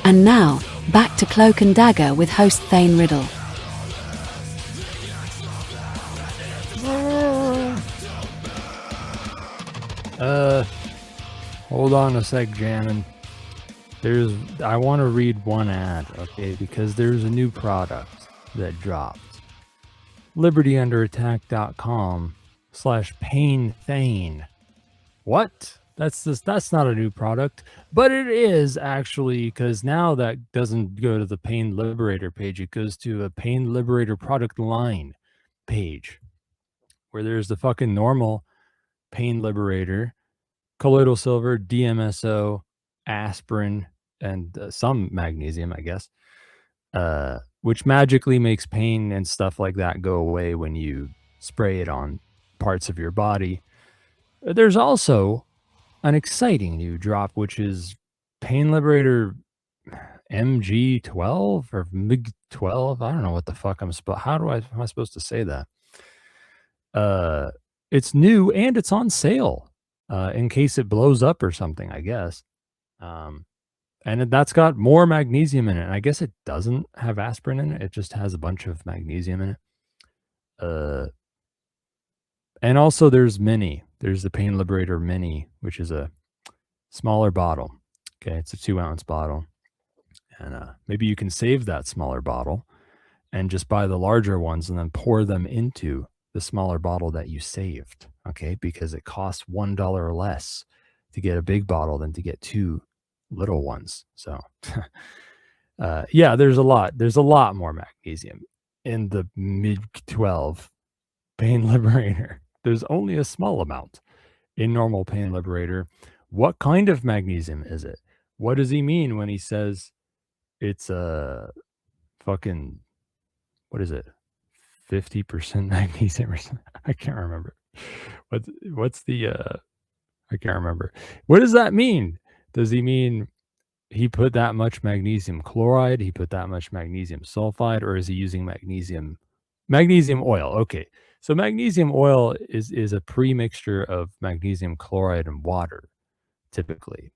And now, back to Cloak and Dagger with host Thane Riddle. Hold on a sec, Jamin. I want to read one ad, okay, because there's a new product that dropped. libertyunderattack.com/painthane. What? That's not a new product, but it is actually, because now that doesn't go to the Pain Liberator page, it goes to a Pain Liberator product line page where there's the fucking normal Pain Liberator, colloidal silver, DMSO, aspirin, and some magnesium, I guess, which magically makes pain and stuff like that go away when you spray it on parts of your body. There's also an exciting new drop, which is Pain Liberator MG12 or MIG12. I don't know what the fuck am I supposed to say that? It's new and it's on sale in case it blows up or something, I guess. And that's got more magnesium in it. I guess it doesn't have aspirin in it. It just has a bunch of magnesium in it. And also there's Mini. There's the Pain Liberator Mini, which is a smaller bottle. Okay, it's a 2-ounce bottle. And maybe you can save that smaller bottle and just buy the larger ones and then pour them into the smaller bottle that you saved. Okay, because it costs $1 less to get a big bottle than to get 2 little ones. So yeah, there's a lot more magnesium in the MIG-12 Pain Liberator. There's only a small amount in normal Pain Liberator. What kind of magnesium is it? What does he mean when he says it's a fucking, what is it, 50% magnesium or something? I can't remember. What's the I can't remember. What does that mean? Does he mean he put that much magnesium chloride, he put that much magnesium sulfide, or is he using magnesium oil? Okay. So magnesium oil is a pre-mixture of magnesium chloride and water, typically.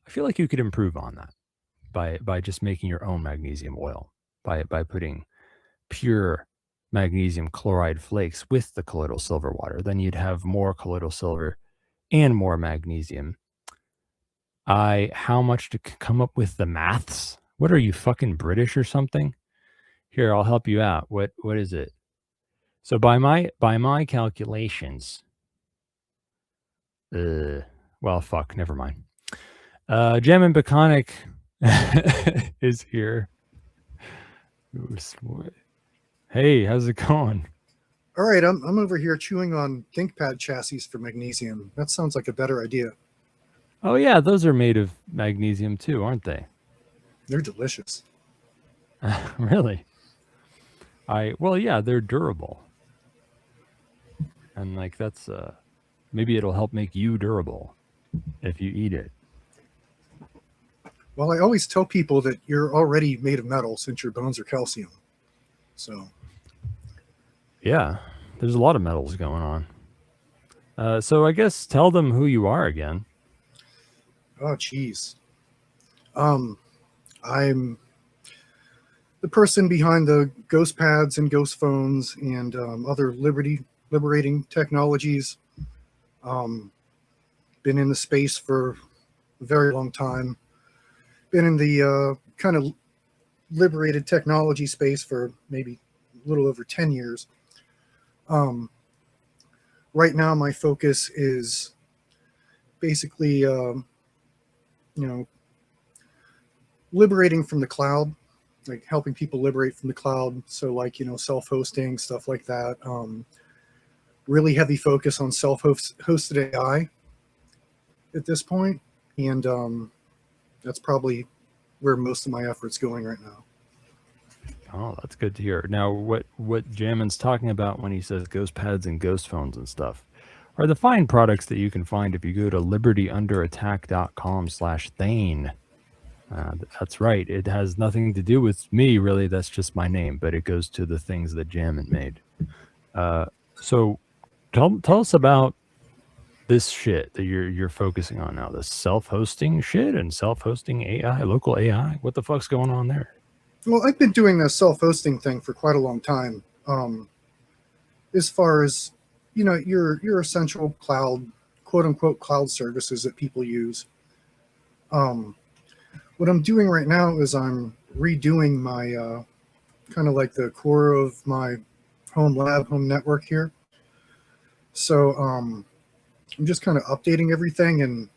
I feel like you could improve on that by just making your own magnesium oil, by putting pure magnesium chloride flakes with the colloidal silver water. Then you'd have more colloidal silver and more magnesium. How much to come up with the maths? What are you, fucking British or something? Here, I'll help you out. What is it? So by my calculations, well, fuck, never mind. Jamin Biconik is here. Hey, how's it going? All right, I'm over here chewing on ThinkPad chassis for magnesium. That sounds like a better idea. Oh yeah, those are made of magnesium too, aren't they? They're delicious. Really? Well, yeah, they're durable. And like that's maybe it'll help make you durable if you eat it. Well, I always tell people that you're already made of metal since your bones are calcium. So yeah, there's a lot of metals going on. So I guess tell them who you are again. Oh, geez. I'm the person behind the ghost pads and ghost phones and other liberating technologies. Been in the space for a very long time. Been in the kind of liberated technology space for maybe a little over 10 years. Right now, my focus is basically, liberating from the cloud, like helping people liberate from the cloud. So like, self-hosting, stuff like that. Really heavy focus on self-hosted AI at this point. And that's probably where most of my effort's going right now. Oh, that's good to hear. Now, what Jamin's talking about when he says ghost pads and ghost phones and stuff are the fine products that you can find if you go to libertyunderattack.com/Thane. That's right. It has nothing to do with me, really. That's just my name, but it goes to the things that Jamin made. So tell us about this shit that you're focusing on now, the self-hosting shit and self-hosting AI, local AI. What the fuck's going on there? Well, I've been doing this self-hosting thing for quite a long time. As far as, your essential cloud, quote unquote, cloud services that people use. What I'm doing right now is I'm redoing my kind of like the core of my home lab, home network here. So I'm just kind of updating everything and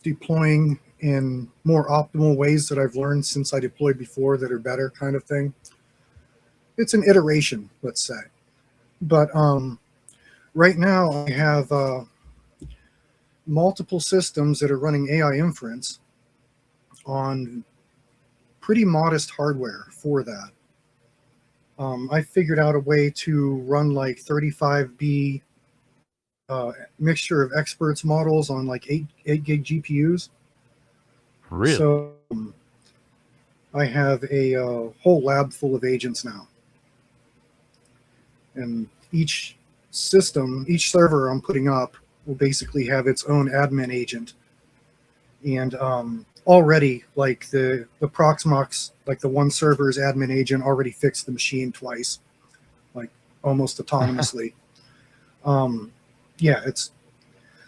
deploying in more optimal ways that I've learned since I deployed before that are better, kind of thing. It's an iteration, let's say. But right now I have multiple systems that are running AI inference on pretty modest hardware for that. I figured out a way to run like 35B mixture of experts models on like 8 gig GPUs. Really? So I have a whole lab full of agents now. And each system, each server I'm putting up will basically have its own admin agent. And already, like the Proxmox, like the one server's admin agent already fixed the machine twice, like almost autonomously. Yeah, it's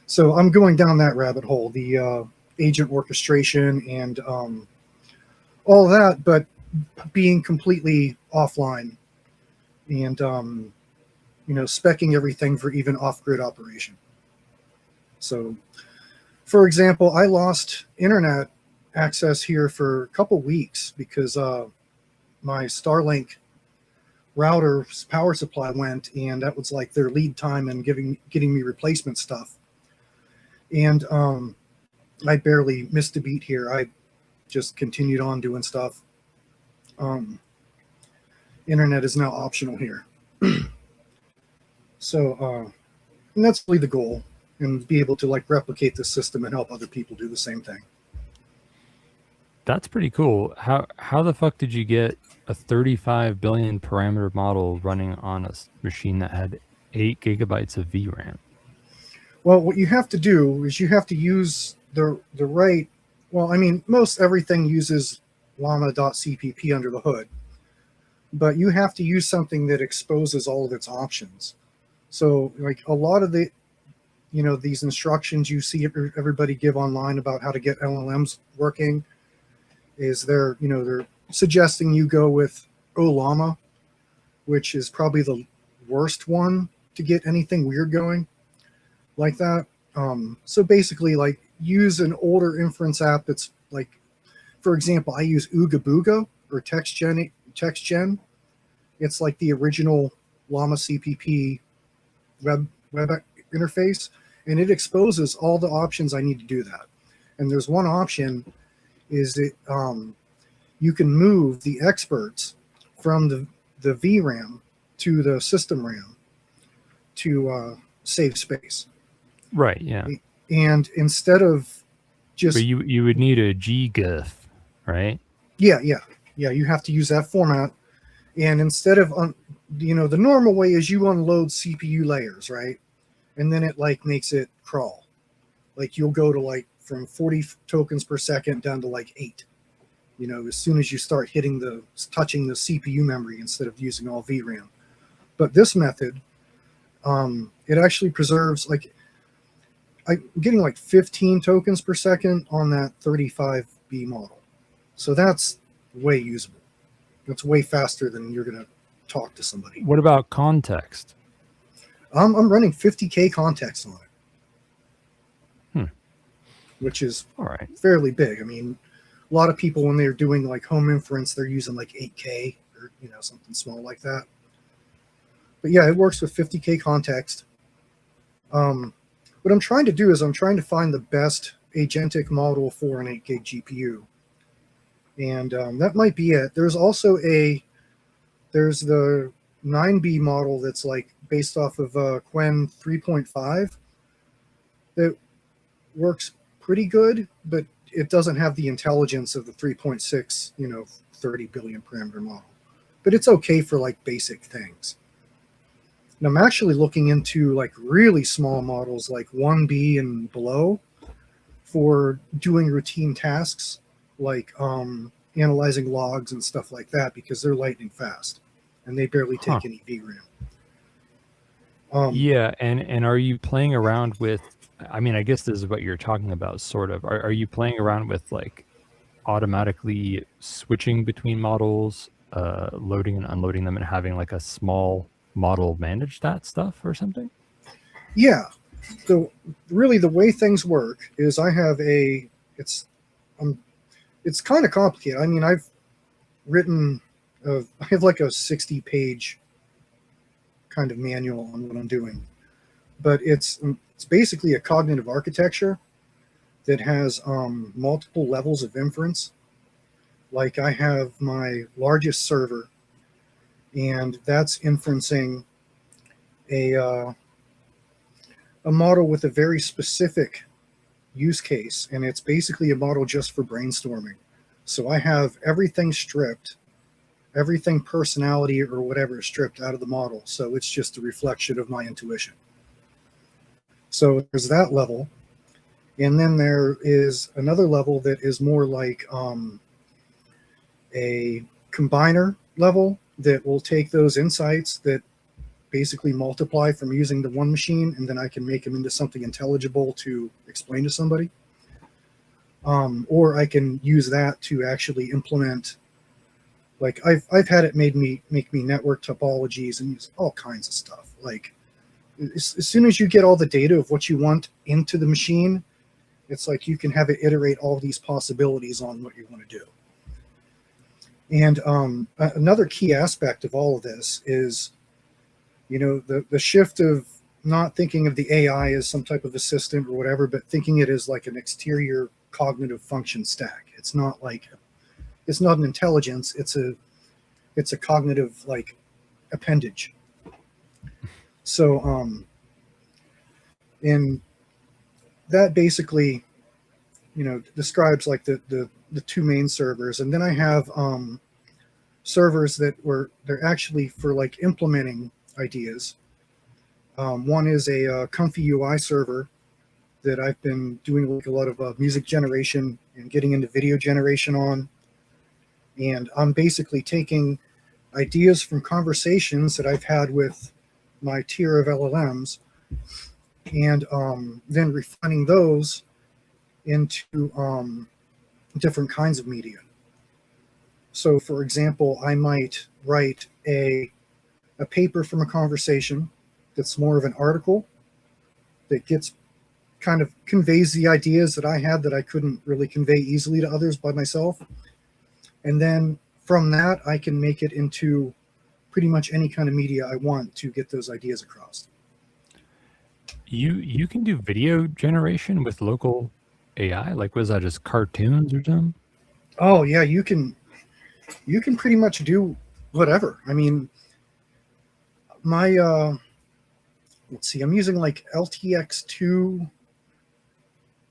so I'm going down that rabbit hole, the agent orchestration and all that, but being completely offline and speccing everything for even off-grid operation. So, for example, I lost internet access here for a couple weeks because my Starlink router's power supply went, and that was like their lead time in getting me replacement stuff. And I barely missed a beat here. I just continued on doing stuff. Internet is now optional here. So, and that's really the goal, and be able to like replicate the system and help other people do the same thing. That's pretty cool. How the fuck did you get a 35 billion parameter model running on a machine that had 8 gigabytes of VRAM? Well, what you have to do is you have to use the right. Well, I mean, most everything uses llama.cpp under the hood, but you have to use something that exposes all of its options. So, like a lot of the, these instructions you see everybody give online about how to get LLMs working, is they're suggesting you go with Ollama, which is probably the worst one to get anything weird going like that. So basically, like, use an older inference app that's like, for example, I use Ooga Booga or TextGen. It's like the original Llama CPP web interface, and it exposes all the options I need to do that. And there's one option is that you can move the experts from the VRAM to the system RAM to save space. Right, yeah. And instead of just... But you would need a GGIF, right? Yeah, you have to use that format. And instead of, the normal way is you unload CPU layers, right? And then it like makes it crawl. Like you'll go to like from 40 tokens per second down to like 8. As soon as you start touching the CPU memory instead of using all VRAM. But this method, it actually preserves, like, I'm getting like 15 tokens per second on that 35B model. So that's way usable. That's way faster than you're going to talk to somebody. What about context? I'm running 50K context on it, which is all right, fairly big. I mean, a lot of people, when they're doing like home inference, they're using like 8K or something small like that. But yeah, it works with 50K context. What I'm trying to do is I'm trying to find the best agentic model for an 8 gig GPU. And that might be it. There's also there's the 9B model that's like based off of Qwen 3.5 that works pretty good, but it doesn't have the intelligence of the 3.6, 30 billion parameter model. But it's okay for like basic things. And I'm actually looking into like really small models, like 1B and below, for doing routine tasks like analyzing logs and stuff like that, because they're lightning fast and they barely take any VRAM. Yeah, and are you playing around with, I mean, I guess this is what you're talking about, sort of. Are you playing around with like automatically switching between models, loading and unloading them, and having like a small model manage that stuff or something? Yeah. So really the way things work is I have it's kind of complicated. I mean, I've written, I have like a 60-page kind of manual on what I'm doing, but it's basically a cognitive architecture that has multiple levels of inference. Like I have my largest server, and that's inferencing a model with a very specific use case, and it's basically a model just for brainstorming. So I have everything stripped, everything personality or whatever is stripped out of the model, so it's just a reflection of my intuition. So there's that level, and then there is another level that is more like a combiner level that will take those insights that basically multiply from using the one machine, and then I can make them into something intelligible to explain to somebody. Or I can use that to actually implement, like I've had it make me network topologies and use all kinds of stuff. Like as soon as you get all the data of what you want into the machine, it's like you can have it iterate all these possibilities on what you want to do. And another key aspect of all of this is, you know, the shift of not thinking of the AI as some type of assistant or whatever, but thinking it as like an exterior cognitive function stack. It's not an intelligence. It's a cognitive like appendage. So and that basically, you know, describes like the two main servers, and then I have servers they're actually for like implementing ideas. One is a Comfy UI server that I've been doing like a lot of music generation and getting into video generation on. And I'm basically taking ideas from conversations that I've had with my tier of LLMs and then refining those into different kinds of media. So for example, I might write a paper from a conversation that's more of an article that gets kind of conveys the ideas that I had that I couldn't really convey easily to others by myself. And then from that, I can make it into pretty much any kind of media I want to get those ideas across. You can do video generation with local AI? Like, was that just cartoons or something? Oh yeah, you can pretty much do whatever. I mean, my let's see, I'm using like LTX2,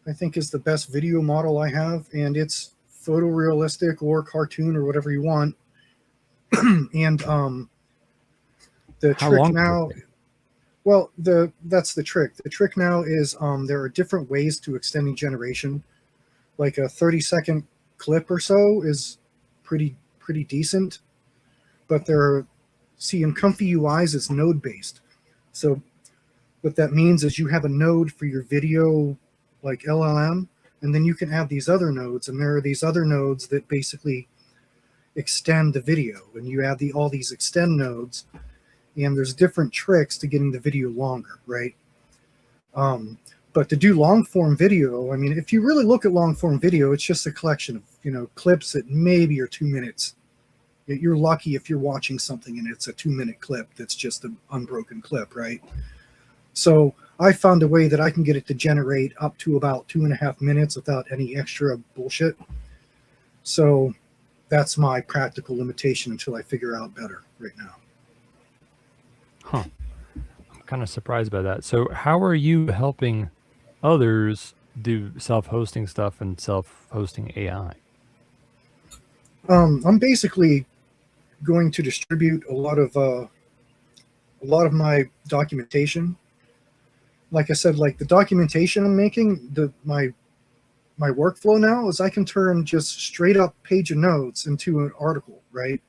I think is the best video model I have, and it's photorealistic or cartoon or whatever you want. And the How trick long now, well, that's the trick. The trick now is there are different ways to extending generation. Like a 30-second clip or so is pretty decent, but in Comfy UIs it's node based. So what that means is you have a node for your video like LLM, and then you can have these other nodes, and there are these other nodes that basically extend the video, and you add all these extend nodes, and there's different tricks to getting the video longer, right? But to do long form video, I mean, if you really look at long form video, it's just a collection of, you know, clips that maybe are 2 minutes. You're lucky if you're watching something and it's a 2-minute clip that's just an unbroken clip, right? So I found a way that I can get it to generate up to about 2.5 minutes without any extra bullshit. So that's my practical limitation until I figure out better right now. Huh. I'm kind of surprised by that. So how are you helping others do self-hosting stuff and self-hosting AI? I'm basically going to distribute a lot of a lot of my documentation. Like I said, like the documentation I'm making, my workflow now is I can turn just straight up page of notes into an article, right?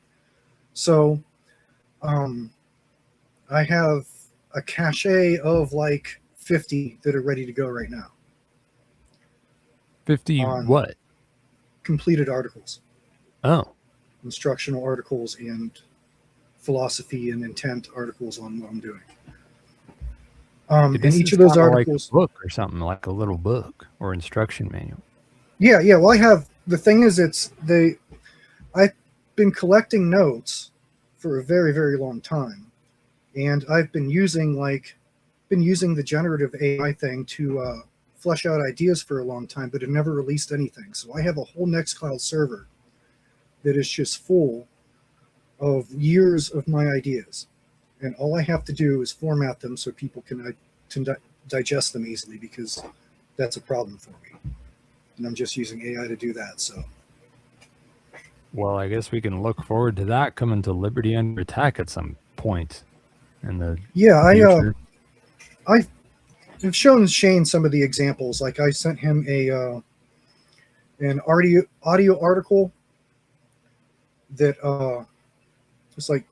So I have a cache of like 50 that are ready to go right now. 50 on what? Completed articles, Oh, instructional articles, and philosophy and intent articles on what I'm doing. And this each is of those kinda articles, like a book or something, like a little book or instruction manual. yeah. Well, I have, the thing is, I've been collecting notes for a very, very long time, and I've been using the generative AI thing to flesh out ideas for a long time, but have never released anything. So I have a whole Nextcloud server that is just full of years of my ideas, and all I have to do is format them so people can digest them easily, because that's a problem for me, and I'm just using AI to do that. So, Well, I guess we can look forward to that coming to Liberty Under Attack at some point in the yeah, future. I've shown Shane some of the examples. Like I sent him an audio article that was like,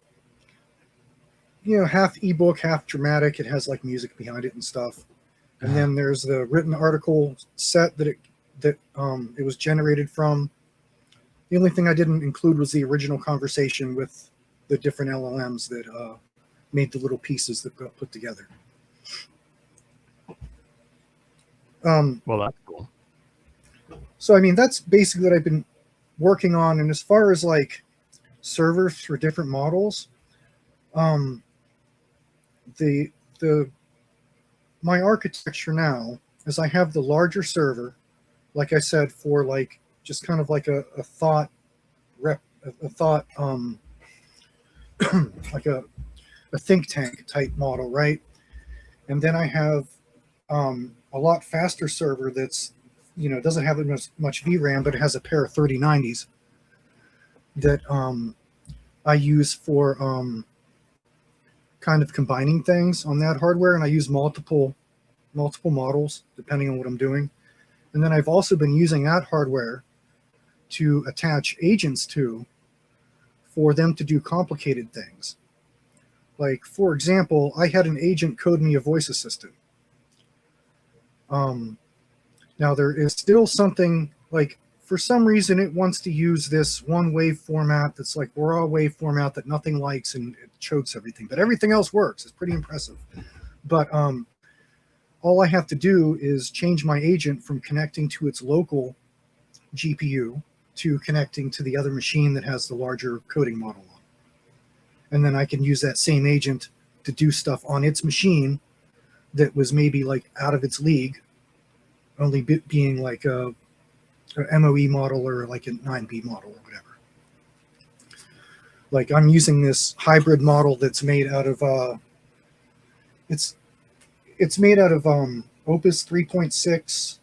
half ebook, half dramatic. It has like music behind it and stuff. And then there's the written article set that it was generated from. The only thing I didn't include was the original conversation with the different LLMs that made the little pieces that got put together. Well, that's cool. So, I mean, that's basically what I've been working on. And as far as like servers for different models, my architecture now is I have the larger server, like I said, for like just kind of like a thought like a think tank type model, right? And then I have a lot faster server that's, doesn't have much VRAM, but it has a pair of 3090s that I use for kind of combining things on that hardware, and I use multiple models depending on what I'm doing. And then I've also been using that hardware to attach agents to, for them to do complicated things. Like, for example, I had an agent code me a voice assistant. Now there is still something, like, for some reason it wants to use this one wave format that's like raw wave format that nothing likes, and it chokes everything, but everything else works. It's pretty impressive. But all I have to do is change my agent from connecting to its local GPU to connecting to the other machine that has the larger coding model on. And then I can use that same agent to do stuff on its machine that was maybe like out of its league, only being like a MOE model or like a 9B model or whatever. Like I'm using this hybrid model that's made out of it's made out of Opus 3.6.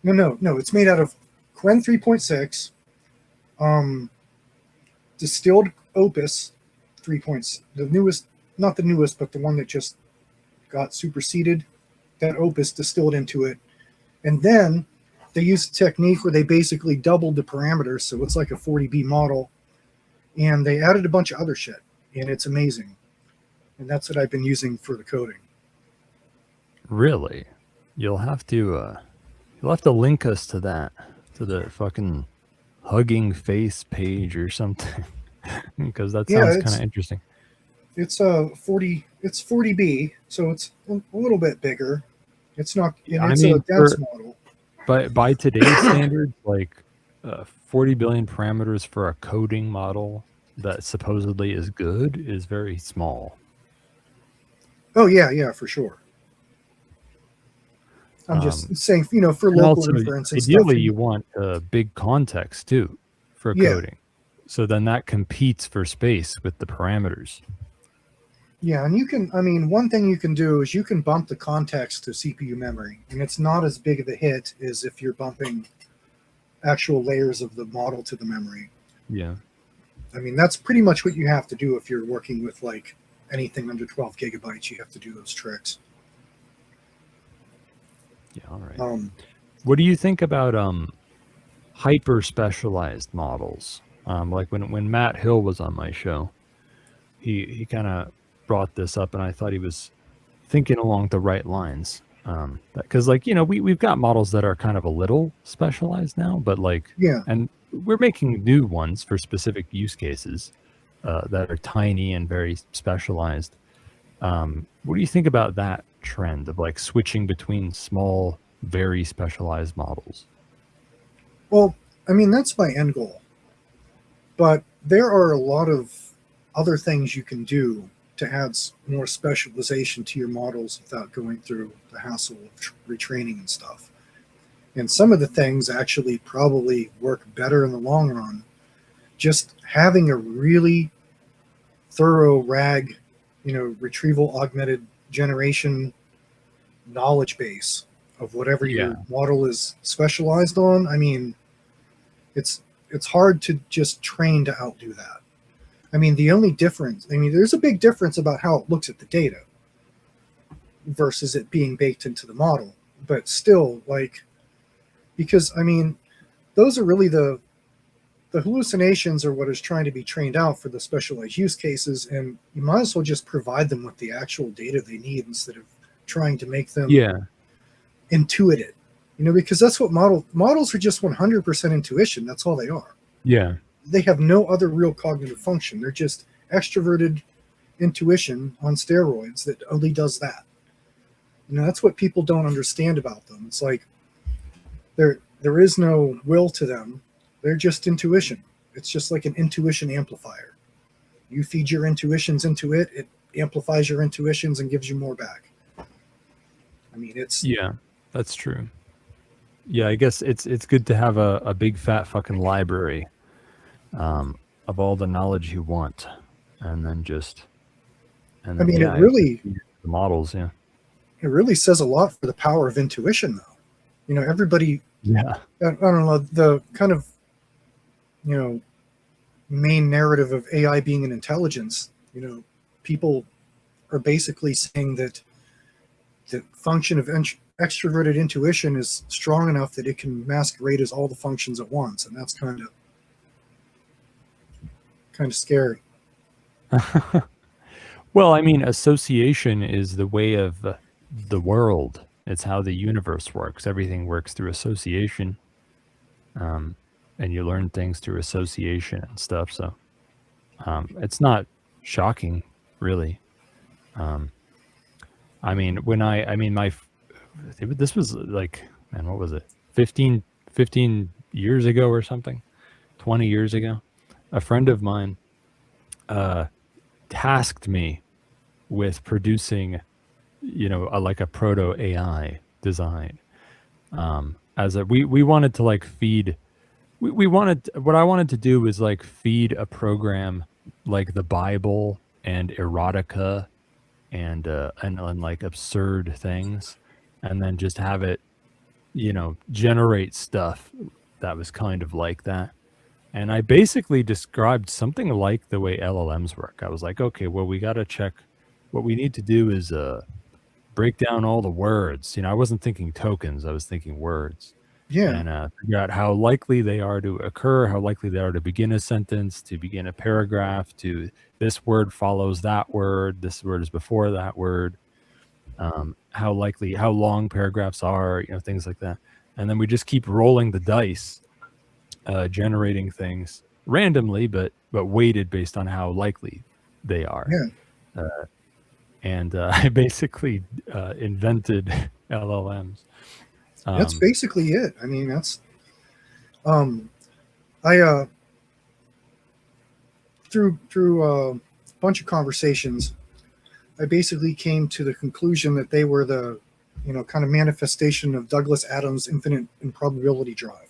No, it's made out of Quen 3.6, distilled Opus 3.6, the newest, not the newest, but the one that just got superseded. That Opus distilled into it, and then they used a technique where they basically doubled the parameters, so it's like a 40B model, and they added a bunch of other shit, and it's amazing. And that's what I've been using for the coding. Really? You'll have to link us to that, to the fucking Hugging Face page or something, because that sounds kind of interesting. It's 40B, so it's a little bit bigger. It's not, and it's a dense model. But by today's standards, like 40 billion parameters for a coding model that supposedly is good is very small. Oh yeah, for sure. I'm just saying, for local inference and ideally stuff. You want big context too for coding. So then that competes for space with the parameters. Yeah, and you can, one thing you can do is you can bump the context to CPU memory, and it's not as big of a hit as if you're bumping actual layers of the model to the memory. Yeah. That's pretty much what you have to do if you're working with like anything under 12 gigabytes, you have to do those tricks. Yeah, all right. Um, What do you think about hyper specialized models? Like when Matt Hill was on my show, he kind of brought this up, and I thought he was thinking along the right lines. Because like, you know, we've got models that are kind of a little specialized now, but like, yeah. and we're making new ones for specific use cases that are tiny and very specialized. What do you think about that trend of like switching between small, very specialized models? Well, I mean, that's my end goal. But there are a lot of other things you can do to add more specialization to your models without going through the hassle of retraining and stuff. And some of the things actually probably work better in the long run. Just having a really thorough RAG, retrieval augmented generation knowledge base of whatever your model is specialized on. I mean, it's hard to just train to outdo that. I mean, the only difference, there's a big difference about how it looks at the data versus it being baked into the model. But still, because, those are really the hallucinations are what is trying to be trained out for the specialized use cases, and you might as well just provide them with the actual data they need instead of trying to make them intuit it. Because that's what models are, just 100% intuition. That's all they are. Yeah. They have no other real cognitive function. They're just extroverted intuition on steroids that only does that. That's what people don't understand about them. It's like there is no will to them. They're just intuition. It's just like an intuition amplifier. You feed your intuitions into it, it amplifies your intuitions and gives you more back. Yeah, that's true. Yeah, I guess it's good to have a big fat fucking library of all the knowledge you want, and then it really the models. Yeah, it really says a lot for the power of intuition, though. Everybody. Yeah. I don't know, the kind of main narrative of AI being an intelligence. People are basically saying that the function of extroverted intuition is strong enough that it can masquerade as all the functions at once, and that's kind of scary. Well, association is the way of the world. It's how the universe works. Everything works through association, and you learn things through association and stuff. So it's not shocking, really. This was like, man, what was it? 15 years ago or something, 20 years ago. A friend of mine tasked me with producing, like a proto AI design. We wanted to like feed, what I wanted to do was like feed a program like the Bible and erotica and like absurd things, and then just have it, generate stuff that was kind of like that. And I basically described something like the way LLMs work. I was like, okay, well, we got to check. What we need to do is break down all the words. I wasn't thinking tokens. I was thinking words. Yeah. And figure out how likely they are to occur, how likely they are to begin a sentence, to begin a paragraph, to this word follows that word, this word is before that word, how long paragraphs are, things like that. And then we just keep rolling the dice, generating things randomly, but weighted based on how likely they are. Yeah. And I basically invented LLMs. That's basically it. That's I through a bunch of conversations, I basically came to the conclusion that they were the kind of manifestation of Douglas Adams' infinite improbability drive.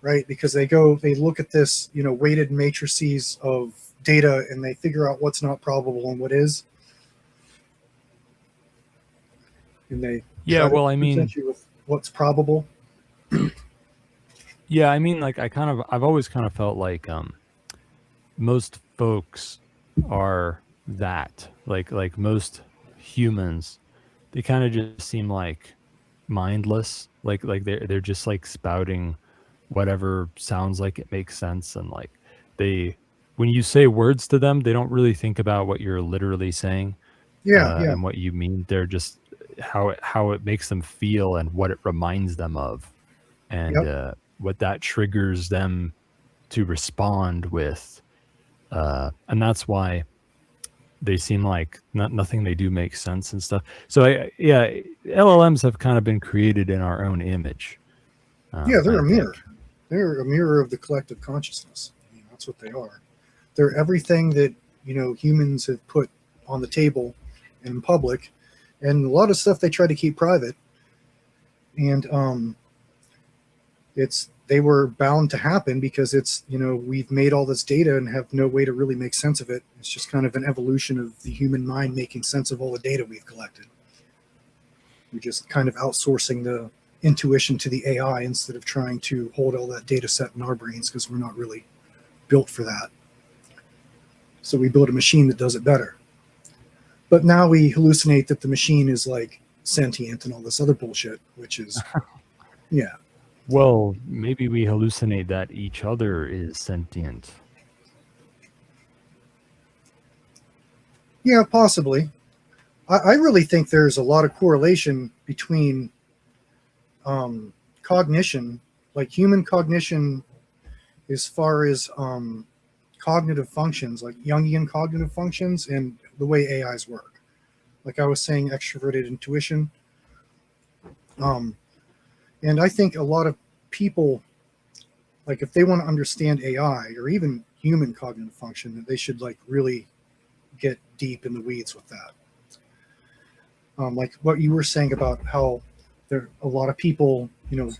Right? Because they look at this, weighted matrices of data, and they figure out what's not probable and what is. And they present you with what's probable. Yeah, I've always kind of felt like most folks are that. Like most humans, they kind of just seem like mindless. Like they're just like spouting whatever sounds like it makes sense, and like they, when you say words to them, they don't really think about what you're literally saying, Yeah, yeah, and what you mean. They're just how it makes them feel and what it reminds them of, and yep, what that triggers them to respond with, and that's why they seem like nothing they do makes sense and stuff. So yeah, LLMs have kind of been created in our own image. yeah. They're I a mirror. think. They're a mirror of the collective consciousness. That's what they are. They're everything that humans have put on the table and in public, and a lot of stuff they try to keep private. And they were bound to happen because we've made all this data and have no way to really make sense of it. It's just kind of an evolution of the human mind making sense of all the data we've collected. We're just kind of outsourcing the intuition to the AI instead of trying to hold all that data set in our brains, because we're not really built for that. So we build a machine that does it better. But now we hallucinate that the machine is like sentient and all this other bullshit, which is, yeah. Well, maybe we hallucinate that each other is sentient. Yeah, possibly. I really think there's a lot of correlation between cognition, like human cognition, as far as cognitive functions, like Jungian cognitive functions, and the way AIs work. Like I was saying, extroverted intuition. And I think a lot of people, like if they want to understand AI or even human cognitive function, that they should like really get deep in the weeds with that. Like what you were saying about how there a lot of people,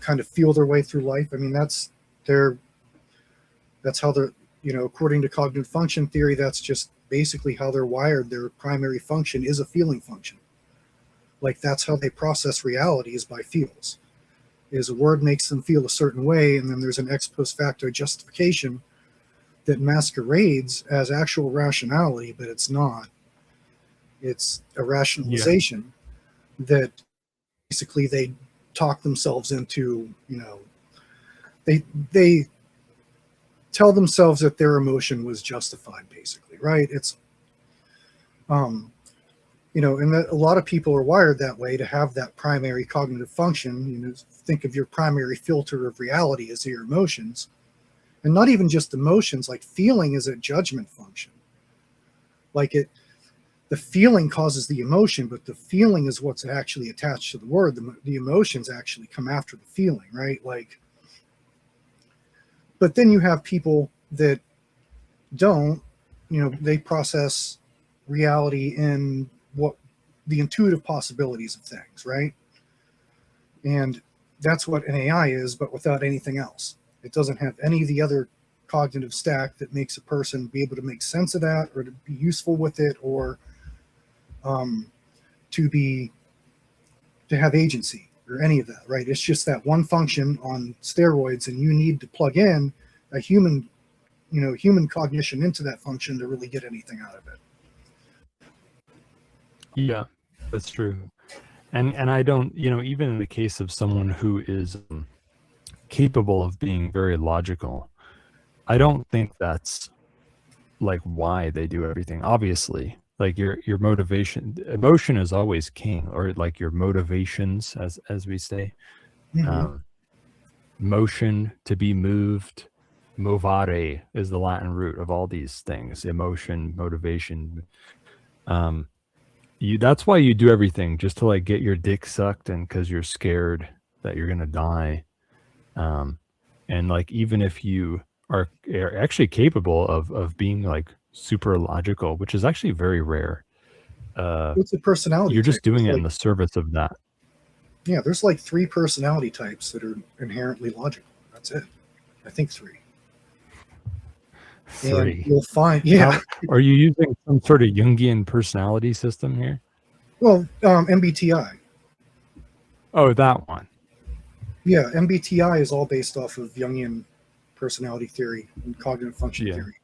kind of feel their way through life. I mean, that's how they're, according to cognitive function theory, that's just basically how they're wired. Their primary function is a feeling function. Like that's how they process reality, is by feels. Is a word makes them feel a certain way, and then there's an ex post facto justification that masquerades as actual rationality, but it's not. It's a rationalization that basically they talk themselves into, they tell themselves that their emotion was justified, basically, right? It's and that a lot of people are wired that way, to have that primary cognitive function. Think of your primary filter of reality as your emotions, and not even just emotions. Like feeling is a judgment function. Like the feeling causes the emotion, but the feeling is what's actually attached to the word. The emotions actually come after the feeling, right? Like, but then you have people that don't, they process reality in what the intuitive possibilities of things, right? And that's what an AI is, but without anything else. It doesn't have any of the other cognitive stack that makes a person be able to make sense of that, or to be useful with it, or to have agency, or any of that, right? It's just that one function on steroids, and you need to plug in a human cognition into that function to really get anything out of it. Yeah, that's true. And I don't, even in the case of someone who is capable of being very logical, I don't think that's like why they do everything. Obviously, like your emotion is always king, or like your motivations, as we say. Motion, to be moved, movare is the Latin root of all these things: emotion, motivation. That's why you do everything, just to like get your dick sucked, and because you're scared that you're gonna die. And like, even if you are actually capable of being like super logical, which is actually very rare, What's a personality you're type? just doing It's it in the service of that. Yeah, there's like 3 personality types that are inherently logical. That's it. I think 3. And 3. you'll find, yeah. Are you using some sort of Jungian personality system here? Well, MBTI. Oh, that one. Yeah, MBTI is all based off of Jungian personality theory and cognitive function theory.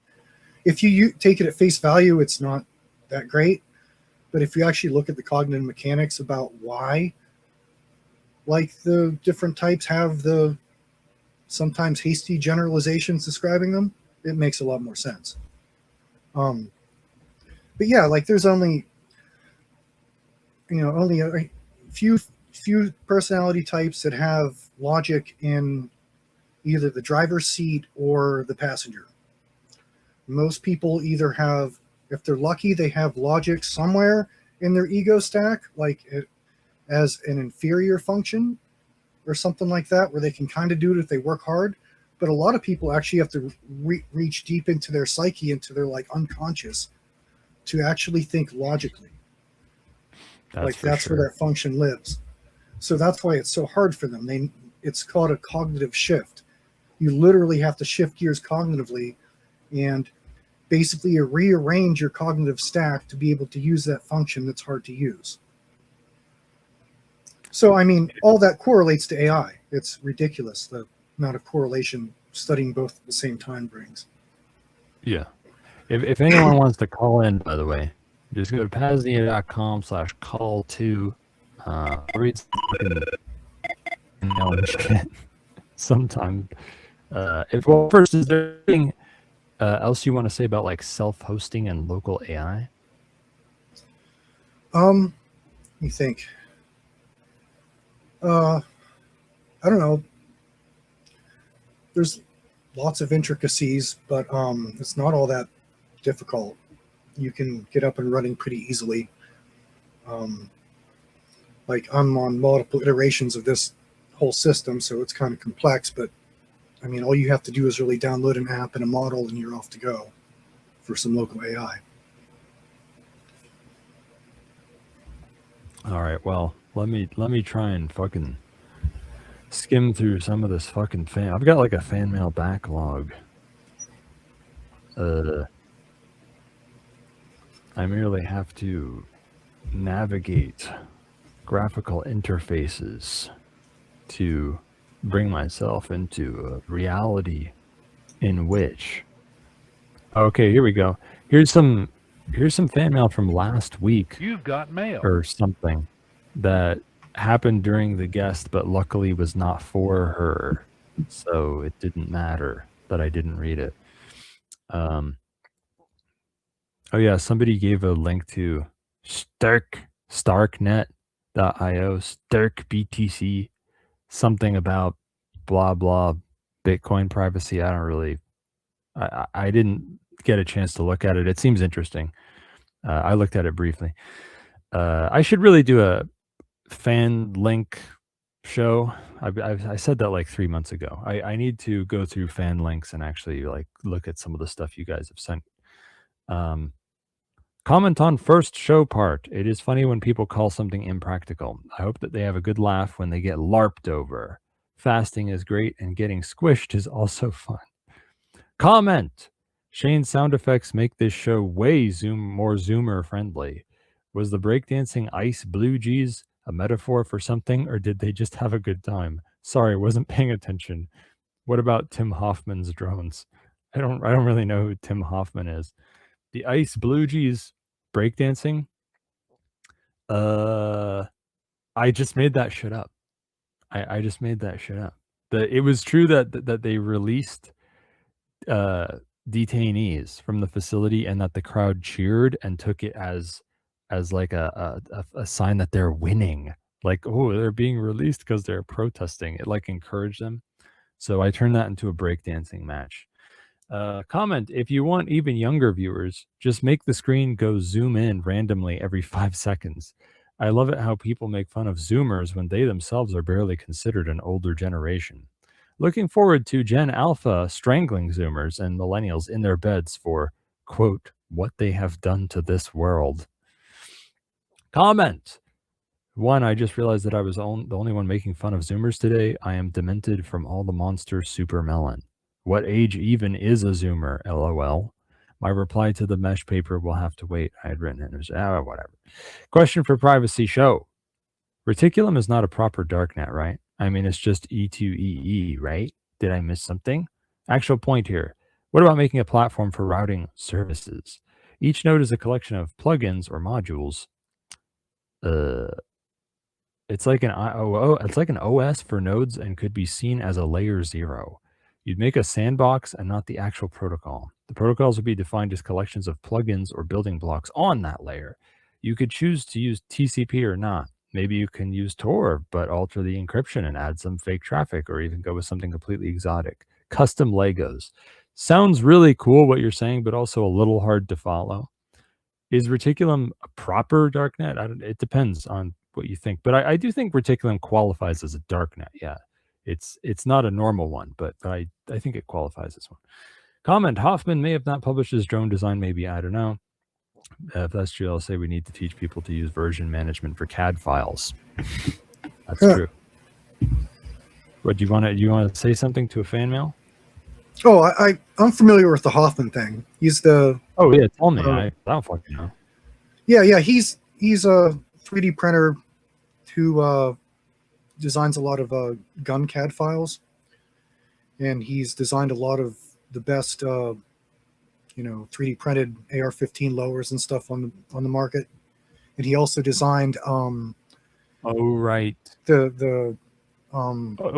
If you take it at face value, it's not that great. But if you actually look at the cognitive mechanics about why, like, the different types have the sometimes hasty generalizations describing them, it makes a lot more sense. But yeah, like, there's only a few personality types that have logic in either the driver's seat or the passenger. Most people either have, if they're lucky, they have logic somewhere in their ego stack, like as an inferior function or something like that, where they can kind of do it if they work hard. But a lot of people actually have to reach deep into their psyche, into their like unconscious, to actually think logically. That's where that function lives. So that's why it's so hard for them. It's called a cognitive shift. You literally have to shift gears cognitively and basically rearrange your cognitive stack to be able to use that function that's hard to use. So, I mean, all that correlates to AI. It's ridiculous, the amount of correlation studying both at the same time brings. Yeah. If anyone wants to call in, by the way, just go to PAZNIA.com/call2. Read some sometime. First, is there anything else you want to say about like self-hosting and local AI? You think? I don't know. There's lots of intricacies, but it's not all that difficult. You can get up and running pretty easily. Like, I'm on multiple iterations of this whole system, so it's kind of complex, but I mean, all you have to do is really download an app and a model, and you're off to go for some local AI. All right, well, let me try and fucking skim through some of this fucking fan. I've got like a fan mail backlog. I merely have to navigate graphical interfaces to bring myself into a reality in which. Okay, here we go. Here's some fan mail from last week. You've got mail or something that happened during the guest, but luckily was not for her, so it didn't matter that I didn't read it. Oh yeah, somebody gave a link to starknet.io, Stark BTC, something about blah blah Bitcoin privacy. I didn't get a chance to look at it. It seems interesting. I looked at it briefly. I should really do a fan link show. I said that like 3 months ago. I need to go through fan links and actually like look at some of the stuff you guys have sent. Comment on first show part. It is funny when people call something impractical. I hope that they have a good laugh when they get LARPed over. Fasting is great and getting squished is also fun. Comment. Shane's sound effects make this show way more Zoomer friendly. Was the breakdancing ice blue jeez a metaphor for something, or did they just have a good time? Sorry, wasn't paying attention. What about Tim Hoffman's drones? I don't really know who Tim Hoffman is. The ice blue jeez breakdancing. I just made that shit up. I just made that shit up. It was true that they released detainees from the facility and that the crowd cheered and took it as like a sign that they're winning. Like, oh, they're being released because they're protesting. It like encouraged them. So I turned that into a breakdancing match. Comment, if you want even younger viewers, just make the screen go zoom in randomly every 5 seconds. I love it how people make fun of Zoomers when they themselves are barely considered an older generation. Looking forward to Gen Alpha strangling Zoomers and millennials in their beds for, quote, what they have done to this world. Comment. 1, I just realized that I was the only one making fun of Zoomers today. I am demented from all the monsters super melon. What age even is a Zoomer? LOL. My reply to the mesh paper will have to wait. I had written it. It was, whatever. Question for privacy show. Reticulum is not a proper darknet, right? I mean, it's just E2EE, right? Did I miss something? Actual point here. What about making a platform for routing services? Each node is a collection of plugins or modules. It's like an OS for nodes and could be seen as a layer 0. You'd make a sandbox and not the actual protocol. The protocols would be defined as collections of plugins or building blocks on that layer. You could choose to use TCP or not. Maybe you can use Tor, but alter the encryption and add some fake traffic, or even go with something completely exotic. Custom Legos. Sounds really cool what you're saying, but also a little hard to follow. Is Reticulum a proper darknet? It depends on what you think, but I do think Reticulum qualifies as a darknet. Yeah, it's not a normal one, but I think it qualifies as one. Comment: Hoffman may have not published his drone design. Maybe, I don't know. If that's true, I'll say we need to teach people to use version management for CAD files. That's true. What do you want to say something to a fan mail? Oh, I'm familiar with the Hoffman thing. He's the. Oh yeah, tell me. I don't fucking know. Yeah. He's a 3D printer who designs a lot of gun CAD files, and he's designed a lot of the best 3D printed AR-15 lowers and stuff on the market. And he also designed oh right, the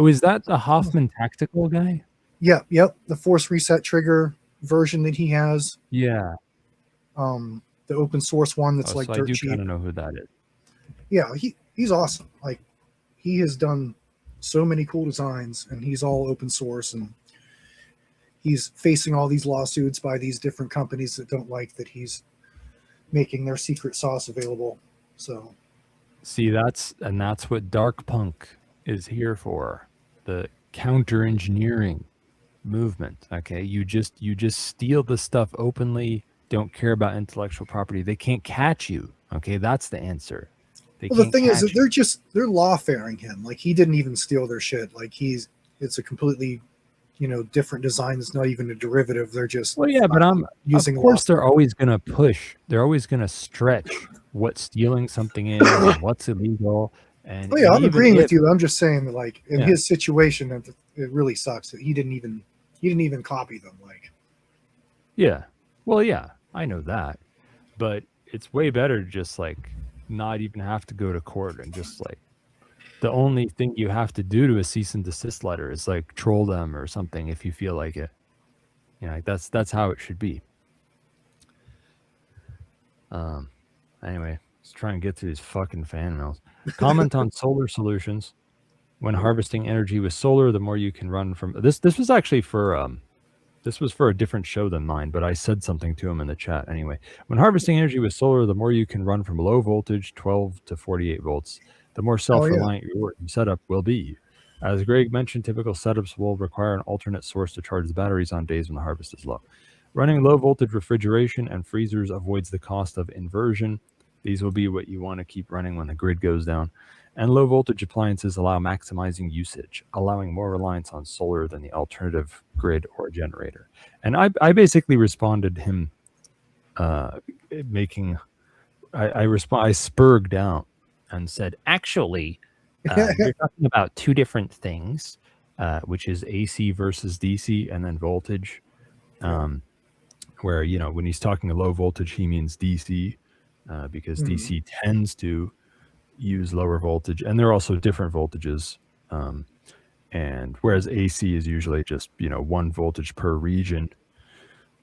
is that the Hoffman tactical guy? Yep, the force reset trigger version that he has. Yeah. The open source one that's like so dirt I do cheap. kind of know who that is. Yeah, he's awesome. Like, he has done so many cool designs, and he's all open source, and he's facing all these lawsuits by these different companies that don't like that he's making their secret sauce available. So see, that's what dark punk is here for. The counter engineering movement. Okay, you just steal the stuff openly, don't care about intellectual property. They can't catch you. Okay, that's the answer. Well, the thing is that they're lawfaring him. Like, he didn't even steal their shit. Like, it's a completely different design. It's not even a derivative. They're just but of course they're always gonna push. They're always gonna stretch what stealing something is and what's illegal. And I'm agreeing with you. I'm just saying that, like, in his situation, that it really sucks that he didn't even copy them. Like, yeah, well, yeah, I know that, but it's way better to just like not even have to go to court, and just like the only thing you have to do to a cease and desist letter is like troll them or something if you feel like it. Like that's how it should be. Anyway, let's try and get through these fucking fan mails. Comment on solar solutions. When harvesting energy with solar, the more you can run from this was actually for this was for a different show than mine, but I said something to him in the chat anyway. When harvesting energy with solar, the more you can run from low voltage, 12 to 48 volts, the more self-reliant your setup will be. As Greg mentioned, typical setups will require an alternate source to charge the batteries on days when the harvest is low. Running low voltage refrigeration and freezers avoids the cost of inversion. These will be what you want to keep running when the grid goes down. And low voltage appliances allow maximizing usage, allowing more reliance on solar than the alternative grid or generator. And I basically responded to him I spurged out and said, actually, you're talking about two different things, which is AC versus DC, and then voltage. Where, when he's talking low voltage, he means DC, because DC tends to use lower voltage, and there are also different voltages. And whereas AC is usually just, 1 voltage per region.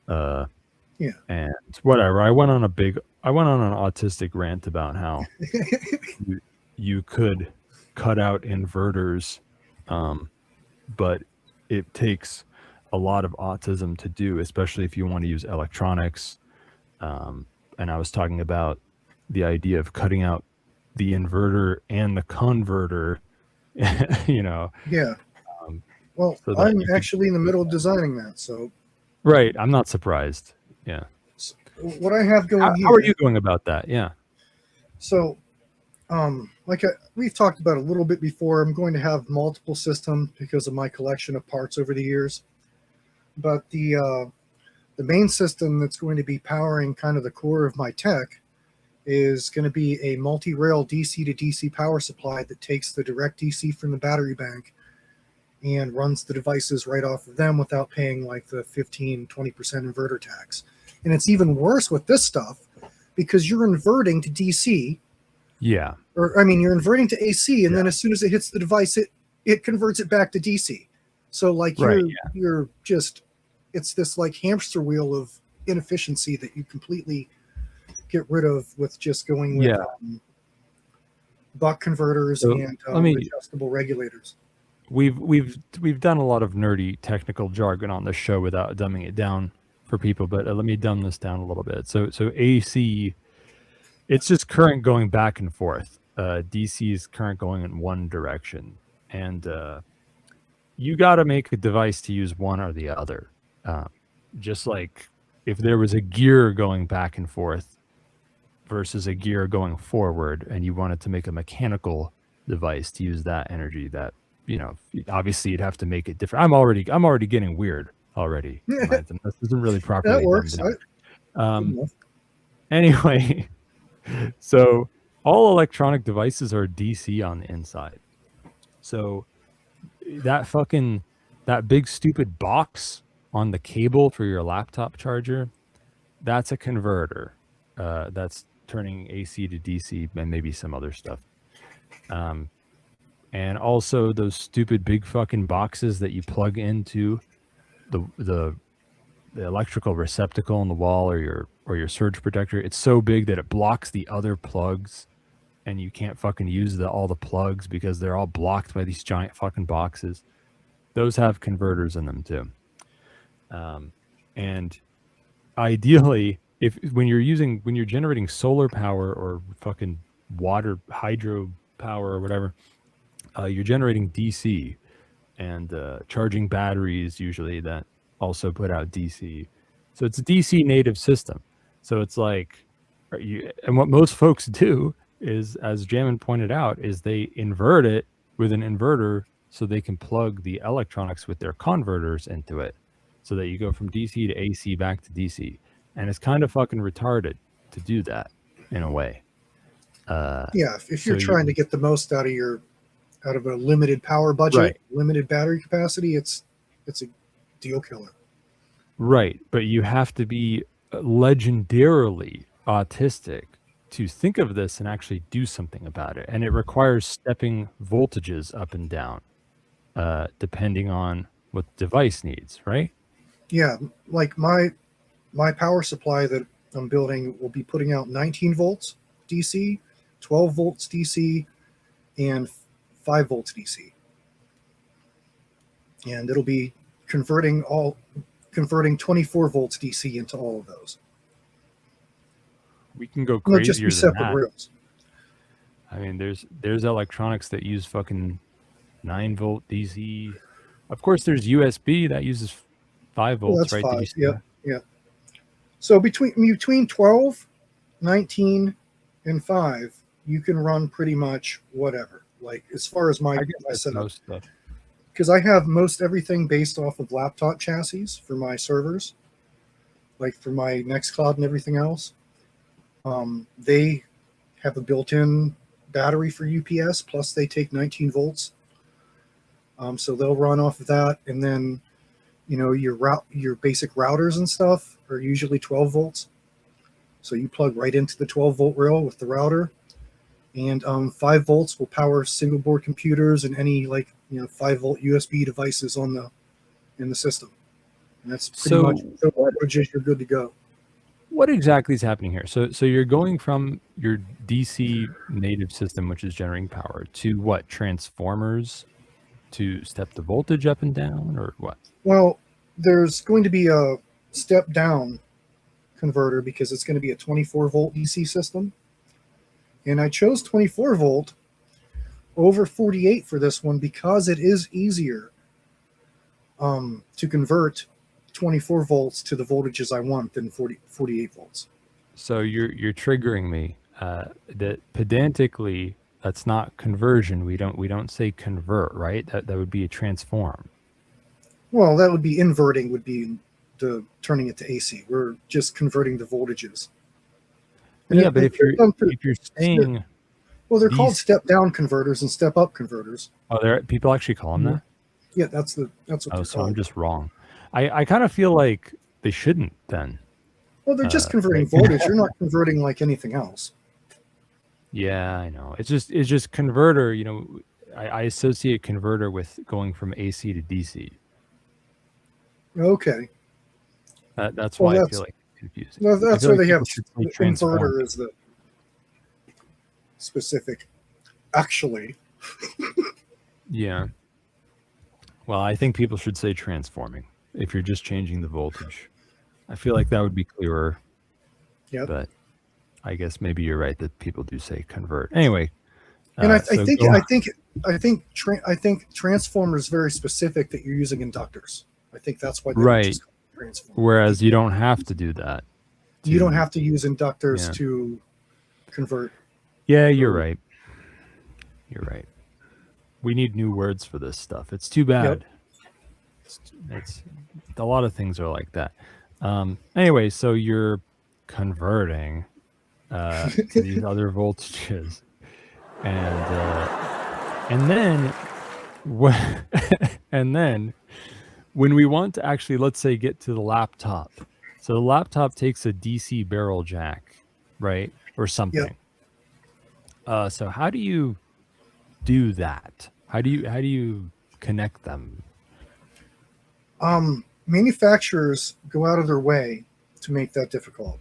And whatever. I went on an autistic rant about how you could cut out inverters, but it takes a lot of autism to do, especially if you want to use electronics. And I was talking about the idea of cutting out the inverter and the converter, Yeah. Well, so I'm actually in the middle of designing that, so. Right. I'm not surprised. Yeah. So what I have going here. How are you going about that? Yeah. So, we've talked about a little bit before, I'm going to have multiple systems because of my collection of parts over the years. But the main system that's going to be powering kind of the core of my tech is going to be a multi-rail DC to DC power supply that takes the direct DC from the battery bank and runs the devices right off of them without paying like the 15-20% inverter tax. And it's even worse with this stuff because you're inverting to DC. Yeah. Or, I mean, you're inverting to AC, and Yeah. then as soon as it hits the device, it converts it back to DC. So, like, Right, you're just, it's this, like, hamster wheel of inefficiency that you completely get rid of with just going with buck converters So, and adjustable regulators. We've done a lot of nerdy technical jargon on this show without dumbing it down for people, but let me dumb this down a little bit. So AC, it's just current going back and forth. DC is current going in one direction, and you got to make a device to use one or the other. Just like if there was a gear going back and forth versus a gear going forward, and you wanted to make a mechanical device to use that energy, that, you know, obviously you'd have to make it different. I'm already getting weird already. This isn't really properly. That works. Anyway, so all electronic devices are DC on the inside. So that big stupid box on the cable for your laptop charger, that's a converter. That's turning AC to DC and maybe some other stuff. And also those stupid big fucking boxes that you plug into the electrical receptacle on the wall or your surge protector. It's so big that it blocks the other plugs, and you can't fucking use all the plugs because they're all blocked by these giant fucking boxes. Those have converters in them too. And ideally, when you're generating solar power or fucking water, hydro power or whatever, you're generating DC, and charging batteries usually that also put out DC. So it's a DC native system. So it's like, and what most folks do is, as Jamin pointed out, is they invert it with an inverter so they can plug the electronics with their converters into it, so that you go from DC to AC back to DC. And it's kind of fucking retarded to do that in a way. If you're trying to get the most out of a limited power budget, right, limited battery capacity, it's a deal killer. Right, but you have to be legendarily autistic to think of this and actually do something about it. And it requires stepping voltages up and down, depending on what the device needs, right? Yeah, like my power supply that I'm building will be putting out 19 volts DC, 12 volts DC, and 5 volts DC. And it'll be converting 24 volts DC into all of those. We can go crazier just be separate than that. rails. I mean, there's electronics that use fucking 9 volt DC. Of course, there's USB that uses 5 volts, that's right? 5. Yeah. So between 12, 19, and 5, you can run pretty much whatever. Like, as far as my setup, because I have most everything based off of laptop chassis for my servers, like for my Nextcloud and everything else. They have a built-in battery for UPS, plus they take 19 volts. So they'll run off of that, and then, you know, your basic routers and stuff are usually 12 volts. So you plug right into the 12 volt rail with the router, and 5 volts will power single board computers and any 5 volt USB devices in the system. And that's pretty much the voltages, you're good to go. What exactly is happening here? So you're going from your DC native system, which is generating power, to what? Transformers to step the voltage up and down, or what? Well, there's going to be a step down converter because it's going to be a 24 volt DC system. And I chose 24 volt over 48 for this one because it is easier to convert 24 volts to the voltages I want than 48 volts. So you're triggering me that pedantically, that's not conversion. We don't say convert, right? That would be a transform. Well, that would be inverting, would be the turning it to AC. We're just converting the voltages. And yeah, but if you're saying, well, they're called step down converters and step up converters. Oh, people actually call them that? Yeah, that's what they're so called. I'm just wrong. I kind of feel like they shouldn't then. Well, they're just converting voltage. You're not converting like anything else. Yeah, I know. It's just converter. You know, I associate converter with going from AC to DC. Okay. That's Well, why I feel like it's confusing. I that's feel where like they have people should say the transform. inverter is the specific. Actually, Yeah. Well, I think people should say transforming if you're just changing the voltage. I feel like that would be clearer. yep. But I guess maybe you're right that people do say convert. Anyway, And I so think go- I think transformer is very specific that you're using inductors. I think that's why they Right. just call it transformer. Whereas you don't have to do that. You don't have to use inductors Yeah. to convert. Yeah, you're right. You're right. We need new words for this stuff. It's too bad. It's a lot of things are like that. Anyway, so you're converting to these other voltages, and then and then when we want to actually, let's say, get to the laptop, so the laptop takes a DC barrel jack, right, or something. So how do you do that? How do you connect them? Manufacturers go out of their way to make that difficult.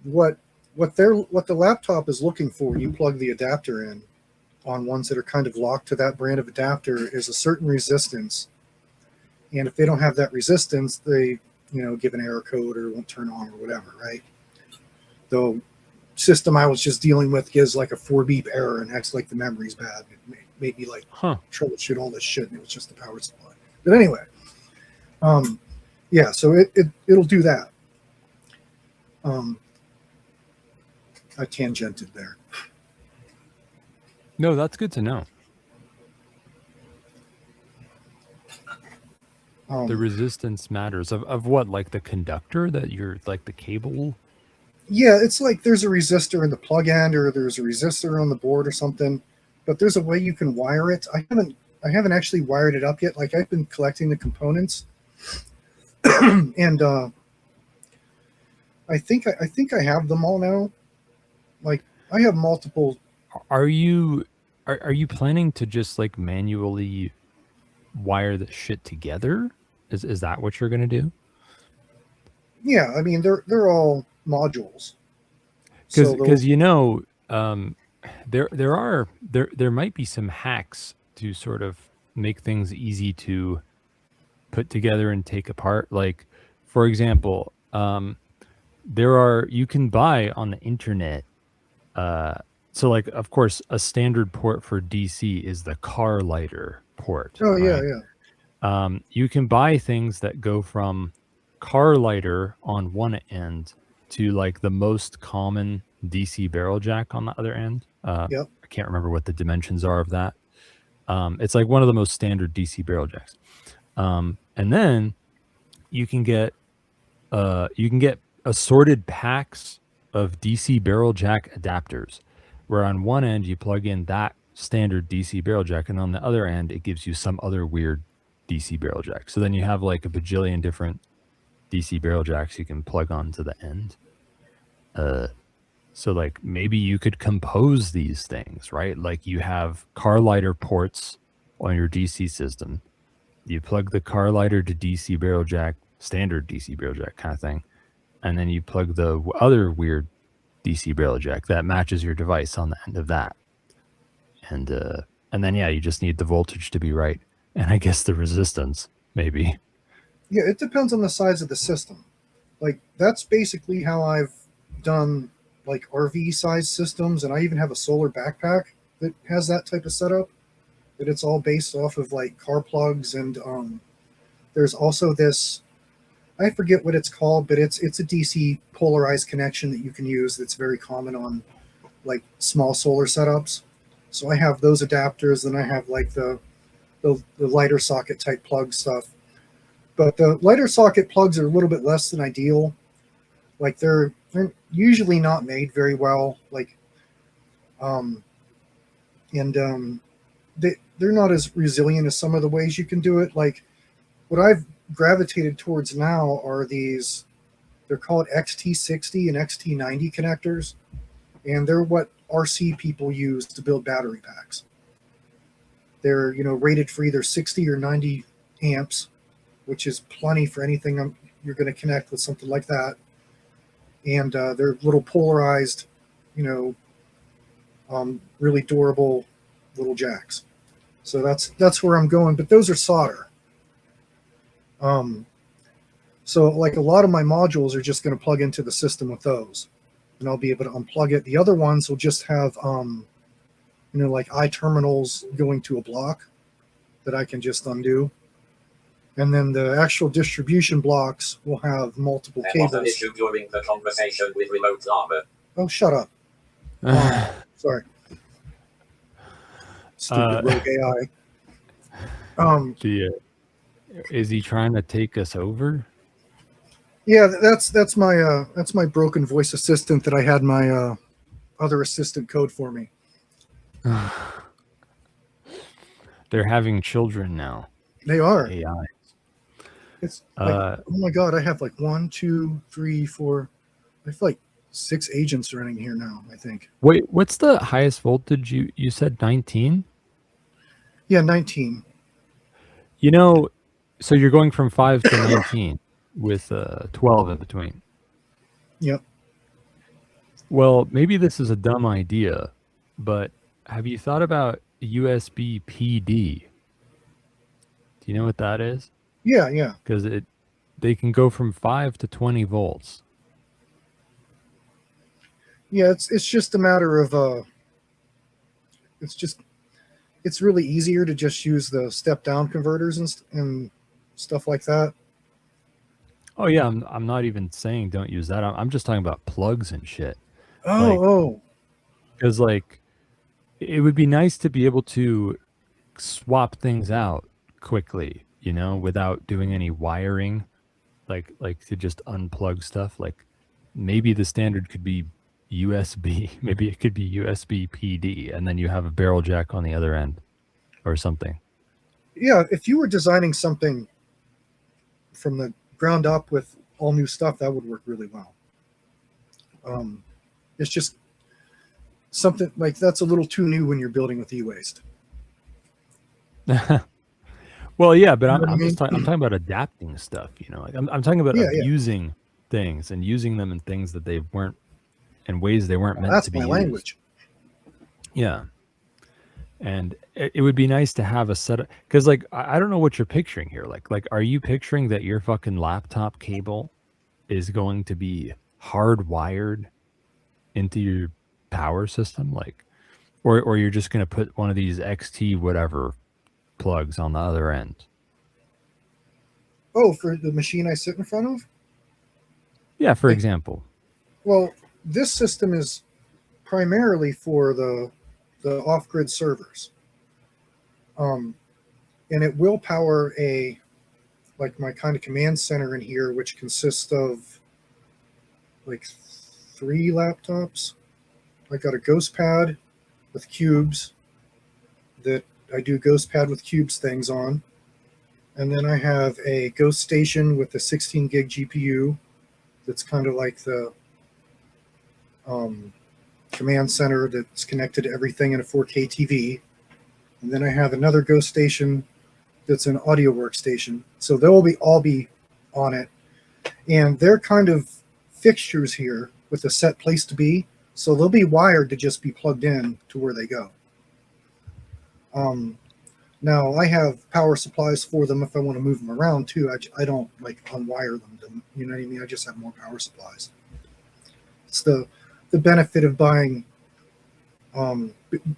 What the laptop is looking for, you plug the adapter in on ones that are kind of locked to that brand of adapter, is a certain resistance. And if they don't have that resistance, they, give an error code or won't turn on or whatever, right? The system I was just dealing with gives like a 4-beep error and acts like the memory's bad. It made me like troubleshoot all this shit, and it was just the power supply. But anyway, yeah, so it'll do that. I tangented there. No, that's good to know. The resistance matters of what, like the conductor that you're like the cable. Yeah, it's like there's a resistor in the plug end, or there's a resistor on the board or something, but there's a way you can wire it. I haven't actually wired it up yet. Like, I've been collecting the components, and I think I have them all now. Like, I have multiple. Are you planning to just like manually wire the shit together? Is that what you're gonna do? Yeah, I mean they're all modules. Because there might be some hacks to sort of make things easy to put together and take apart. Like, for example, you can buy on the internet. So like, of course, a standard port for DC is the car lighter port. Oh, right? yeah. You can buy things that go from car lighter on one end to like the most common DC barrel jack on the other end. Yep. I can't remember what the dimensions are of that. It's like one of the most standard DC barrel jacks. And then you can get assorted packs of DC barrel jack adapters, where on one end you plug in that standard DC barrel jack, and on the other end it gives you some other weird DC barrel jack. So then you have like a bajillion different DC barrel jacks you can plug onto the end. So like maybe you could compose these things, right? Like you have car lighter ports on your DC system. You plug the car lighter to DC barrel jack, standard DC barrel jack kind of thing. And then you plug the other weird DC barrel jack that matches your device on the end of that. And then, yeah, you just need the voltage to be right. And I guess the resistance, maybe. Yeah, it depends on the size of the system. Like, that's basically how I've done like RV size systems, and I even have a solar backpack that has that type of setup. That it's all based off of like car plugs, and there's also this, I forget what it's called, but it's a DC polarized connection that you can use that's very common on like small solar setups. So I have those adapters, and I have like the lighter socket type plug stuff. But the lighter socket plugs are a little bit less than ideal. Like they're usually not made very well. Like, they're not as resilient as some of the ways you can do it. Like what I've gravitated towards now are these, they're called XT60 and XT90 connectors, and they're what RC people use to build battery packs. They're, rated for either 60 or 90 amps, which is plenty for anything you're going to connect with something like that. And they're little polarized, really durable little jacks. So that's where I'm going. But those are solder. So like a lot of my modules are just going to plug into the system with those, and I'll be able to unplug it. The other ones will just have, like I-terminals going to a block that I can just undo. And then the actual distribution blocks will have multiple cables. There was an issue during the conversation with remote lava. Oh, shut up. Sorry. Stupid rogue AI. Is he trying to take us over? Yeah, that's my broken voice assistant that I had my other assistant code for me. They're having children now. They are. AI. It's like, oh my god, I have like 1, 2, 3, 4. I have like 6 agents running here now, I think. Wait, what's the highest voltage? You said 19? Yeah, 19. So you're going from 5 to 19 with 12 in between. Yep. Well, maybe this is a dumb idea, but have you thought about USB PD? Do you know what that is? Yeah. Because they can go from 5 to 20 volts. Yeah, it's just a matter of it's really easier to just use the step down converters and stuff like that. Oh yeah, I'm not even saying don't use that. I'm just talking about plugs and shit. Oh. Because like it would be nice to be able to swap things out quickly, without doing any wiring, like to just unplug stuff. Like maybe the standard could be USB, maybe it could be USB PD, and then you have a barrel jack on the other end or something. Yeah, if you were designing something from the ground up with all new stuff, that would work really well. It's just something like that's a little too new when you're building with e-waste. Well, yeah, but I'm mean? talking about adapting stuff. Like I'm talking about abusing things and using them in things that they weren't, in ways they weren't meant to be used. That's my language. Yeah. And it would be nice to have a set of, because like I don't know what you're picturing here. Like are you picturing that your fucking laptop cable is going to be hardwired into your power system, like, or you're just going to put one of these XT whatever plugs on the other end? Oh, for the machine I sit in front of? Yeah, for example. Well, this system is primarily for the off-grid servers. And it will power my kind of command center in here, which consists of like 3 laptops. I got a ghost pad with cubes that I do ghost pad with cubes things on. And then I have a ghost station with a 16 gig GPU that's kind of like the command center that's connected to everything in a 4K TV. And then I have another ghost station that's an audio workstation. So they'll all be on it. And they're kind of fixtures here with a set place to be. So they'll be wired to just be plugged in to where they go. Now I have power supplies for them if I want to move them around too. I don't like unwire them. You know what I mean? I just have more power supplies. It's the benefit of buying,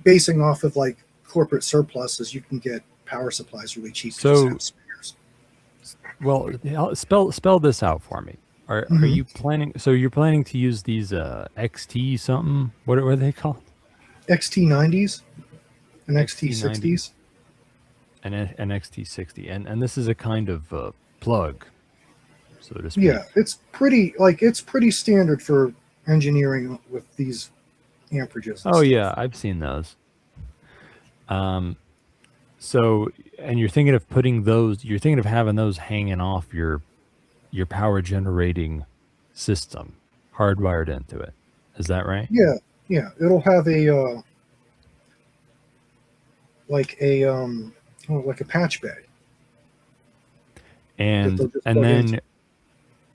basing off of like corporate surpluses, you can get power supplies really cheap. So, well, spell this out for me. Are you planning? So you're planning to use these XT something? What are they called? XT90s and XT60s. And an XT60, and this is a kind of plug, so to speak. Yeah, it's pretty standard for engineering with these amperages. Oh yeah, I've seen those. So, and you're thinking of you're thinking of having those hanging off your power generating system, hardwired into it. Is that right? Yeah, it'll have a like a like a patch bay that And they'll just and plug into. then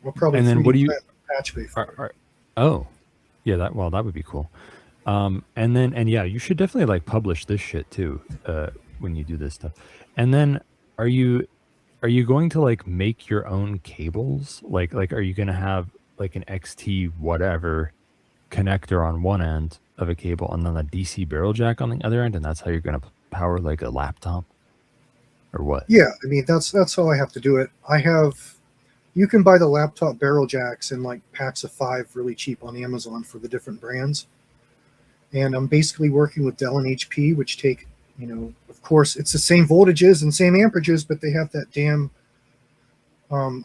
We'll probably and then what 3D do you? print a patch bay for it. Oh, yeah. That would be cool. And yeah, you should definitely like publish this shit too. When you do this stuff, and then are you going to like make your own cables? Like are you gonna have like an XT whatever connector on one end of a cable and then a DC barrel jack on the other end, and that's how you're gonna power like a laptop, or what? Yeah, I mean that's how I have to do it. You can buy the laptop barrel jacks in like packs of 5 really cheap on Amazon for the different brands. And I'm basically working with Dell and HP, which take, of course, it's the same voltages and same amperages, but they have that damn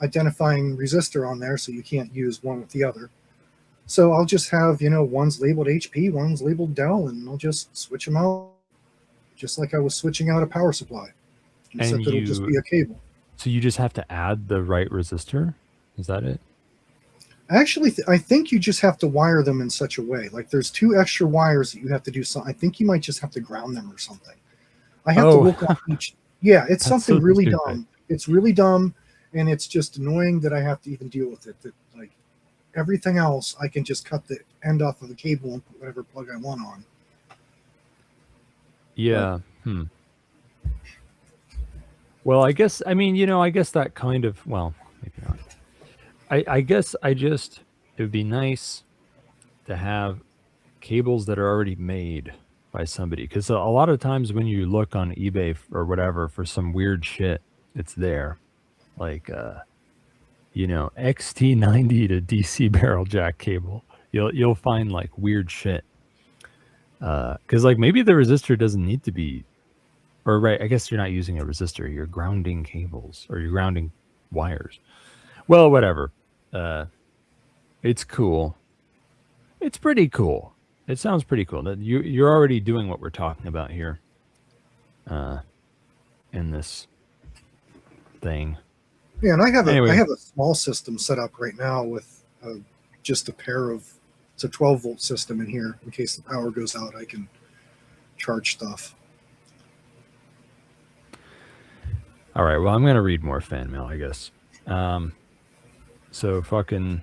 identifying resistor on there, so you can't use one with the other. So I'll just have, one's labeled HP, one's labeled Dell, and I'll just switch them out, just like I was switching out a power supply, except And it'll just be a cable. So you just have to add the right resistor? Is that it? Actually, I think you just have to wire them in such a way. Like there's 2 extra wires that you have to do something. I think you might just have to ground them or something. I have to look on each. Yeah, it's That's something so really stupid. dumb. It's really dumb, and it's just annoying that I have to even deal with it. That like everything else, I can just cut the end off of the cable and put whatever plug I want on. Yeah. Well, I guess, I mean, I guess that kind of, well, maybe not. I guess it would be nice to have cables that are already made by somebody. Because a lot of times when you look on eBay or whatever for some weird shit, it's there. Like, XT90 to DC barrel jack cable. You'll find like weird shit. Because like maybe the resistor doesn't need to be, or right, I guess you're not using a resistor. You're grounding cables or you're grounding wires. Well, whatever. It's cool. It's pretty cool. It sounds pretty cool. That you're already doing what we're talking about here. In this thing. Yeah, and I have a small system set up right now with just a pair of. It's a 12-volt system in here in case the power goes out. I can charge stuff. All right. Well, I'm gonna read more fan mail, I guess. So fucking.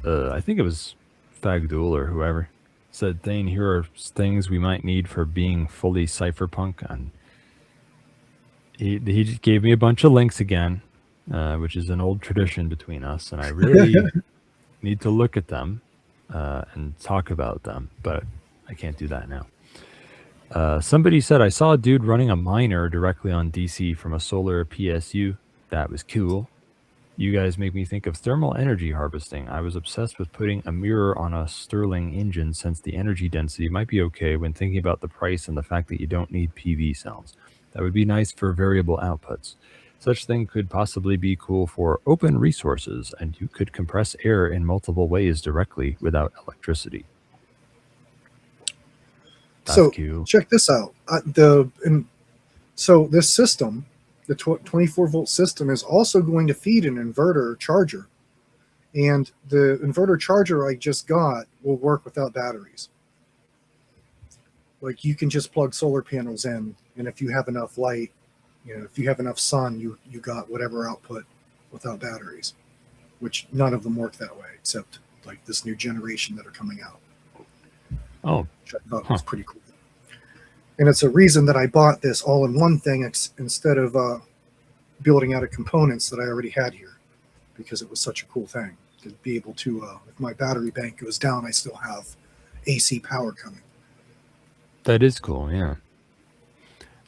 I think it was Fagdul or whoever said, "Thane, here are things we might need for being fully cypherpunk." And he just gave me a bunch of links again, which is an old tradition between us, and I really need to look at them and talk about them, but I can't do that now. Somebody said, "I saw a dude running a miner directly on DC from a solar PSU. That was cool. You guys make me think of thermal energy harvesting. I was obsessed with putting a mirror on a Stirling engine since the energy density might be okay when thinking about the price and the fact that you don't need PV cells. That would be nice for variable outputs. Such thing could possibly be cool for open resources, and you could compress air in multiple ways directly without electricity." That's So cool. check this out. So this system, the 24-volt system, is also going to feed an inverter charger, and the inverter charger I just got will work without batteries. Like you can just plug solar panels in, and if you have enough light, if you have enough sun, you got whatever output without batteries, which none of them work that way except like this new generation that are coming out. Oh, Which I thought was pretty cool. And it's a reason that I bought this all-in-one thing instead of building out of components that I already had here, because it was such a cool thing to be able to, if my battery bank goes down, I still have AC power coming. that is cool. Yeah.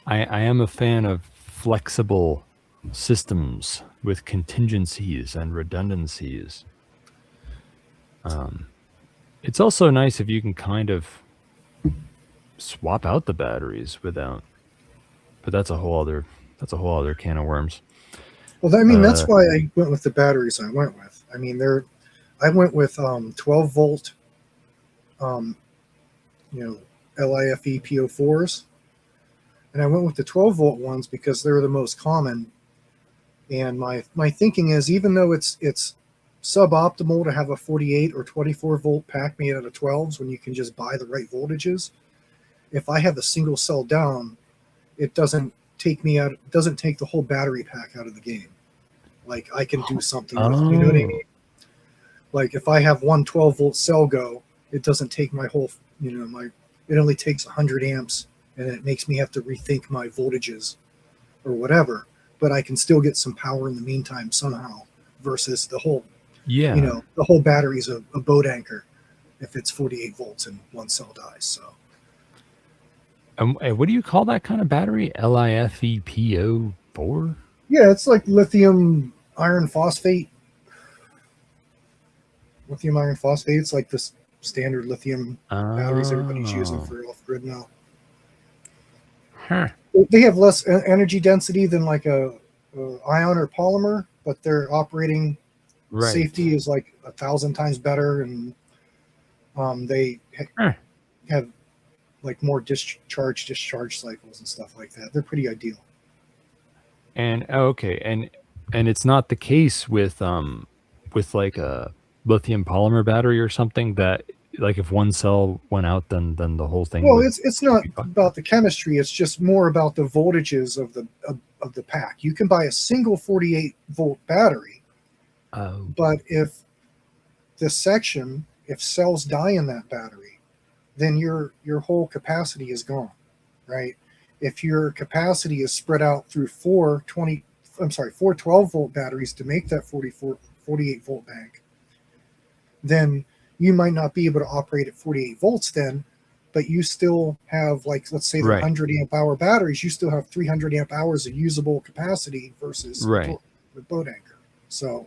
I am a fan of flexible systems with contingencies and redundancies. It's also nice if you can kind of swap out the batteries without, but that's a whole other can of worms. Well, I mean, that's why I went with the batteries I went with. I mean, I went with 12 volt, LIFE PO4s, and I went with the 12-volt ones because they're the most common. And my thinking is, even though it's suboptimal to have a 48 or 24-volt pack made out of 12s when you can just buy the right voltages, if I have a single cell down, it doesn't take the whole battery pack out of the game. Like, I can do something with, you know what I mean? Like, if I have one 12-volt cell go, it doesn't take my whole, it only takes 100 amps, and it makes me have to rethink my voltages or whatever. But I can still get some power in the meantime somehow, versus the whole, the whole battery's a boat anchor if it's 48 volts and one cell dies. So. What do you call that kind of battery? LiFePO4? Yeah, it's like lithium iron phosphate. Lithium iron phosphate. It's like this standard lithium batteries everybody's using for off-grid now. Huh. They have less energy density than like a ion or polymer, but their operating safety is like 1,000 times better, and they have like more discharge cycles and stuff like that. They're pretty ideal. And okay, and it's not the case with like a lithium polymer battery or something that, like, if one cell went out, then the whole thing. Well, it's not about the chemistry. It's just more about the voltages of the pack. You can buy a single 48-volt battery, but if cells die in that battery, then your whole capacity is gone, right? If your capacity is spread out through four 12-volt batteries to make that 48-volt bank, then you might not be able to operate at 48 volts then, but you still have, like, let's say the 100 amp hour batteries, you still have 300 amp hours of usable capacity versus the boat anchor. So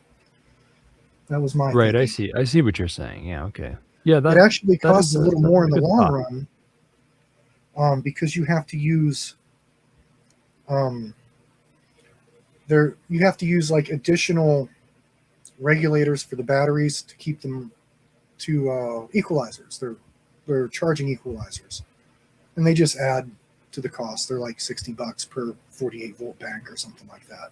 that was my thinking. I see what you're saying. Yeah, okay. Yeah, it actually costs a little more in the long run, because you have to use like additional regulators for the batteries to keep them to equalizers. They're charging equalizers, and they just add to the cost. They're like $60 per 48-volt bank or something like that.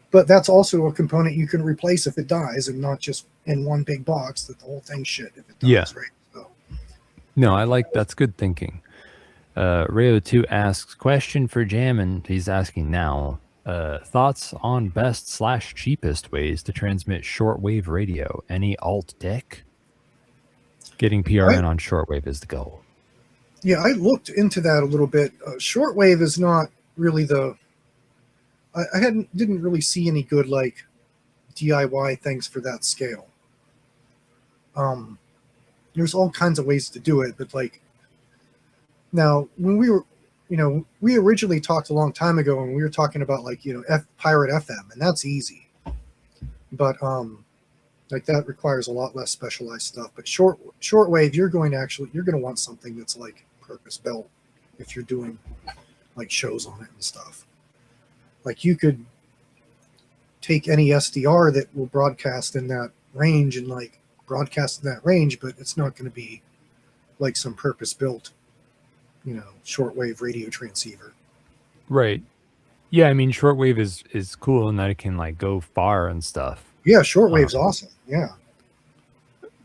But that's also a component you can replace if it dies, and not just in one big box that the whole thing's shit if it dies, right? So. No, that's good thinking. Rayo2 asks, question for Jamin. He's asking now, thoughts on best/cheapest ways to transmit shortwave radio? Any alt tech? Getting PRN on shortwave is the goal. Yeah, I looked into that a little bit. Shortwave is not really I didn't really see any good like DIY things for that scale. There's all kinds of ways to do it, but like now when we originally talked a long time ago, and we were talking about like Pirate FM, and that's easy, but like that requires a lot less specialized stuff. But shortwave, you're going to want something that's like purpose built if you're doing like shows on it and stuff. Like you could take any SDR that will broadcast in that range and like broadcast in that range, but it's not going to be like some purpose built, shortwave radio transceiver. Right. Yeah, I mean shortwave is cool in that it can like go far and stuff. Yeah, shortwave's awesome. Yeah.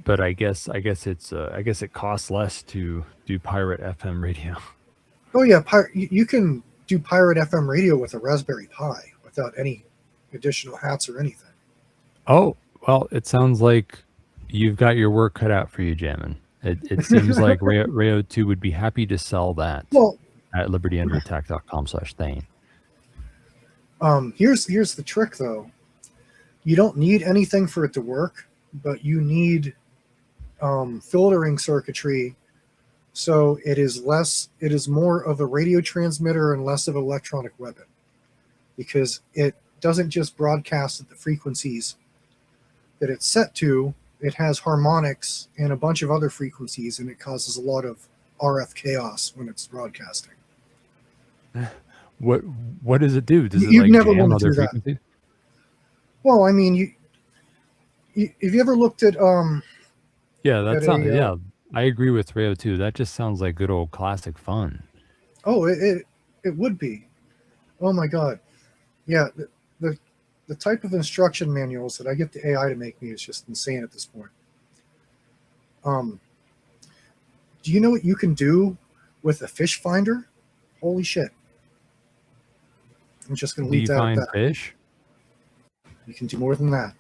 But I guess it costs less to do Pirate FM radio. Oh yeah, you can do Pirate FM radio with a Raspberry Pi without any additional hats or anything. Oh, well, it sounds like you've got your work cut out for you, Jamin. It seems like Rayo2 would be happy to sell that at libertyunderattack.com/Thane. Here's the trick though. You don't need anything for it to work, but you need filtering circuitry. So it is more of a radio transmitter and less of an electronic weapon, because it doesn't just broadcast at the frequencies that it's set to. It has harmonics and a bunch of other frequencies, and it causes a lot of RF chaos when it's broadcasting. What does it do? Does it You'd like never jam want to other do that. frequencies? Well, I mean, have you ever looked at Yeah, that sounds I agree with Rayo2. That just sounds like good old classic fun. Oh, it It would be. Oh my God. Yeah. The type of instruction manuals that I get the AI to make me is just insane at this point. Do you know what you can do with a fish finder? Holy shit. I'm just going to Do leave you that at find that. fish? You can do more than that.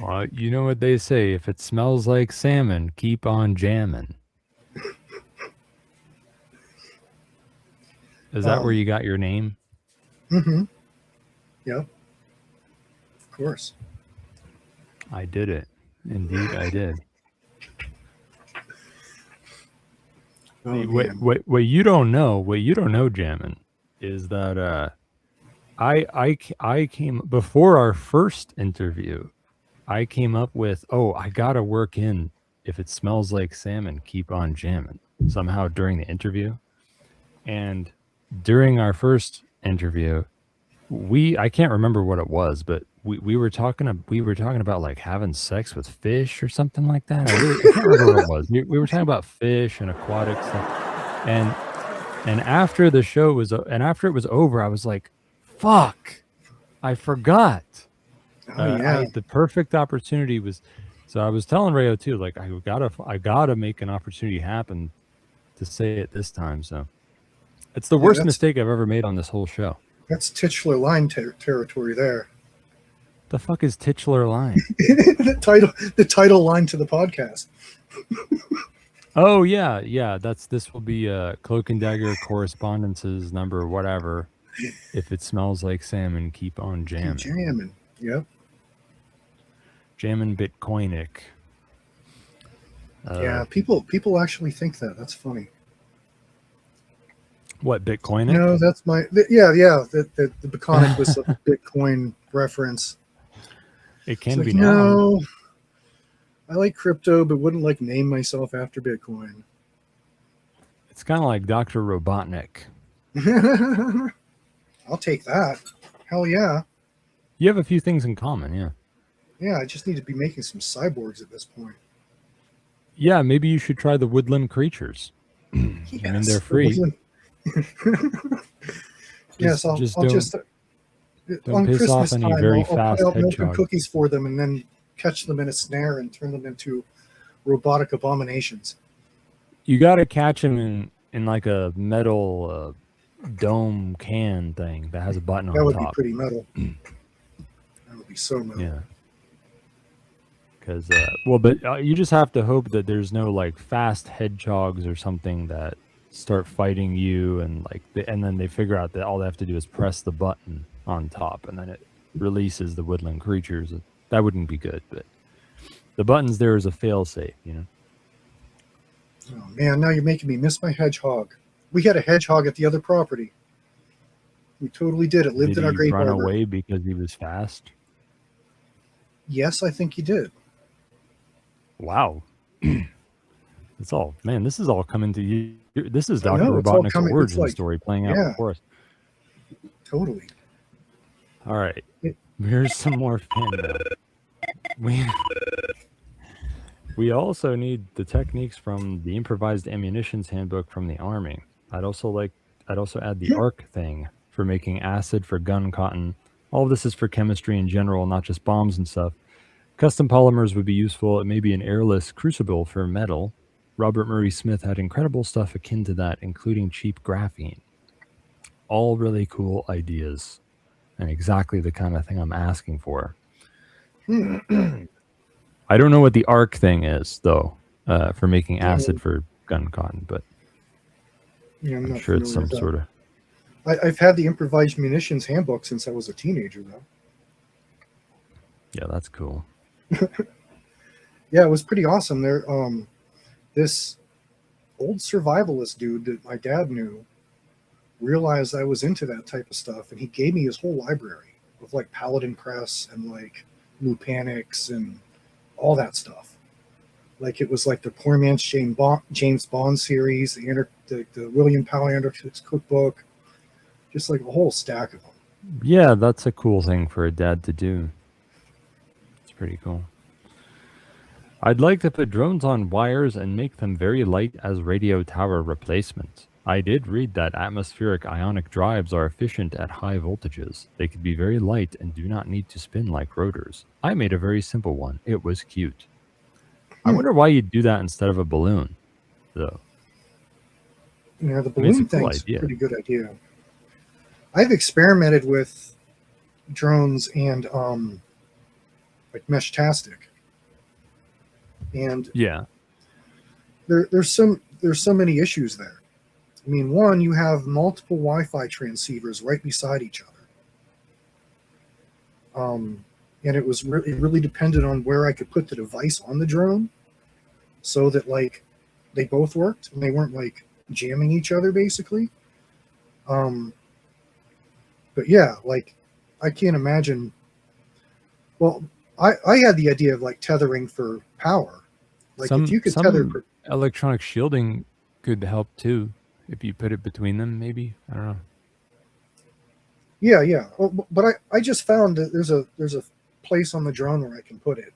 Well, you know what they say. If it smells like salmon, keep on jamming. Is that where you got your name? Mm-hmm. Yep. Of course. I did it. Indeed, I did. Oh, what you don't know, Jamin, is that I came before our first interview. I came up with, I gotta work in if it smells like salmon, keep on jamming somehow during the interview. And during our first interview, I can't remember what it was, but we were talking about like having sex with fish or something like that. I can't remember what it was. We were talking about fish and aquatic stuff. And after the show after it was over, I was like, fuck, I forgot. The perfect opportunity was, so I was telling Rayo too, like I gotta make an opportunity happen to say it this time. So it's the worst mistake I've ever made on this whole show. That's titular line territory there. The fuck is titular line? the title line to the podcast. Oh yeah. This will be Cloak and Dagger Correspondences number whatever. If it smells like salmon, keep on jamming. Keep jamming. Yep. Jamin Biconik. Yeah, people actually think that. That's funny. What, Bitcoin? No, that's my the Biconik was a Bitcoin reference. It can be now. No, I like crypto, but wouldn't like name myself after Bitcoin. It's kind of like Dr. Robotnik. I'll take that. Hell yeah. You have a few things in common, yeah. Yeah, I just need to be making some cyborgs at this point. Yeah, maybe you should try the woodland creatures. Yes, I mean, they're free. Yes, I'll just don't on piss Christmas off any time, very I'll fast put out milk and hedgehog. cookies for them, and then catch them in a snare and turn them into robotic abominations. You got to catch them in like a metal dome can thing that has a button on top. That would be pretty metal. That would be so metal. Yeah. Because but you just have to hope that there's no like fast hedgehogs or something that start fighting you, and and then they figure out that all they have to do is press the button on top, and then it releases the woodland creatures. That wouldn't be good, but the buttons there is a fail-safe, you know. Oh man, now you're making me miss my hedgehog. We had a hedgehog at the other property. We totally did. It lived in our grape arbor. Did he run arbor. away because he was fast? Yes, I think he did. Wow. It's all, man, this is all coming to you. This is Dr. Robotnik's origin story playing out before us. Totally. All right. Here's some more fan mail. We also need the techniques from the improvised ammunitions handbook from the Army. I'd also add the ARC thing for making acid for gun cotton. All of this is for chemistry in general, not just bombs and stuff. Custom polymers would be useful. It may be an airless crucible for metal. Robert Murray Smith had incredible stuff akin to that, including cheap graphene. All really cool ideas, and exactly the kind of thing I'm asking for. I don't know what the ARC thing is, though, for making acid for gun cotton, but yeah, I'm sure it's some sort of... I've had the improvised munitions handbook since I was a teenager, though. Yeah, that's cool. Yeah, it was pretty awesome. There, this old survivalist dude that my dad knew realized I was into that type of stuff, and he gave me his whole library of like Paladin Press and like Lupanics and all that stuff. Like it was like the Poor Man's James Bond series, the William Powell Anderson's cookbook, just like a whole stack of them. Yeah, that's a cool thing for a dad to do. It's pretty cool. I'd like to put drones on wires and make them very light as radio tower replacements. I did read that atmospheric ionic drives are efficient at high voltages. They could be very light and do not need to spin like rotors. I made a very simple one. It was cute. I wonder why you'd do that instead of a balloon, though. You know, the I mean, it's a balloon cool thing's a idea. pretty good idea. I've experimented with drones and like Meshtastic, and Yeah. there's so many issues there. I mean, one, you have multiple Wi-Fi transceivers right beside each other, and it really depended on where I could put the device on the drone, so that like they both worked and they weren't like jamming each other basically. But yeah, like I can't imagine. Well, I had the idea of like tethering for power. Like if you could tether, some electronic shielding could help too if you put it between them. Maybe, I don't know. yeah. Well, but I just found that there's a place on the drone where I can put it.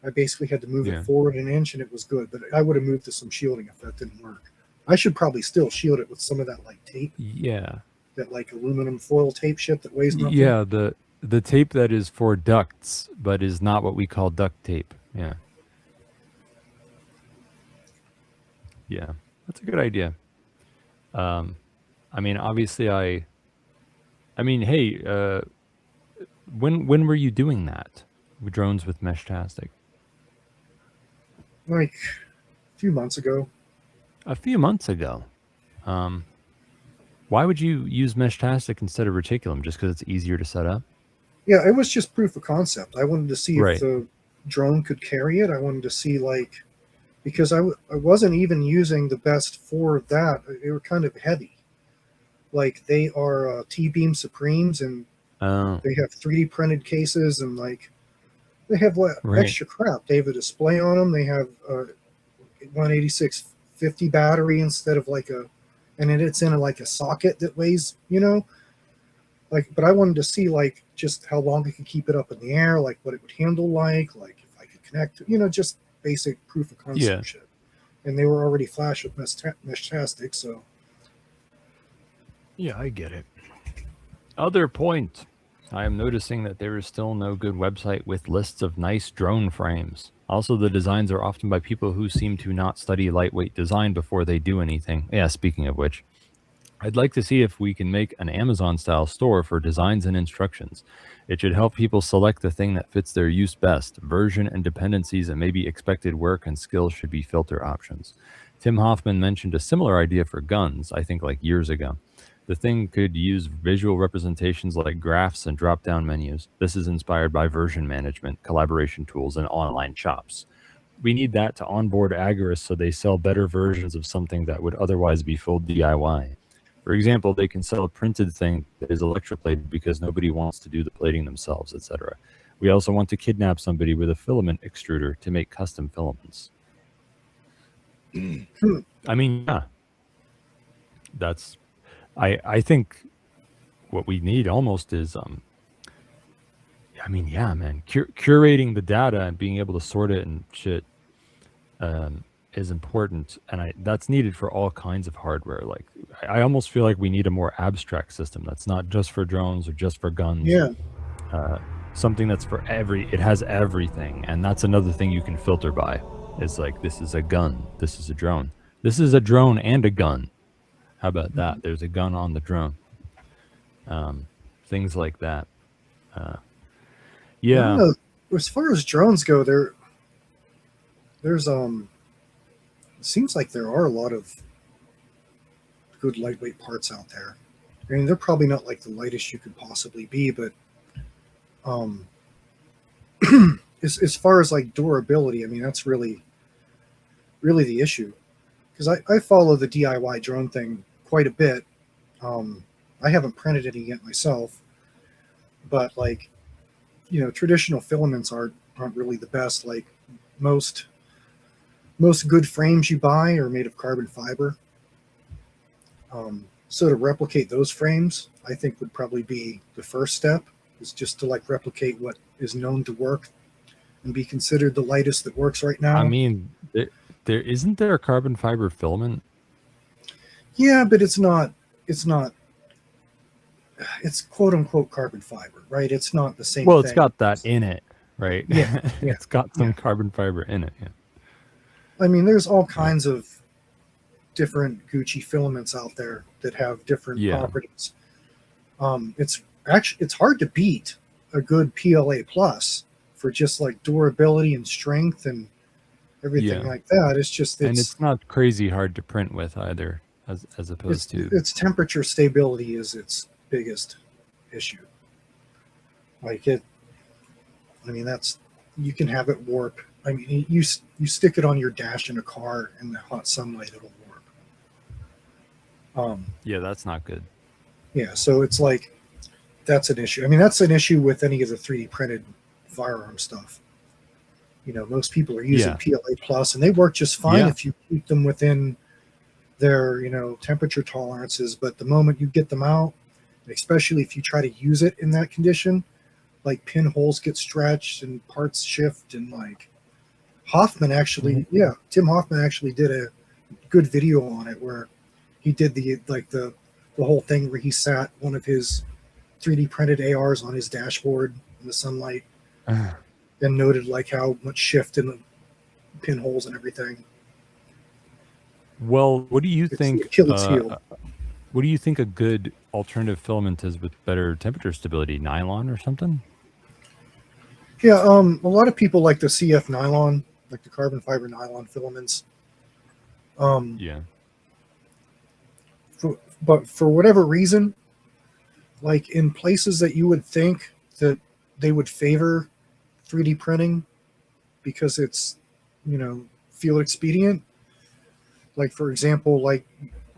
I basically had to move it forward an inch and it was good. But I would have moved to some shielding if that didn't work. I should probably still shield it with some of that like tape. Yeah. That like aluminum foil tape shit that weighs nothing. Yeah, the tape that is for ducts, but is not what we call duct tape. Yeah. Yeah, that's a good idea. I mean, obviously, I mean, hey, when were you doing that? With drones with Meshtastic? Like a few months ago. A few months ago. Why would you use Meshtastic instead of Reticulum? Just because it's easier to set up? Yeah, it was just proof of concept. I wanted to see Right. if the drone could carry it. I wanted to see like, because I wasn't even using the best for that. They were kind of heavy. Like they are T-beam Supremes, and they have 3D printed cases, and like they have like extra crap. They have a display on them. They have 18650 battery instead of like a, and then it's in like a socket that weighs, you know, like. But I wanted to see like just how long I could keep it up in the air, like what it would handle, like if I could connect, you know, just basic proof of concept shit. And they were already flash with Meshtastic, so. Yeah, I get it. Other point. I am noticing that there is still no good website with lists of nice drone frames. Also, the designs are often by people who seem to not study lightweight design before they do anything. Yeah, speaking of which, I'd like to see if we can make an Amazon-style store for designs and instructions. It should help people select the thing that fits their use best. Version and dependencies and maybe expected work and skills should be filter options. Tim Hoffman mentioned a similar idea for guns, I think like years ago. The thing could use visual representations like graphs and drop-down menus. This is inspired by version management, collaboration tools, and online shops. We need that to onboard agorists so they sell better versions of something that would otherwise be full DIY. For example, they can sell a printed thing that is electroplated because nobody wants to do the plating themselves, etc. We also want to kidnap somebody with a filament extruder to make custom filaments. I mean, yeah. That's... I think what we need almost is, I mean, yeah, man, curating the data and being able to sort it and shit is important, and that's needed for all kinds of hardware. Like, I almost feel like we need a more abstract system that's not just for drones or just for guns. Yeah. Something that's for it has everything, and that's another thing you can filter by. It's like, this is a gun, this is a drone, this is a drone and a gun. How about that? There's a gun on the drone. Things like that. Yeah. Know, as far as drones go, there's it seems like there are a lot of good lightweight parts out there. I mean, they're probably not like the lightest you could possibly be, but as far as like durability, I mean, that's really the issue. Because I follow the DIY drone thing quite a bit. I haven't printed any yet myself, but like, you know, traditional filaments aren't really the best. Like most good frames you buy are made of carbon fiber. So to replicate those frames, I think would probably be the first step, is just to like replicate what is known to work and be considered the lightest that works right now. I mean, there isn't there a carbon fiber filament? Yeah, but it's not. It's quote unquote carbon fiber, right? It's not the same Well, thing. it's got that in it, right? Yeah, yeah, It's got some yeah. carbon fiber in it. Yeah. I mean, there's all kinds of different Gucci filaments out there that have different Yeah. properties. It's hard to beat a good PLA plus for just like durability and strength and everything Yeah. like that. It's just And it's not crazy hard to print with either, as opposed to its temperature stability is its biggest issue. Like it, I mean, you can have it warp. I mean, you stick it on your dash in a car in the hot sunlight, it'll warp. yeah, that's not good. Yeah, so it's like that's an issue. I mean, that's an issue with any of the 3D printed firearm stuff. You know, most people are using PLA plus, and they work just fine if you keep them within their, you know, temperature tolerances. But the moment you get them out, especially if you try to use it in that condition, like pinholes get stretched and parts shift, and like Hoffman actually, Tim Hoffman actually did a good video on it where he did the whole thing where he sat one of his 3D printed ARs on his dashboard in the sunlight and noted like how much shift in the pinholes and everything. Well, what do you think? Achilles heel. What do you think a good alternative filament is with better temperature stability? Nylon or something? Yeah, a lot of people like the CF nylon, like the carbon fiber nylon filaments. But for whatever reason, like in places that you would think that they would favor 3D printing because it's, you know, field expedient. Like, for example, like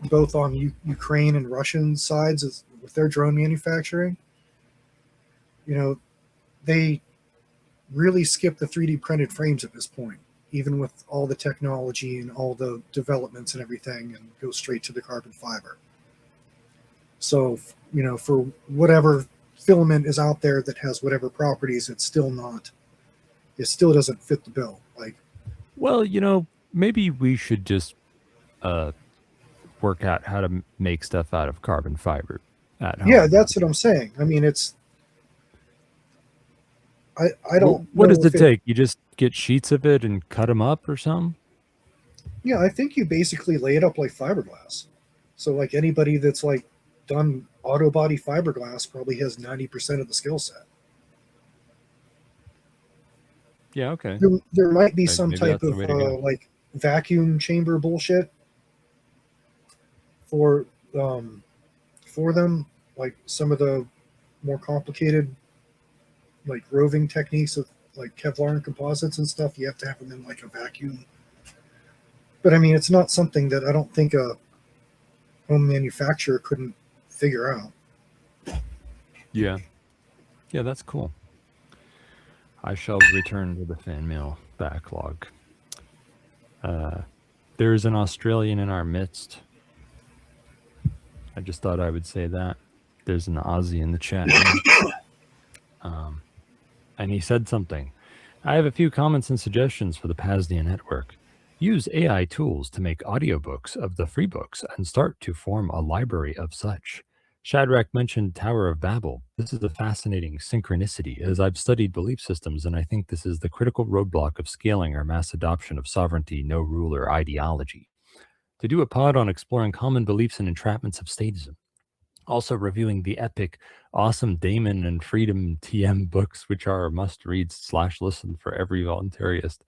both on Ukraine and Russian sides with their drone manufacturing, you know, they really skip the 3D printed frames at this point, even with all the technology and all the developments and everything, and go straight to the carbon fiber. So, you know, for whatever filament is out there that has whatever properties, it still doesn't fit the bill. Like, well, you know, maybe we should just work out how to make stuff out of carbon fiber at home. Yeah, that's what I'm saying. I mean, I don't. What does it take? You just get sheets of it and cut them up or something? Yeah, I think you basically lay it up like fiberglass. So like anybody that's like done auto body fiberglass probably has 90% of the skill set. Yeah, okay. There might be some Maybe type that's of the way to go. like vacuum chamber bullshit for them, like some of the more complicated like roving techniques of like Kevlar and composites and stuff. You have to have them in like a vacuum. But I mean, it's not something that I don't think a home manufacturer couldn't figure out. Yeah. Yeah, that's cool. I shall return to the fan mail backlog. There is an Australian in our midst. I just thought I would say that. There's an Aussie in the chat. And he said something. I have a few comments and suggestions for the PAZNIA network. Use AI tools to make audiobooks of the free books and start to form a library of such. Shadrach mentioned Tower of Babel. This is a fascinating synchronicity, as I've studied belief systems, and I think this is the critical roadblock of scaling our mass adoption of sovereignty, no ruler ideology. To do a pod on exploring common beliefs and entrapments of statism. Also reviewing the epic Awesome Damon and Freedom TM books, which are must-read/listen for every voluntarist.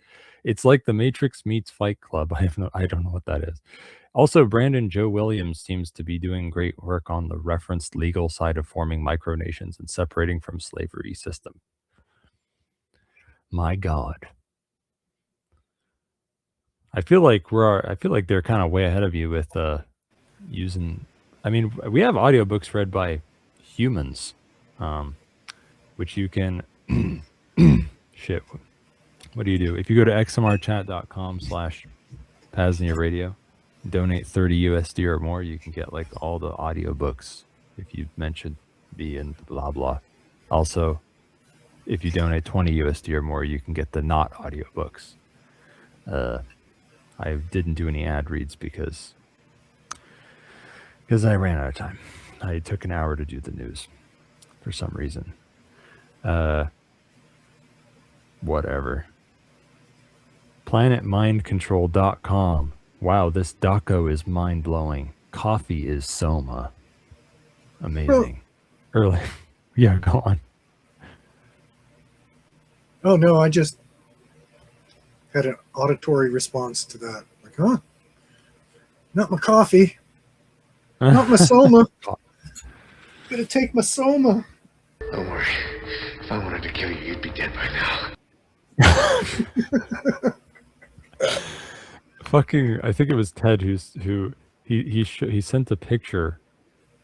It's like The Matrix meets Fight Club. I don't know what that is. Also, Brandon Joe Williams seems to be doing great work on the referenced legal side of forming micronations and separating from slavery system. My God. I feel like they're kind of way ahead of you with using. I mean, we have audiobooks read by humans, which you can. Shit. What do you do? If you go to xmrchat.com/PAZNIA radio, donate 30 USD or more, you can get like all the audiobooks if you mentioned me and blah blah. Also, if you donate 20 USD or more, you can get the not audiobooks. I didn't do any ad reads because because I ran out of time. I took an hour to do the news for some reason. Whatever. PlanetMindControl.com. Wow, this doco is mind-blowing. Coffee is soma. Amazing. Early. Yeah, go on. Oh, no, I just had an auditory response to that. Like, huh? Not my coffee. Not my soma. Gonna take my soma. Don't worry. If I wanted to kill you, you'd be dead by now. Fucking, I think it was Ted who sent a picture,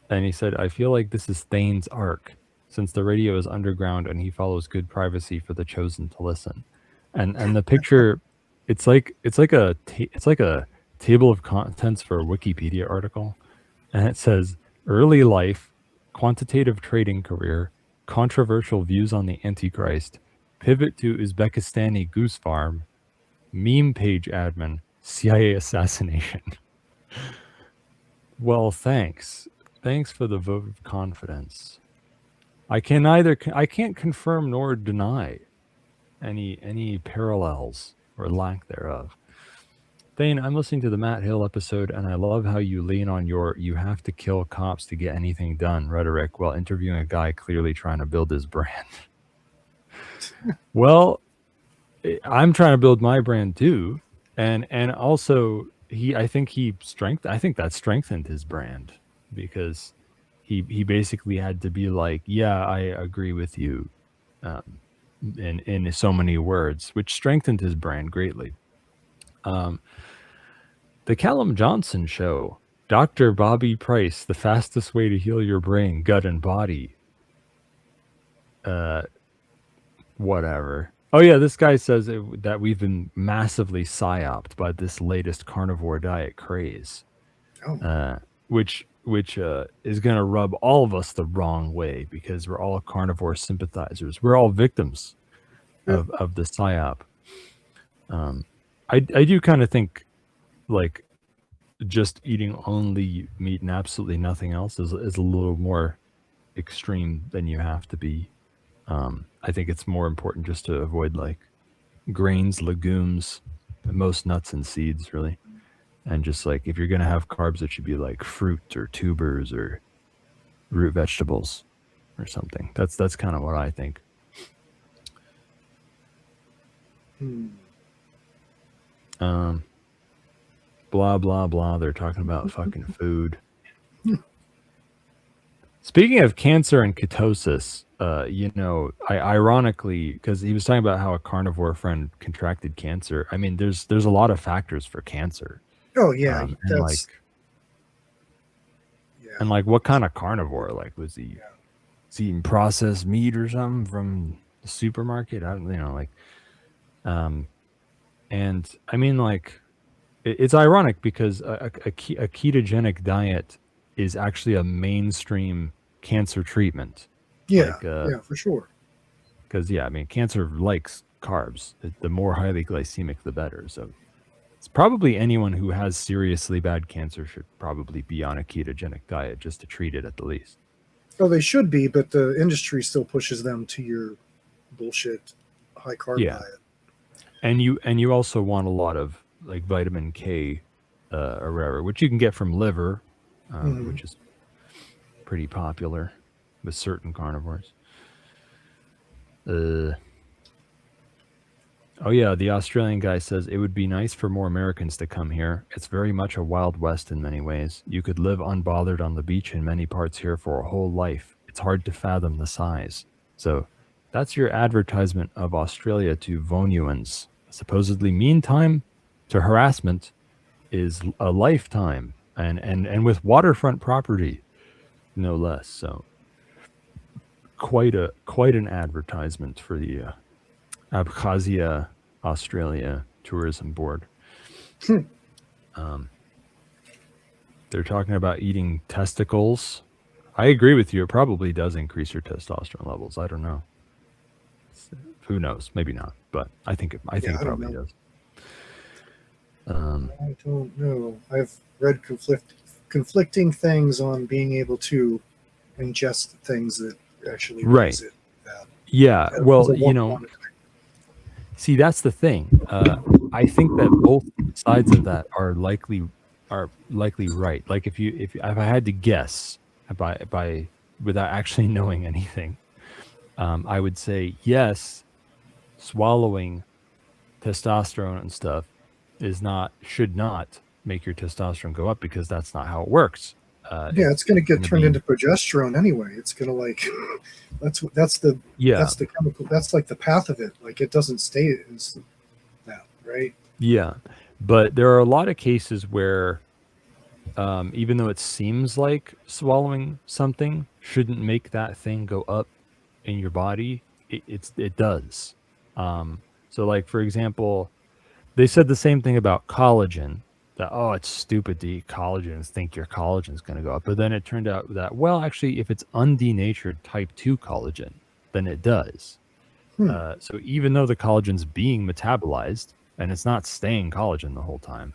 and he said, "I feel like this is Thane's arc, since the radio is underground and he follows good privacy for the chosen to listen." And the picture, it's like a table of contents for a Wikipedia article, and it says early life, quantitative trading career, controversial views on the Antichrist, pivot to Uzbekistani goose farm, meme page admin, CIA assassination. Well, thanks for the vote of confidence. I can't confirm nor deny any parallels or lack thereof. Thane, I'm listening to the Matt Hill episode, and I love how you lean on your "you have to kill cops to get anything done" rhetoric while interviewing a guy clearly trying to build his brand. Well, I'm trying to build my brand too, and also I think that strengthened his brand, because he basically had to be like, yeah, I agree with you, in so many words, which strengthened his brand greatly. The Callum Johnson Show, Dr. Bobby Price, the fastest way to heal your brain, gut, and body. Whatever. Oh yeah, this guy says that we've been massively psyoped by this latest carnivore diet craze, which is going to rub all of us the wrong way, because we're all carnivore sympathizers. We're all victims of the psyop. I do kind of think, like, just eating only meat and absolutely nothing else is a little more extreme than you have to be. I think it's more important just to avoid, like, grains, legumes, most nuts and seeds, really. And just, like, if you're going to have carbs, it should be like fruit or tubers or root vegetables or something. That's kind of what I think. Blah, blah, blah. They're talking about fucking food. Speaking of cancer and ketosis, ironically, because he was talking about how a carnivore friend contracted cancer. I mean, there's a lot of factors for cancer. Oh yeah, and what kind of carnivore? Like, was he eating processed meat or something from the supermarket? I don't, and I mean, like, it's ironic because a ketogenic diet is actually a mainstream cancer treatment. Yeah, for sure. Because, I mean, cancer likes carbs. The more highly glycemic, the better. So it's probably anyone who has seriously bad cancer should probably be on a ketogenic diet just to treat it at the least. Oh, they should be, but the industry still pushes them to your bullshit high carb diet. And you also want a lot of, like, vitamin K or whatever, which you can get from liver, which is pretty popular with certain carnivores. Oh yeah, the Australian guy says it would be nice for more Americans to come here. It's very much a Wild West in many ways. You could live unbothered on the beach in many parts here for a whole life. It's hard to fathom the size. So that's your advertisement of Australia to Vonuans. Supposedly meantime to harassment is a lifetime, and with waterfront property, no less. So quite an advertisement for the Abkhazia Australia Tourism Board. They're talking about eating testicles. I agree with you. It probably does increase your testosterone levels. I don't know. Who knows? Maybe not, but I think it probably does. I don't know. I've read conflicting things on being able to ingest things that actually Right. raise it. Yeah. That Well, was a you one know, quantity. see, that's the thing. I think that both sides of that are likely right. Like if I had to guess by without actually knowing anything, I would say yes, swallowing testosterone and stuff should not make your testosterone go up, because that's not how it works. Yeah, it's going to get gonna turned be into progesterone anyway. It's going to like that's the yeah, chemical. That's like the path of it. Like it doesn't stay as that, right? yeah. But there are a lot of cases where even though it seems like swallowing something shouldn't make that thing go up in your body, it does. So like for example, they said the same thing about collagen, that, oh, it's stupid to eat collagen and think your collagen is going to go up. But then it turned out that, well, actually, if it's undenatured type 2 collagen, then it does. So even though the collagen's being metabolized and it's not staying collagen the whole time,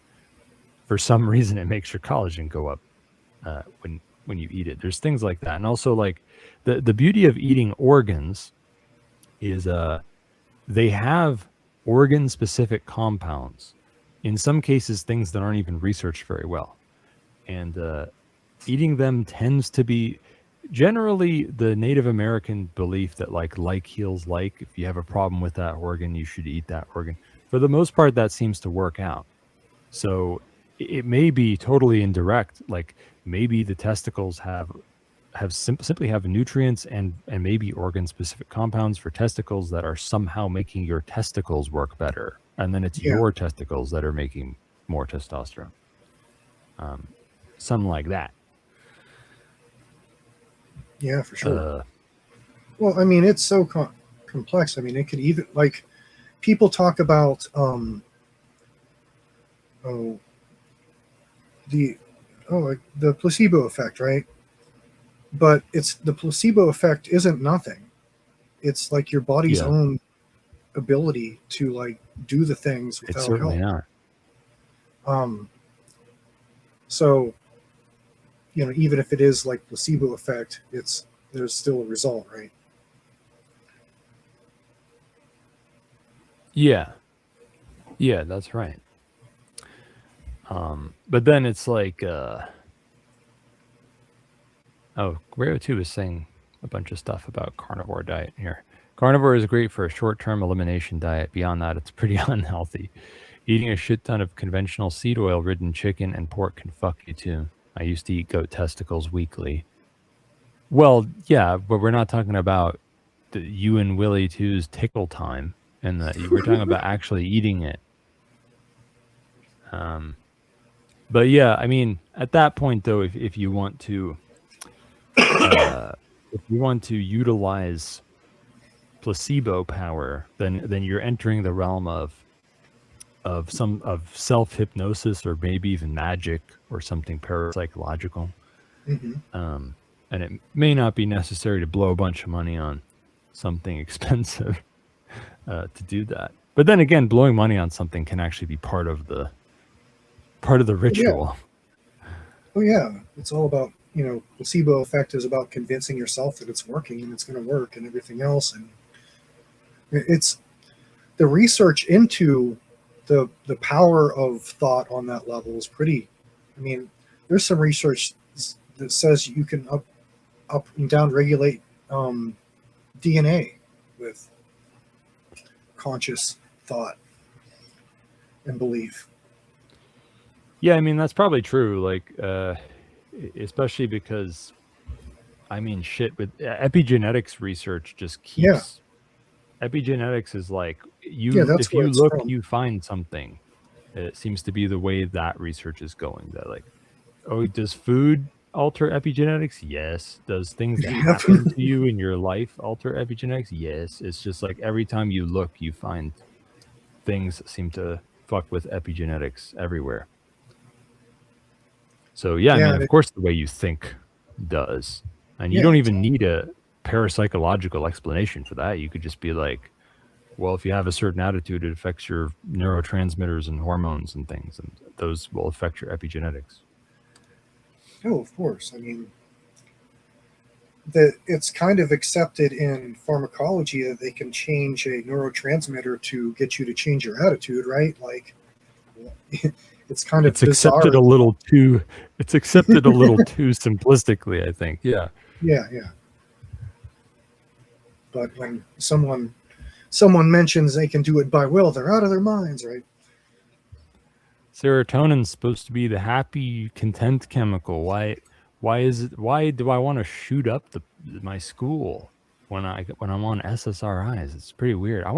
for some reason it makes your collagen go up when you eat it. There's things like that. And also, like, the beauty of eating organs is they have organ specific compounds, in some cases things that aren't even researched very well, and eating them tends to be generally the Native American belief that like heals like. If you have a problem with that organ, you should eat that organ. For the most part, that seems to work out. So it may be totally indirect, like maybe the testicles simply have nutrients and maybe organ specific compounds for testicles that are somehow making your testicles work better, and then it's your testicles that are making more testosterone, something like that. Yeah, for sure. Well, I mean, it's so complex. I mean, it could even, like, people talk about the placebo effect, right? But the placebo effect isn't nothing. It's like your body's own ability to like do the things without It's certainly help. not. So, you know, even if it is like placebo effect, there's still a result, right? Yeah, that's right. But then it's like Guerrero 2 is saying a bunch of stuff about carnivore diet here. Carnivore is great for a short-term elimination diet. Beyond that, it's pretty unhealthy. Eating a shit ton of conventional seed oil-ridden chicken and pork can fuck you too. I used to eat goat testicles weekly. Well, yeah, but we're not talking about you and Willie 2's tickle time, and we're talking about actually eating it. But yeah, I mean, at that point though, if you want to utilize placebo power, then you're entering the realm of self-hypnosis, or maybe even magic, or something parapsychological. Mm-hmm. And it may not be necessary to blow a bunch of money on something expensive to do that. But then again, blowing money on something can actually be part of the ritual. Oh yeah, it's all about, you know, placebo effect is about convincing yourself that it's working and it's going to work and everything else. And it's the research into the power of thought on that level is pretty. I mean, there's some research that says you can up and down regulate DNA with conscious thought and belief. Yeah, I mean, that's probably true. Like, especially because, I mean, shit, with epigenetics research just keeps. Yeah. Epigenetics is like, that's if you where it's look, from. you find something. It seems to be the way that research is going. That, like, oh, does food alter epigenetics? Yes. Does things that happen to you in your life alter epigenetics? Yes. It's just like every time you look, you find things that seem to fuck with epigenetics everywhere. So yeah, I mean, of course, the way you think does, and you don't even need a parapsychological explanation for that. You could just be like, well, if you have a certain attitude, it affects your neurotransmitters and hormones and things, and those will affect your epigenetics. Oh, of course. I mean, that it's kind of accepted in pharmacology that they can change a neurotransmitter to get you to change your attitude, right? Like, it's kind of It's accepted bizarre. a little too. It's accepted a little too simplistically, I think. Yeah. Yeah. But when someone mentions they can do it by will, they're out of their minds, right? Serotonin's supposed to be the happy, content chemical. Why do I want to shoot up my school when I'm on SSRIs? It's pretty weird. I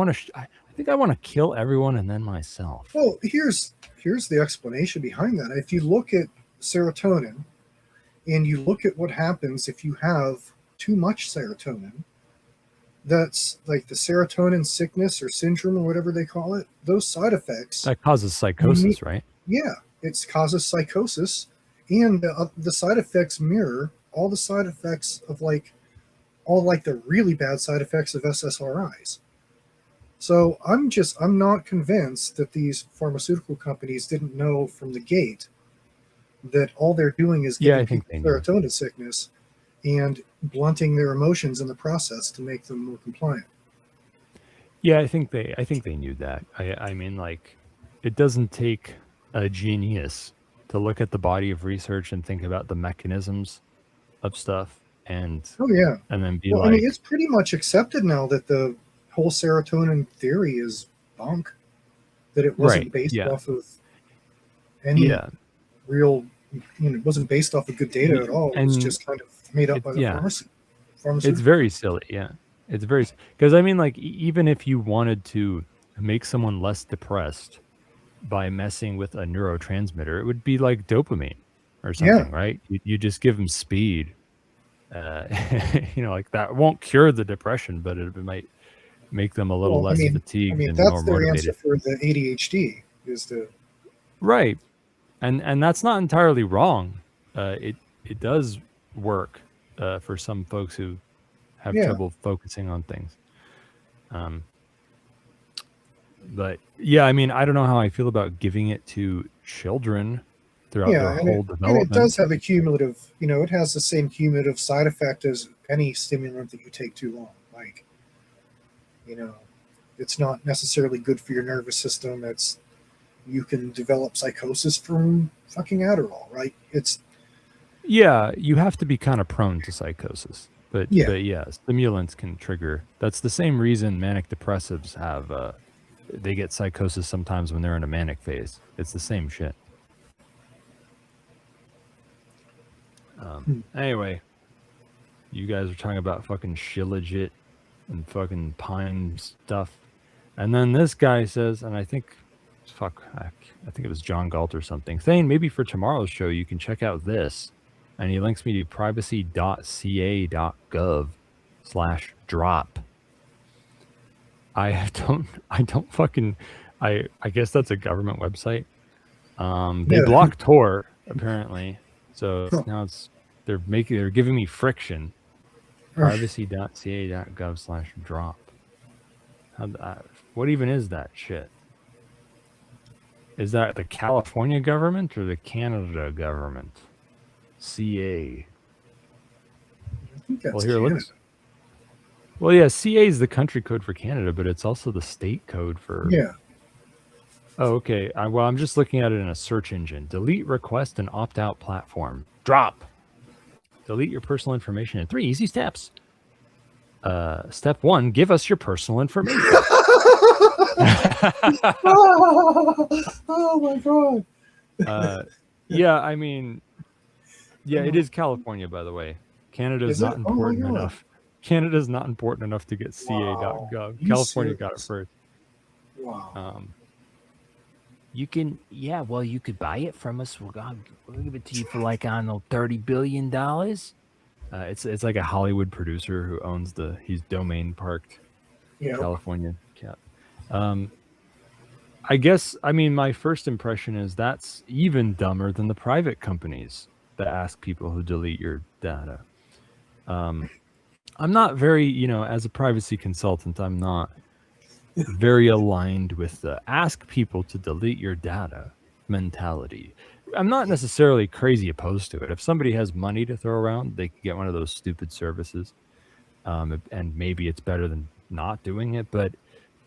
think I want to kill everyone and then myself. Well, here's the explanation behind that. If you look at serotonin and you look at what happens if you have too much serotonin, that's like the serotonin sickness or syndrome or whatever they call it, those side effects. That causes psychosis, right? Yeah, it causes psychosis, and the side effects mirror all the side effects of all the really bad side effects of SSRIs. So I'm not convinced that these pharmaceutical companies didn't know from the gate that all they're doing is giving people serotonin sickness and blunting their emotions in the process to make them more compliant. Yeah, I think they knew that. I mean, like, it doesn't take a genius to look at the body of research and think about the mechanisms of stuff and then be I mean, it's pretty much accepted now that the whole serotonin theory is bunk, that it wasn't based off of any real, it wasn't based off of good data at all. It was just kind of made up by the pharmacy. It's very silly. Yeah. It's very, because I mean, like, even if you wanted to make someone less depressed by messing with a neurotransmitter, it would be like dopamine or something, right? You just give them speed. Like, that won't cure the depression, but it might make them a little less fatigued. I mean, and that's more their motivated. answer for the ADHD is the right, and that's not entirely wrong. It does work for some folks who have trouble focusing on things. But yeah, I mean, I don't know how I feel about giving it to children throughout their whole development. And it does have a cumulative, it has the same cumulative side effect as any stimulant that you take too long. Like, it's not necessarily good for your nervous system. You can develop psychosis from fucking Adderall, right? You have to be kind of prone to psychosis. But stimulants can trigger. That's the same reason manic depressives have they get psychosis sometimes when they're in a manic phase. It's the same shit. Anyway, you guys are talking about fucking shilajit and fucking pine stuff, and then this guy says, and I think it was John Galt or something, saying maybe for tomorrow's show you can check out this. And he links me to privacy.ca.gov/drop. I guess that's a government website. They blocked Tor apparently. So now they're giving me friction. Privacy.ca.gov/drop. What even is that shit? Is that the California government or the Canada government? CA. I think that's Canada. Well, yeah, CA is the country code for Canada, but it's also the state code for. Yeah. Oh, okay. I'm just looking at it in a search engine. Delete request and opt-out platform. Drop. Delete your personal information in 3 easy steps. Step 1: give us your personal information. Oh my god. Yeah, I mean. Yeah, it is California, by the way. Canada's not important enough. Canada's not important enough to get ca.gov. California got it first. Wow. You could buy it from us. We'll give it to you for like, I don't know, $30 billion. It's like a Hollywood producer who owns he's domain parked. California. Yeah. I guess, I mean, my first impression is that's even dumber than the private companies that ask people who delete your data. I'm not very, as a privacy consultant, I'm not very aligned with the ask people to delete your data mentality. I'm not necessarily crazy opposed to it. If somebody has money to throw around, they could get one of those stupid services, and maybe it's better than not doing it. But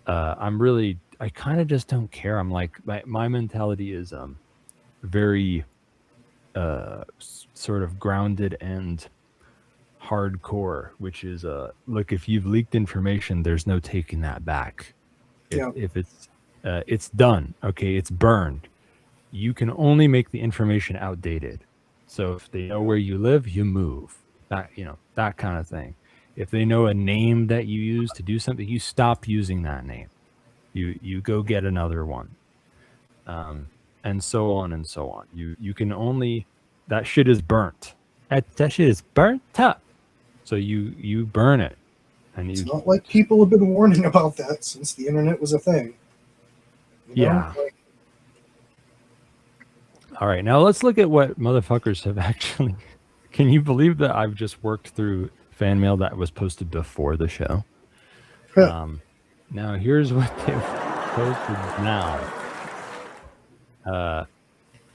I kind of just don't care. I'm like, my mentality is very sort of grounded and hardcore, which is look, if you've leaked information, there's no taking that back. If it's done, okay, it's burned. You can only make the information outdated. So if they know where you live, you move. That, that kind of thing. If they know a name that you use to do something, you stop using that name. You go get another one. And so on and so on. You can only, that shit is burnt. That shit is burnt up. So you burn it. And it's not like people have been warning about that since the internet was a thing. Yeah. All right, now let's look at what motherfuckers have actually. Can you believe that I've just worked through fan mail that was posted before the show? Now here's what they've posted now.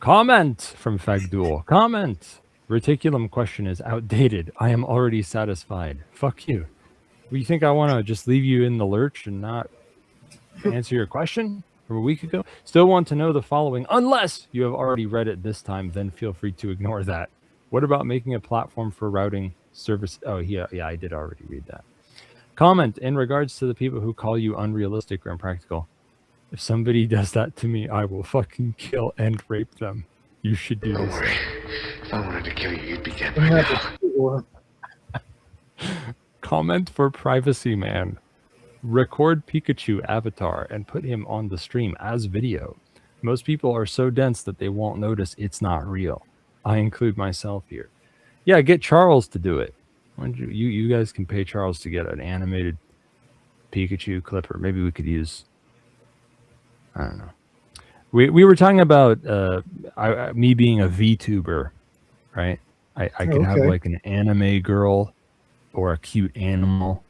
Comment from Fagdul. Comment. Reticulum question is outdated. I am already satisfied. Fuck you. You think I want to just leave you in the lurch and not answer your question from a week ago? Still want to know the following. Unless you have already read it this time, then feel free to ignore that. What about making a platform for routing service? Oh, yeah, I did already read that. Comment in regards to the people who call you unrealistic or impractical. If somebody does that to me, I will fucking kill and rape them. You should do this. If I wanted to kill you, you'd be dead by now. Comment for privacy, man. Record Pikachu avatar and put him on the stream as video. Most people are so dense that they won't notice it's not real. I include myself here. Yeah, get Charles to do it. You guys can pay Charles to get an animated Pikachu clip, or maybe we could use, I don't know. We were talking about me being a VTuber, right? I could have like an anime girl or a cute animal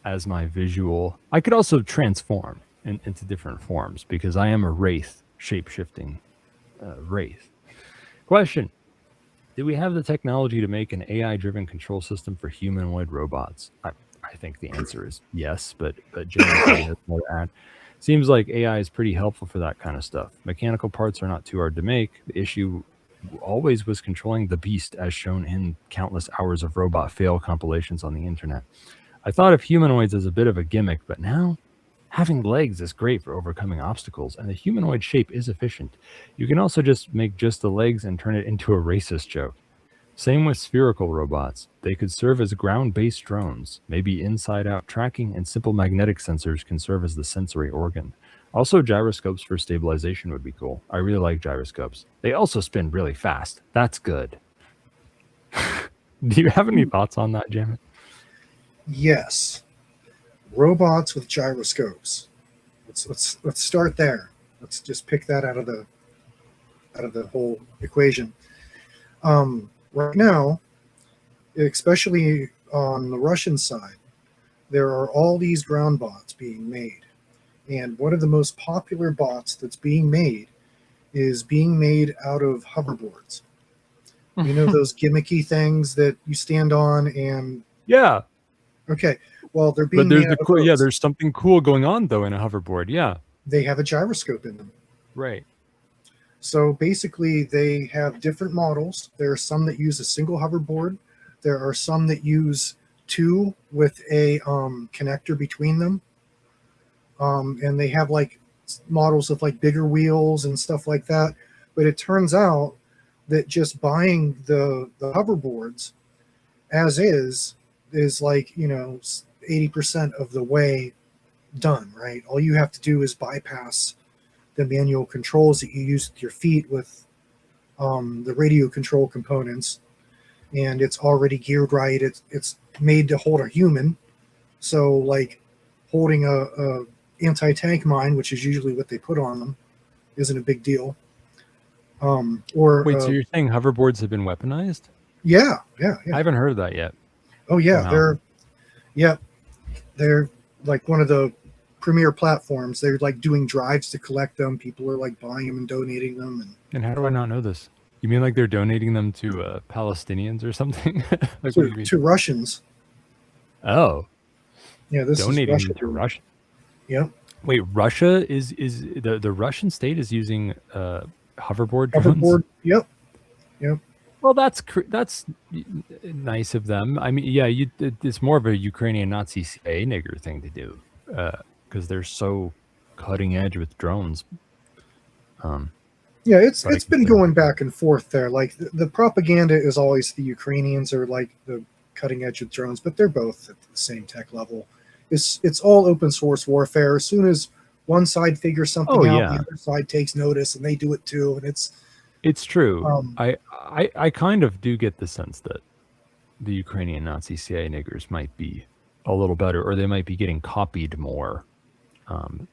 as my visual. I could also transform into different forms because I am a wraith, shape-shifting wraith. Question. Do we have the technology to make an AI-driven control system for humanoid robots? I think the answer is yes, but Jamin has more to add. Seems like AI is pretty helpful for that kind of stuff. Mechanical parts are not too hard to make. The issue always was controlling the beast, as shown in countless hours of robot fail compilations on the internet. I thought of humanoids as a bit of a gimmick, but now having legs is great for overcoming obstacles, and the humanoid shape is efficient. You can also just make just the legs and turn it into a racist joke. Same with spherical robots. They could serve as ground-based drones. Maybe inside-out tracking and simple magnetic sensors can serve as the sensory organ. Also, gyroscopes for stabilization would be cool. I really like gyroscopes. They also spin really fast. That's good. Do you have any thoughts on that, Jamin? Yes. Robots with gyroscopes. Let's start there. Let's just pick that out of the whole equation. Right now, especially on the Russian side, there are all these ground bots being made. And one of the most popular bots that's being made is being made out of hoverboards. You know those gimmicky things that you stand on and... Yeah. Okay. Well, they're being made out of those. Yeah, there's something cool going on, though, in a hoverboard. Yeah. They have a gyroscope in them. Right. So basically, they have different models. There are some that use a single hoverboard. There are some that use two with a connector between them. And they have like models with like bigger wheels and stuff like that. But it turns out that just buying the hoverboards as is like, 80% of the way done, right? All you have to do is bypass the manual controls that you use with your feet with the radio control components, and it's already geared right. It's made to hold a human. So like holding a anti-tank mine, which is usually what they put on them, isn't a big deal. Wait, so you're saying hoverboards have been weaponized? Yeah. I haven't heard of that yet. Oh yeah, they're like one of the premier platforms. They're like doing drives to collect them. People are like buying them and donating them. And how do I not know this? You mean like they're donating them to Palestinians or something? Like, what do you mean? To Russians. Oh, Yeah, this donating is them Russia. to Russia. Yep. Wait, Russia is the Russian state is using hoverboard drones? Hoverboard. Yep. Yep. Well, that's nice of them. I mean, yeah, it's more of a Ukrainian Nazi CIA nigger thing to do because they're so cutting edge with drones. Yeah, it's But I it's can been say- going back and forth there. Like the propaganda is always the Ukrainians are like the cutting edge of drones, but they're both at the same tech level. It's all open source warfare. As soon as one side figures something Oh, out, yeah. the other side takes notice and they do it too. And It's true. Um, I kind of do get the sense that the Ukrainian Nazi CIA niggers might be a little better, or they might be getting copied more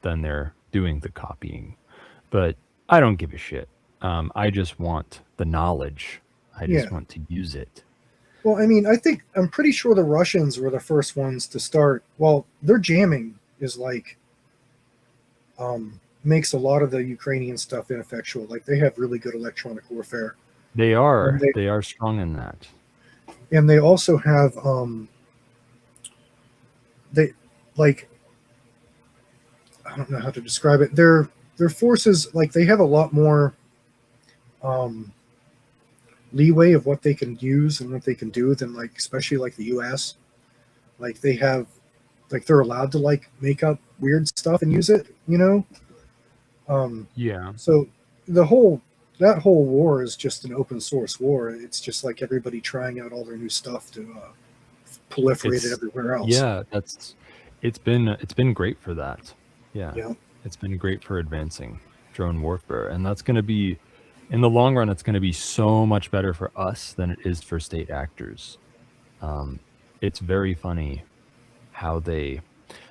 than they're doing the copying. But I don't give a shit. I just want the knowledge. I just Yeah. want to use it. well, I mean, I'm pretty sure the Russians were the first ones to start. Well, their jamming is like makes a lot of the Ukrainian stuff ineffectual. Like they have really good electronic warfare. They are. And They are strong in that. And they also have they like I don't know how to describe it. Their forces, like they have a lot more leeway of what they can use and what they can do than like especially like the US. Like they have like they're allowed to like make up weird stuff and use it, you know? Yeah. So that whole war is just an open source war. It's just like everybody trying out all their new stuff to proliferate it It's- everywhere else. Yeah, it's been great for that. Yeah. Yeah. It's been great for advancing drone warfare. And that's going to be, in the long run, it's going to be so much better for us than it is for state actors. It's very funny how they,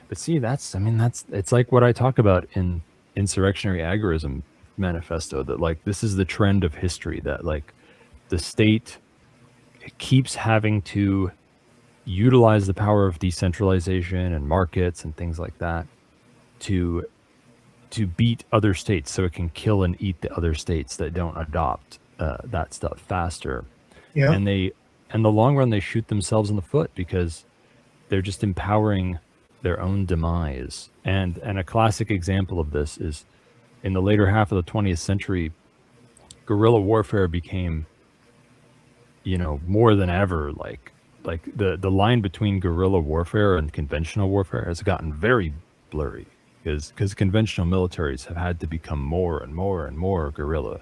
but see, it's like what I talk about in Insurrectionary Agorism Manifesto, that like this is the trend of history, that like the state keeps having to utilize the power of decentralization and markets and things like that to beat other states, so it can kill and eat the other states that don't adopt that stuff faster. Yeah. And in the long run, they shoot themselves in the foot because they're just empowering their own demise. And a classic example of this is in the later half of the 20th century, guerrilla warfare became, more than ever, like the line between guerrilla warfare and conventional warfare has gotten very blurry because conventional militaries have had to become more and more and more guerrilla.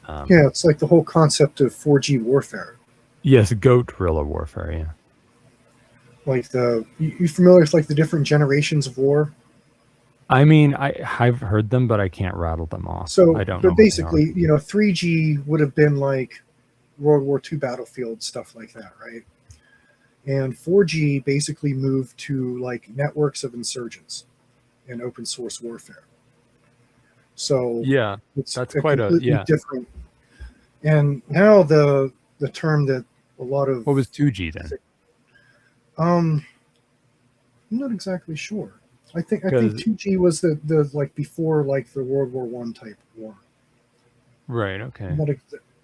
Yeah, it's like the whole concept of 4G warfare. Yes, goat guerrilla warfare, yeah. Like you familiar with like the different generations of war? I mean, I've heard them, but I can't rattle them off. So, I don't know. but basically, 3G would have been like World War II battlefield stuff like that, right? And 4G basically moved to like networks of insurgents and open source warfare. So Yeah, it's that's quite completely different. And now the term that a lot of What was 2G then? I'm not exactly sure. I think 'Cause- 2G was the like before like the World War I type war. Right. Okay.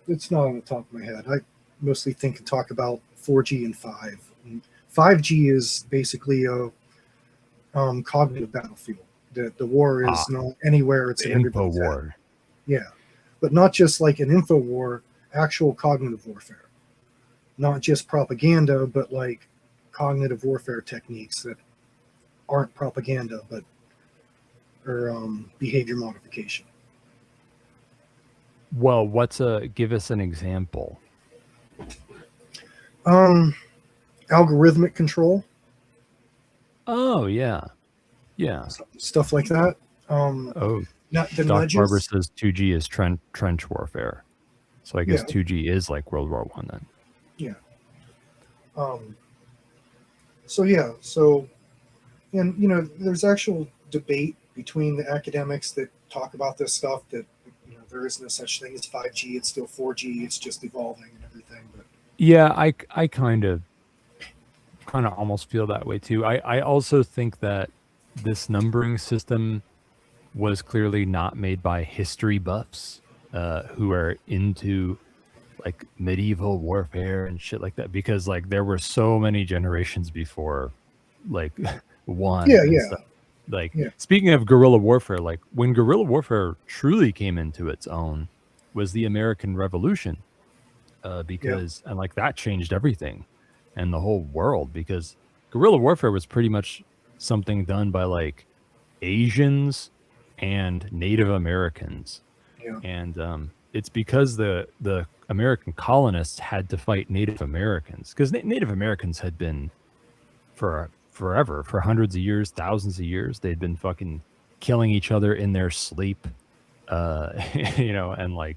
It's not on the top of my head. I mostly think and talk about 4G and 5. And 5G is basically a cognitive battlefield. The war is not anywhere. It's The in info everybody's head. war. Yeah, but not just like an info war. Actual cognitive warfare, not just propaganda, but like cognitive warfare techniques that aren't propaganda, but are behavior modification. Well, give us an example? Algorithmic control, Oh yeah, yeah. stuff like that. Oh, Not the Doc nudges. Barber says 2G is trench warfare. So I guess Yeah. 2G is like World War I then. Yeah. So and there's actual debate between the academics that talk about this stuff that there is no such thing as 5G. It's still 4G. It's just evolving and everything. But Yeah, I kind of almost feel that way too. I also think that this numbering system was clearly not made by history buffs who are into like medieval warfare and shit like that, because like there were so many generations before like one Yeah, and yeah, stuff. Like yeah, speaking of guerrilla warfare, like when guerrilla warfare truly came into its own was the American Revolution, yeah, because and like that changed everything and the whole world, because guerrilla warfare was pretty much something done by like Asians and Native Americans, yeah, and it's because the American colonists had to fight Native Americans, because Native Americans had been for forever, for hundreds of years, thousands of years, they'd been fucking killing each other in their sleep, you know, and like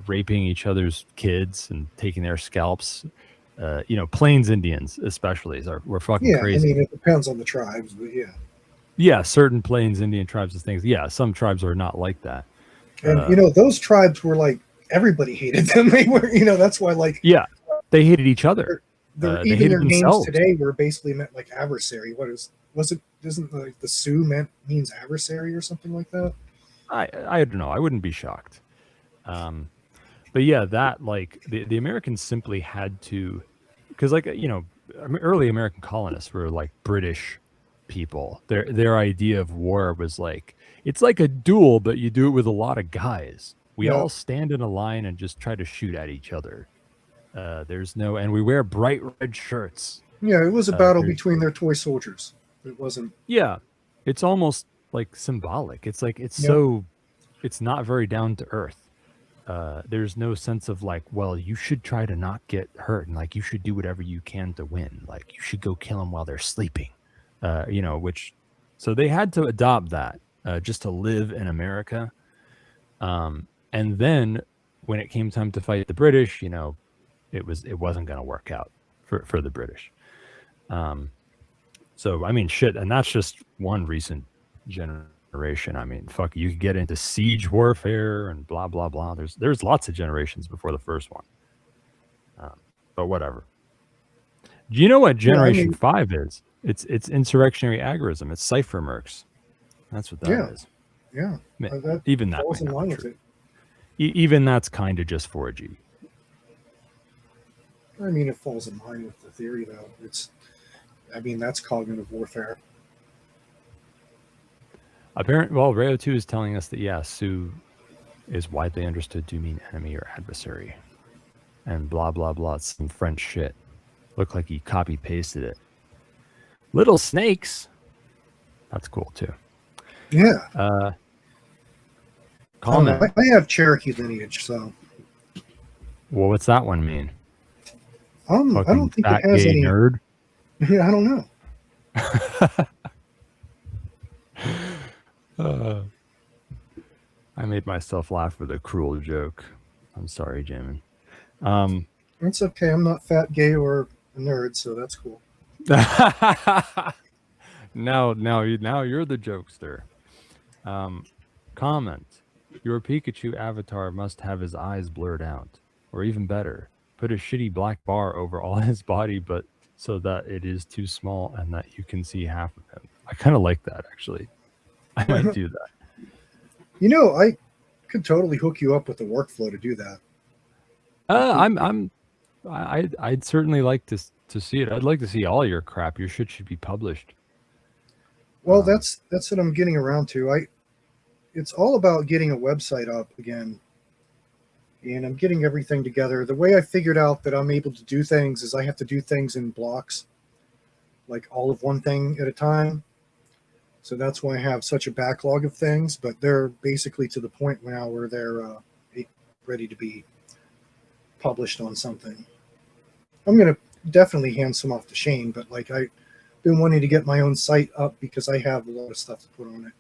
raping each other's kids and taking their scalps. You know, Plains Indians especially were fucking yeah. I crazy. mean, it depends on the tribes, but yeah. Yeah, certain Plains Indian tribes and things. Yeah, some tribes are not like that. And you know, those tribes were like everybody hated them. They were, you know, that's why like Yeah, they hated each other. They even hated their names themselves. today were basically meant like adversary. Was it? Isn't like the Sioux means adversary or something like that? I don't know. I wouldn't be shocked. But yeah, that like the Americans simply had to, because like you know, early American colonists were like British people. Their idea of war was like, it's like a duel, but you do it with a lot of guys. We Yeah, all stand in a line and just try to shoot at each other. There's no, and we wear bright red shirts. yeah. It was a battle There's between their toy soldiers. It wasn't. Yeah, it's almost like symbolic. It's like Yeah, it's not very down to earth. There's no sense of like, well, you should try to not get hurt, and like you should do whatever you can to win. Like you should go kill them while they're sleeping. You know, which so they had to adopt that just to live in America. And then when it came time to fight the British, you know, it wasn't going to work out for the British. So I mean, shit, and that's just one recent generation. I mean, fuck, you could get into siege warfare and blah blah blah. There's lots of generations before the first one. But whatever. Do you know what yeah. I Generation mean, 5 is? It's insurrectionary agorism. It's cipher mercs. That's what that yeah, is. yeah. That Even that falls might in not line be with true. it. Even that's kind of just 4G. I mean, it falls in line with the theory, though. I mean, that's cognitive warfare. Well, Rayo 2 is telling us that, yeah, Sioux is widely understood to mean enemy or adversary. And blah, blah, blah. It's some French shit. Looked like he copy-pasted it. Little snakes. That's cool, too. Yeah. Comment. I have Cherokee lineage, so Well, what's that one mean? I don't think fat it has gay any. nerd? Yeah, I don't know. I made myself laugh with a cruel joke. I'm sorry, Jamin. It's okay. I'm not fat, gay, or a nerd, so that's cool. now you're the jokester. Comment. Your Pikachu avatar must have his eyes blurred out. Or even better, put a shitty black bar over all his body, but so that it is too small and that you can see half of him. I kind of like that, actually. I might do that. You know, I could totally hook you up with the workflow to do that. I'd certainly like to see it. I'd like to see all your crap. Your shit should be published. Well, that's what I'm getting around to. It's all about getting a website up again, and I'm getting everything together. The way I figured out that I'm able to do things is I have to do things in blocks, like all of one thing at a time. So that's why I have such a backlog of things, but they're basically to the point now where they're ready to be published on something. I'm going to definitely hand some off to Shane, but like I've been wanting to get my own site up because I have a lot of stuff to put on it.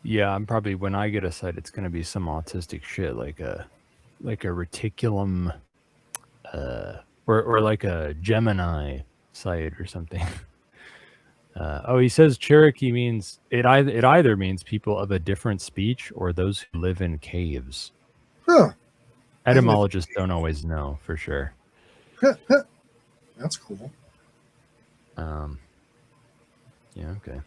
Yeah, I'm probably, when I get a site, it's going to be some autistic shit, like a reticulum, or like a Gemini site or something. He says Cherokee means it either means people of a different speech or those who live in caves. Huh. Etymologists don't always know for sure. That's cool. Yeah, okay.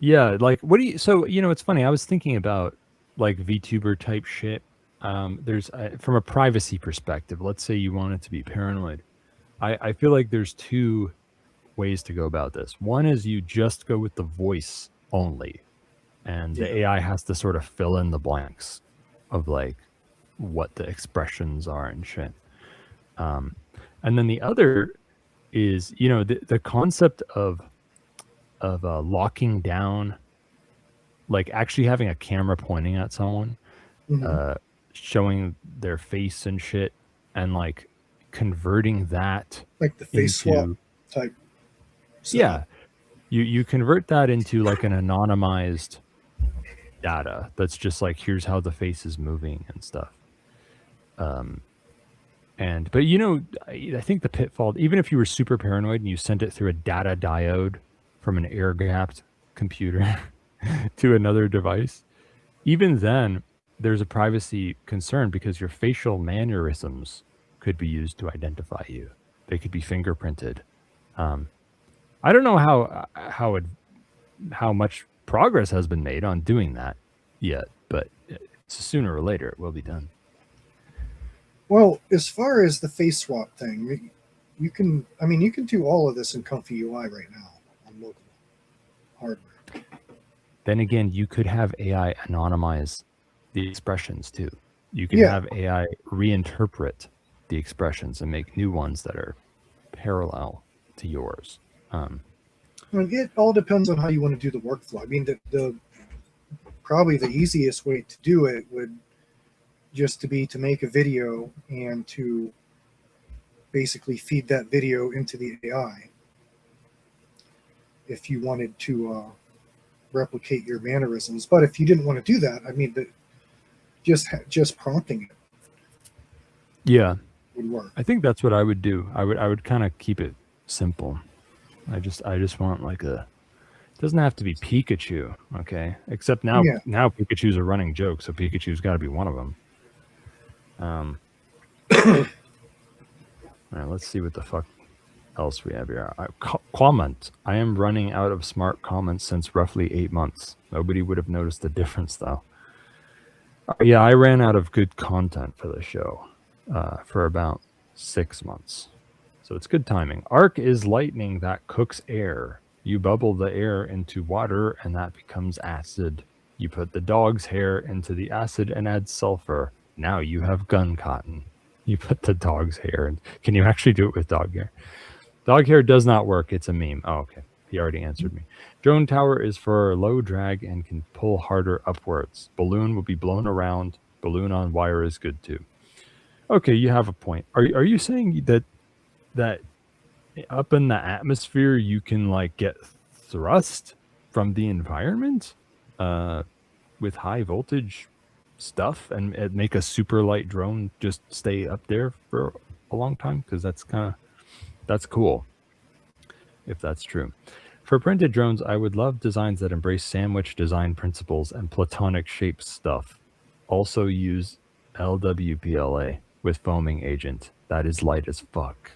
Yeah, like what do you? So it's funny. I was thinking about like VTuber type shit. There's from a privacy perspective. Let's say you wanted to be paranoid. I feel like there's two ways to go about this. One is you just go with the voice only, and the AI has to sort of fill in the blanks of like what the expressions are and shit. And then the other is the concept of locking down, like actually having a camera pointing at someone, showing their face and shit, and like converting that Like the face swap type. Yeah, you convert that into like an anonymized data that's just like, here's how the face is moving and stuff. But I think the pitfall, even if you were super paranoid and you sent it through a data diode from an air gapped computer to another device, even then there's a privacy concern because your facial mannerisms could be used to identify you. They could be fingerprinted. I don't know how much progress has been made on doing that yet, but sooner or later it will be done. Well, as far as the face swap thing, you can do all of this in Comfy UI right now on local hardware. Then again, you could have AI anonymize the expressions too. You can have AI reinterpret the expressions and make new ones that are parallel to yours. It all depends on how you want to do the workflow. I mean, the probably the easiest way to do it would just to make a video and to basically feed that video into the AI. If you wanted to replicate your mannerisms, but if you didn't want to do that, I mean, just prompting it, would work. I think that's what I would do. I would kind of keep it simple. I just want like it doesn't have to be Pikachu, okay? Except now Pikachu's a running joke, so Pikachu's got to be one of them. All right, let's see what the fuck else we have here. Comment. I am running out of smart comments since roughly 8 months. Nobody would have noticed the difference though. Yeah, I ran out of good content for the show for about 6 months. So it's good timing. Arc is lightning that cooks air. You bubble the air into water and that becomes acid. You put the dog's hair into the acid and add sulfur. Now you have gun cotton. You put the dog's hair in. Can you actually do it with dog hair? Dog hair does not work. It's a meme. Oh, okay. He already answered me. Drone tower is for low drag and can pull harder upwards. Balloon will be blown around. Balloon on wire is good too. Okay, you have a point. Are you saying that up in the atmosphere you can like get thrust from the environment with high voltage stuff and make a super light drone just stay up there for a long time? Because that's cool if that's true. For printed drones, I would love designs that embrace sandwich design principles and platonic shape stuff. Also use LWPLA with foaming agent. That is light as fuck.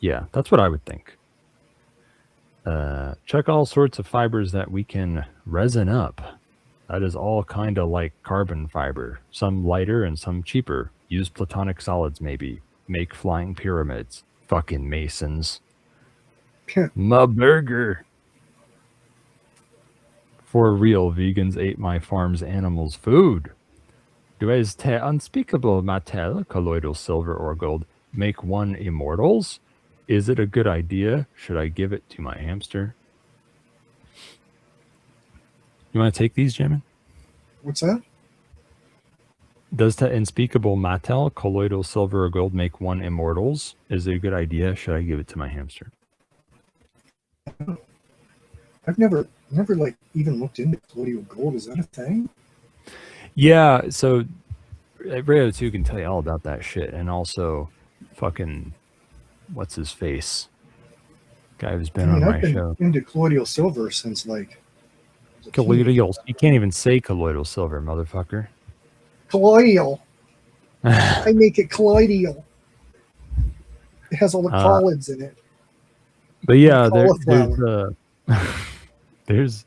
Yeah, that's what I would think. Check all sorts of fibers that we can resin up. That is all kind of like carbon fiber. Some lighter and some cheaper. Use platonic solids maybe. Make flying pyramids. Fucking masons. My burger. For real, vegans ate my farm's animals' food. Does te unspeakable metal, colloidal silver or gold, make one immortals? Is it a good idea? Should I give it to my hamster? You want to take these, Jamin? What's that? Does the unspeakable metal, colloidal silver or gold, make one immortals? Is it a good idea? Should I give it to my hamster? I've never like even looked into colloidal gold. Is that a thing? Yeah, so Rayo 2 can tell you all about that shit, and also fucking what's his face? Guy who's been on my show. Into colloidal silver since like colloidal. You can't even say colloidal silver, motherfucker. Colloidal. I make it colloidal. It has all the colloids in it. But yeah, there's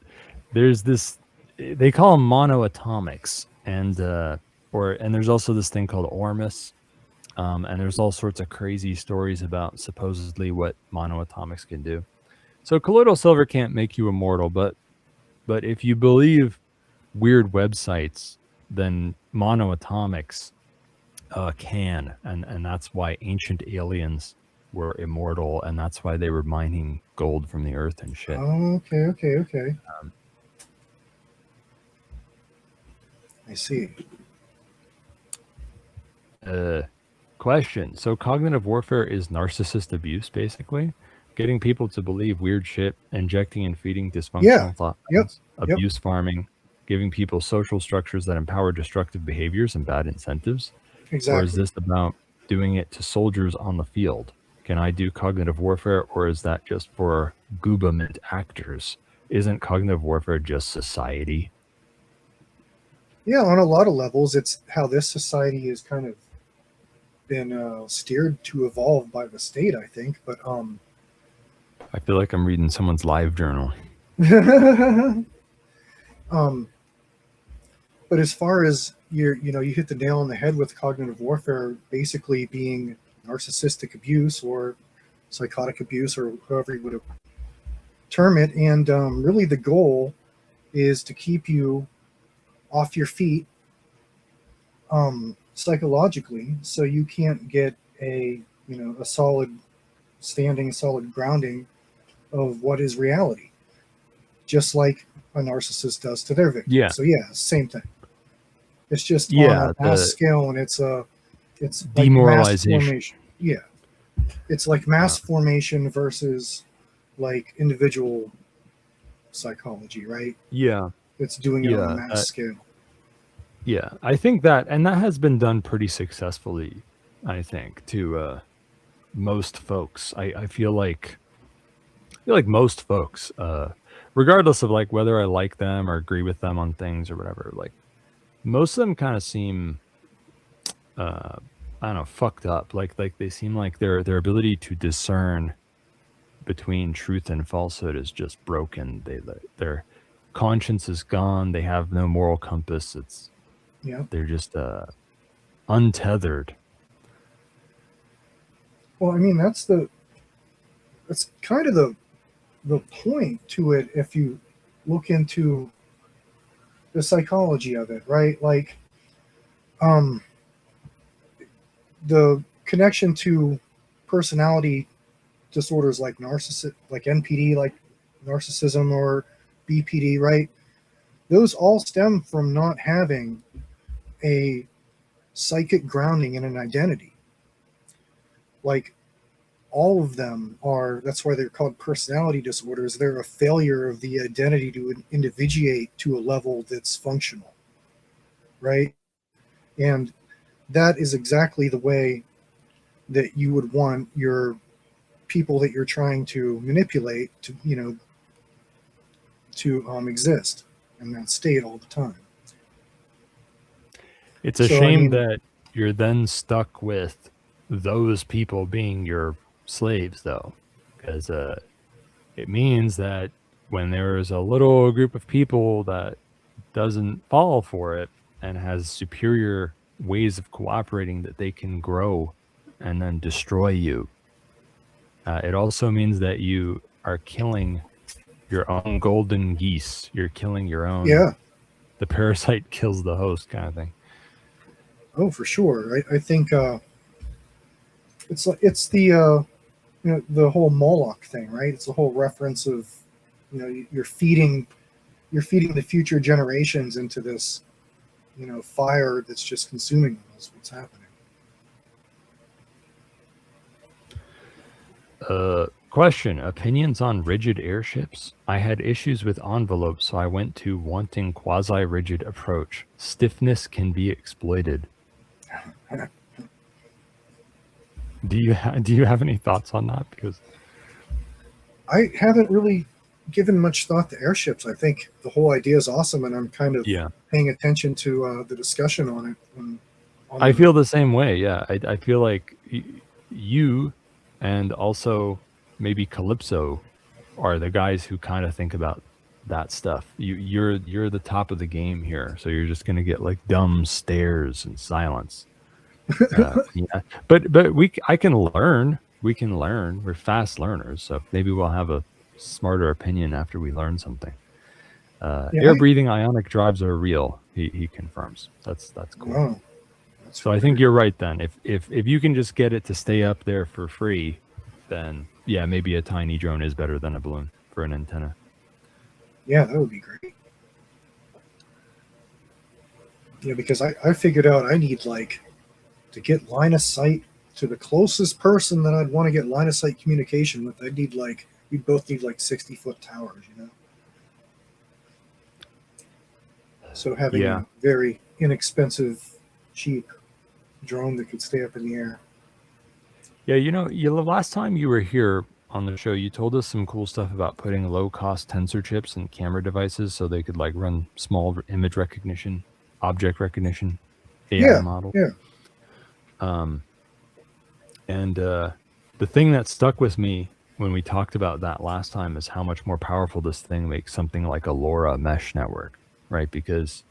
there's this, they call them monoatomics, and there's also this thing called Ormus, and there's all sorts of crazy stories about supposedly what monoatomics can do. So colloidal silver can't make you immortal, but if you believe weird websites, then monoatomics can, and that's why ancient aliens were immortal, and that's why they were mining gold from the earth and shit. Oh, okay. I see. Question. So cognitive warfare is narcissist abuse, basically? Getting people to believe weird shit, injecting and feeding dysfunctional thought patterns, abuse farming, giving people social structures that empower destructive behaviors and bad incentives? Exactly. Or is this about doing it to soldiers on the field? Can I do cognitive warfare, or is that just for government actors? Isn't cognitive warfare just society? Yeah, on a lot of levels, it's how this society has kind of been steered to evolve by the state, I think. But I feel like I'm reading someone's live journal. But as far as you hit the nail on the head with cognitive warfare, basically being narcissistic abuse or psychotic abuse, or however you would term it, and really the goal is to keep you off your feet psychologically, so you can't get a solid standing, solid grounding of what is reality, just like a narcissist does to their victim. Yeah. So yeah, same thing. It's just Yeah, on a mass scale, and it's like demoralization. mass formation. Yeah, it's like mass formation versus like individual psychology, right? Yeah. It's doing it on a mass scale. Yeah, I think that, and that has been done pretty successfully, I think, to most folks. I feel like most folks, regardless of like whether I like them or agree with them on things or whatever, like most of them kind of seem, I don't know, fucked up. Like they seem like their ability to discern between truth and falsehood is just broken. Their conscience is gone. They have no moral compass. They're just untethered. Well, I mean, that's kind of the point to it if you look into the psychology of it, right? Like the connection to personality disorders like NPD, like narcissism, or BPD, right? Those all stem from not having a psychic grounding in an identity. Like all of them are, that's why they're called personality disorders. They're a failure of the identity to individuate to a level that's functional, right? And that is exactly the way that you would want your people that you're trying to manipulate to, exist in that state all the time. It's a shame that you're then stuck with those people being your slaves, though, because it means that when there is a little group of people that doesn't fall for it and has superior ways of cooperating, that they can grow and then destroy you. It also means that you are killing your own golden geese. You're killing your own. Yeah. The parasite kills the host kind of thing. Oh, for sure. I think it's the the whole Moloch thing, right? It's the whole reference of you're feeding the future generations into this fire that's just consuming them. Is what's happening. Question: opinions on rigid airships? I had issues with envelopes, so I went to wanting quasi-rigid approach. Stiffness can be exploited. Do you have any thoughts on that? Because I haven't really given much thought to airships. I think the whole idea is awesome, and I'm kind of paying attention to the discussion on it. I feel the same way. Yeah, I feel like you and also maybe Calypso are the guys who kind of think about that stuff. You're the top of the game here, so you're just going to get like dumb stares and silence. Yeah, but I can learn. We can learn. We're fast learners, so maybe we'll have a smarter opinion after we learn something. Air breathing ionic drives are real. He confirms. That's cool. Wow, that's so I think you're right. Then if you can just get it to stay up there for free, then yeah, maybe a tiny drone is better than a balloon for an antenna. Yeah, that would be great. Yeah, because I figured out I need like to get line of sight to the closest person that I'd want to get line of sight communication with. I'd need like, we'd both need like 60-foot towers, you know? So having a very inexpensive, cheap drone that could stay up in the air. Yeah, the last time you were here on the show, you told us some cool stuff about putting low-cost tensor chips in camera devices so they could like run small image recognition, object recognition, AI model. Yeah. And the thing that stuck with me when we talked about that last time is how much more powerful this thing makes something like a LoRa mesh network, right? Because,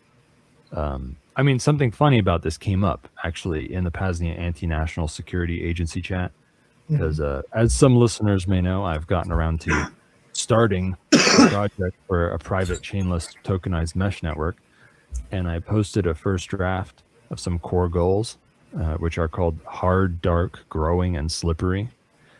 I mean, something funny about this came up actually in the PAZNIA Anti-National Security Agency chat, because as some listeners may know, I've gotten around to starting a project for a private chainless tokenized mesh network, and I posted a first draft of some core goals, which are called hard, dark, growing, and slippery.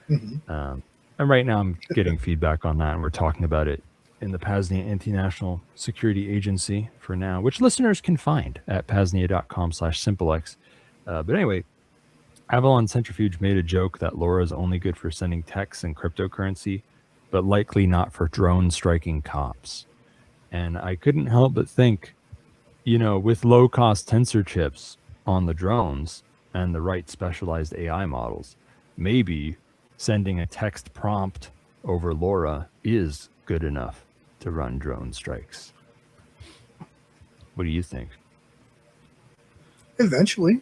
And right now I'm getting feedback on that, and we're talking about it in the PAZNIA Anti-National Security Agency for now, which listeners can find at paznia.com/simplex. But anyway, Avalon Centrifuge made a joke that LoRa is only good for sending texts and cryptocurrency, but likely not for drone striking cops. And I couldn't help but think, with low-cost tensor chips on the drones and the right specialized AI models, maybe sending a text prompt over LoRa is good enough to run drone strikes. What do you think? Eventually.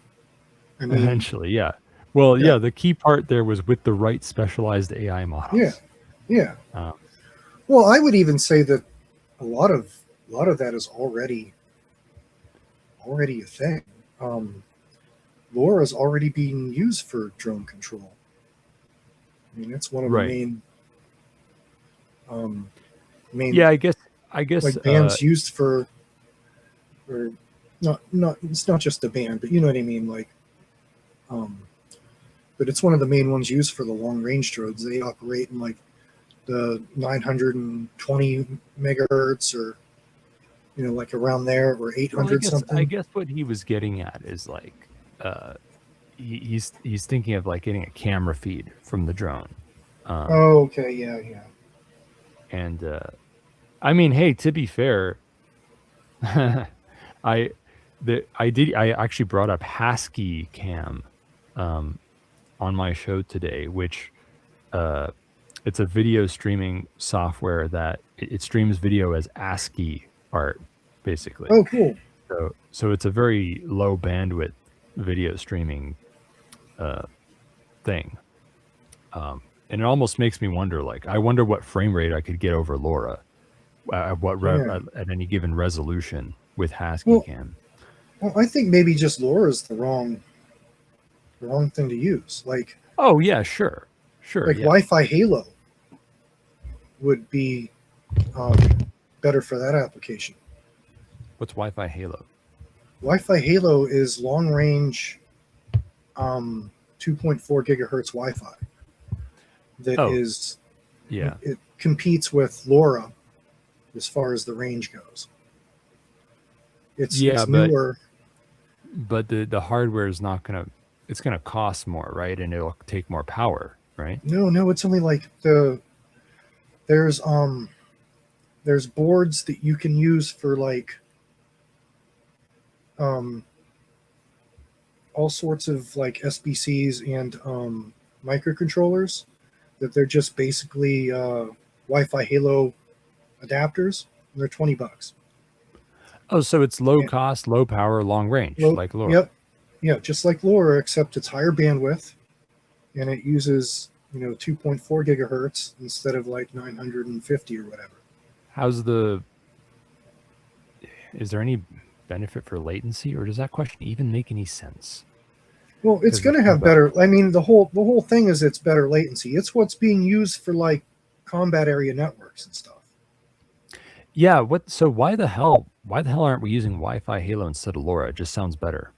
I mean, Eventually, yeah. Well, yeah, the key part there was with the right specialized AI models. Yeah. Well, I would even say that a lot of that is already a thing. LoRa is already being used for drone control. I mean, it's one of the main. Yeah, I guess like bands used for, or not. It's not just a band, but you know what I mean. Like, but it's one of the main ones used for the long range drones. They operate in like the 920 megahertz, or like around there, or 800 something. I guess what he was getting at is like, he's thinking of like getting a camera feed from the drone. Okay, yeah. And I mean, hey, to be fair, I actually brought up Husky Cam on my show today, which it's a video streaming software that it streams video as ASCII art, basically. Oh, cool. So it's a very low bandwidth video streaming thing. And it almost makes me wonder, like, I wonder what frame rate I could get over LoRa at any given resolution with Husky Cam. Well, I think maybe just LoRa is the wrong thing to use. Like, oh yeah, sure. Like Wi-Fi Halo would be better for that application. What's Wi-Fi Halo? Wi-Fi Halo is long range 2.4 gigahertz Wi-Fi. It competes with LoRa as far as the range goes. It's newer. But the hardware is not it's gonna cost more, right? And it'll take more power, right? No, it's only like there's boards that you can use for like all sorts of like SBCs and microcontrollers, that they're just basically Wi-Fi Halo adapters, and they're $20. Oh, so it's low cost, low power, long range, like LoRa. Yep. Yeah, just like LoRa, except it's higher bandwidth, and it uses 2.4 gigahertz instead of like 950 or whatever. Is there any benefit for latency, or does that question even make any sense? Well, it's going to have better. I mean, the whole thing is it's better latency. It's what's being used for like combat area networks and stuff. Yeah. So why the hell aren't we using Wi-Fi Halo instead of LoRa? It just sounds better.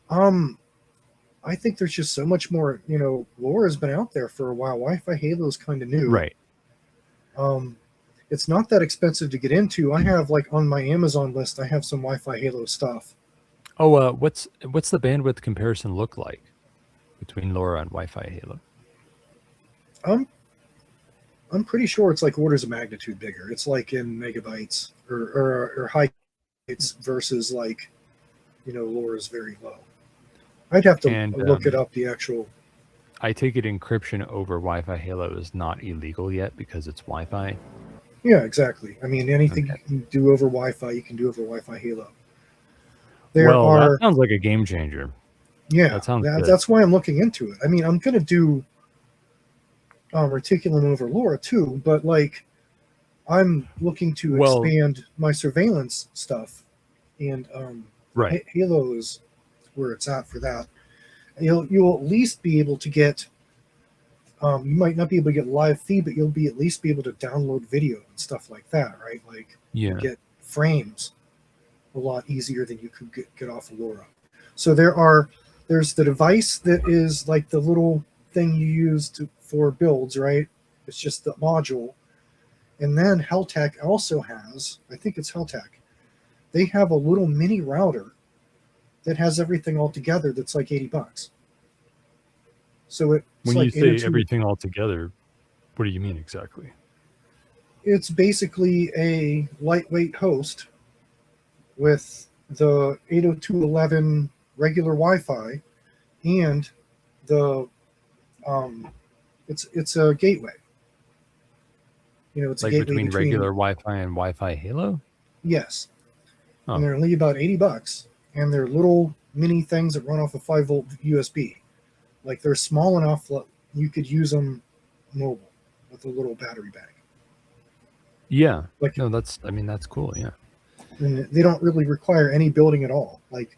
I think there's just so much more. LoRa has been out there for a while. Wi-Fi Halo is kind of new. Right. It's not that expensive to get into. I have like on my Amazon list, I have some Wi-Fi Halo stuff. Oh, what's the bandwidth comparison look like between LoRa and Wi-Fi Halo? I'm pretty sure it's like orders of magnitude bigger. It's like in megabytes or high bytes versus like, LoRa is very low. I'd have to look it up, the actual. I take it encryption over Wi-Fi Halo is not illegal yet because it's Wi-Fi. Yeah, exactly. I mean, anything you can do over Wi-Fi, you can do over Wi-Fi Halo. That sounds like a game changer. Yeah, that's why I'm looking into it. I mean, I'm going to do Reticulum over LoRa too, but like I'm looking to expand my surveillance stuff, and right. Halo is where it's at for that. You'll at least be able to get. You might not be able to get live feed, but you'll at least be able to download video and stuff like that, right? Like get frames a lot easier than you could get off of LoRa. So there's the device that is like the little thing you use for builds, right? It's just the module. And then Heltec also has, I think it's Heltec, they have a little mini router that has everything all together that's like $80. So it's when like you say everything all together, what do you mean exactly? It's basically a lightweight host with the 802.11 regular Wi-Fi and the it's a gateway. It's like a gateway between regular Wi-Fi and Wi-Fi Halo. Yes, and they're only about $80, and they're little mini things that run off a 5-volt USB. Like they're small enough that you could use them mobile with a little battery bag. Yeah, like that's cool. Yeah, and they don't really require any building at all. Like,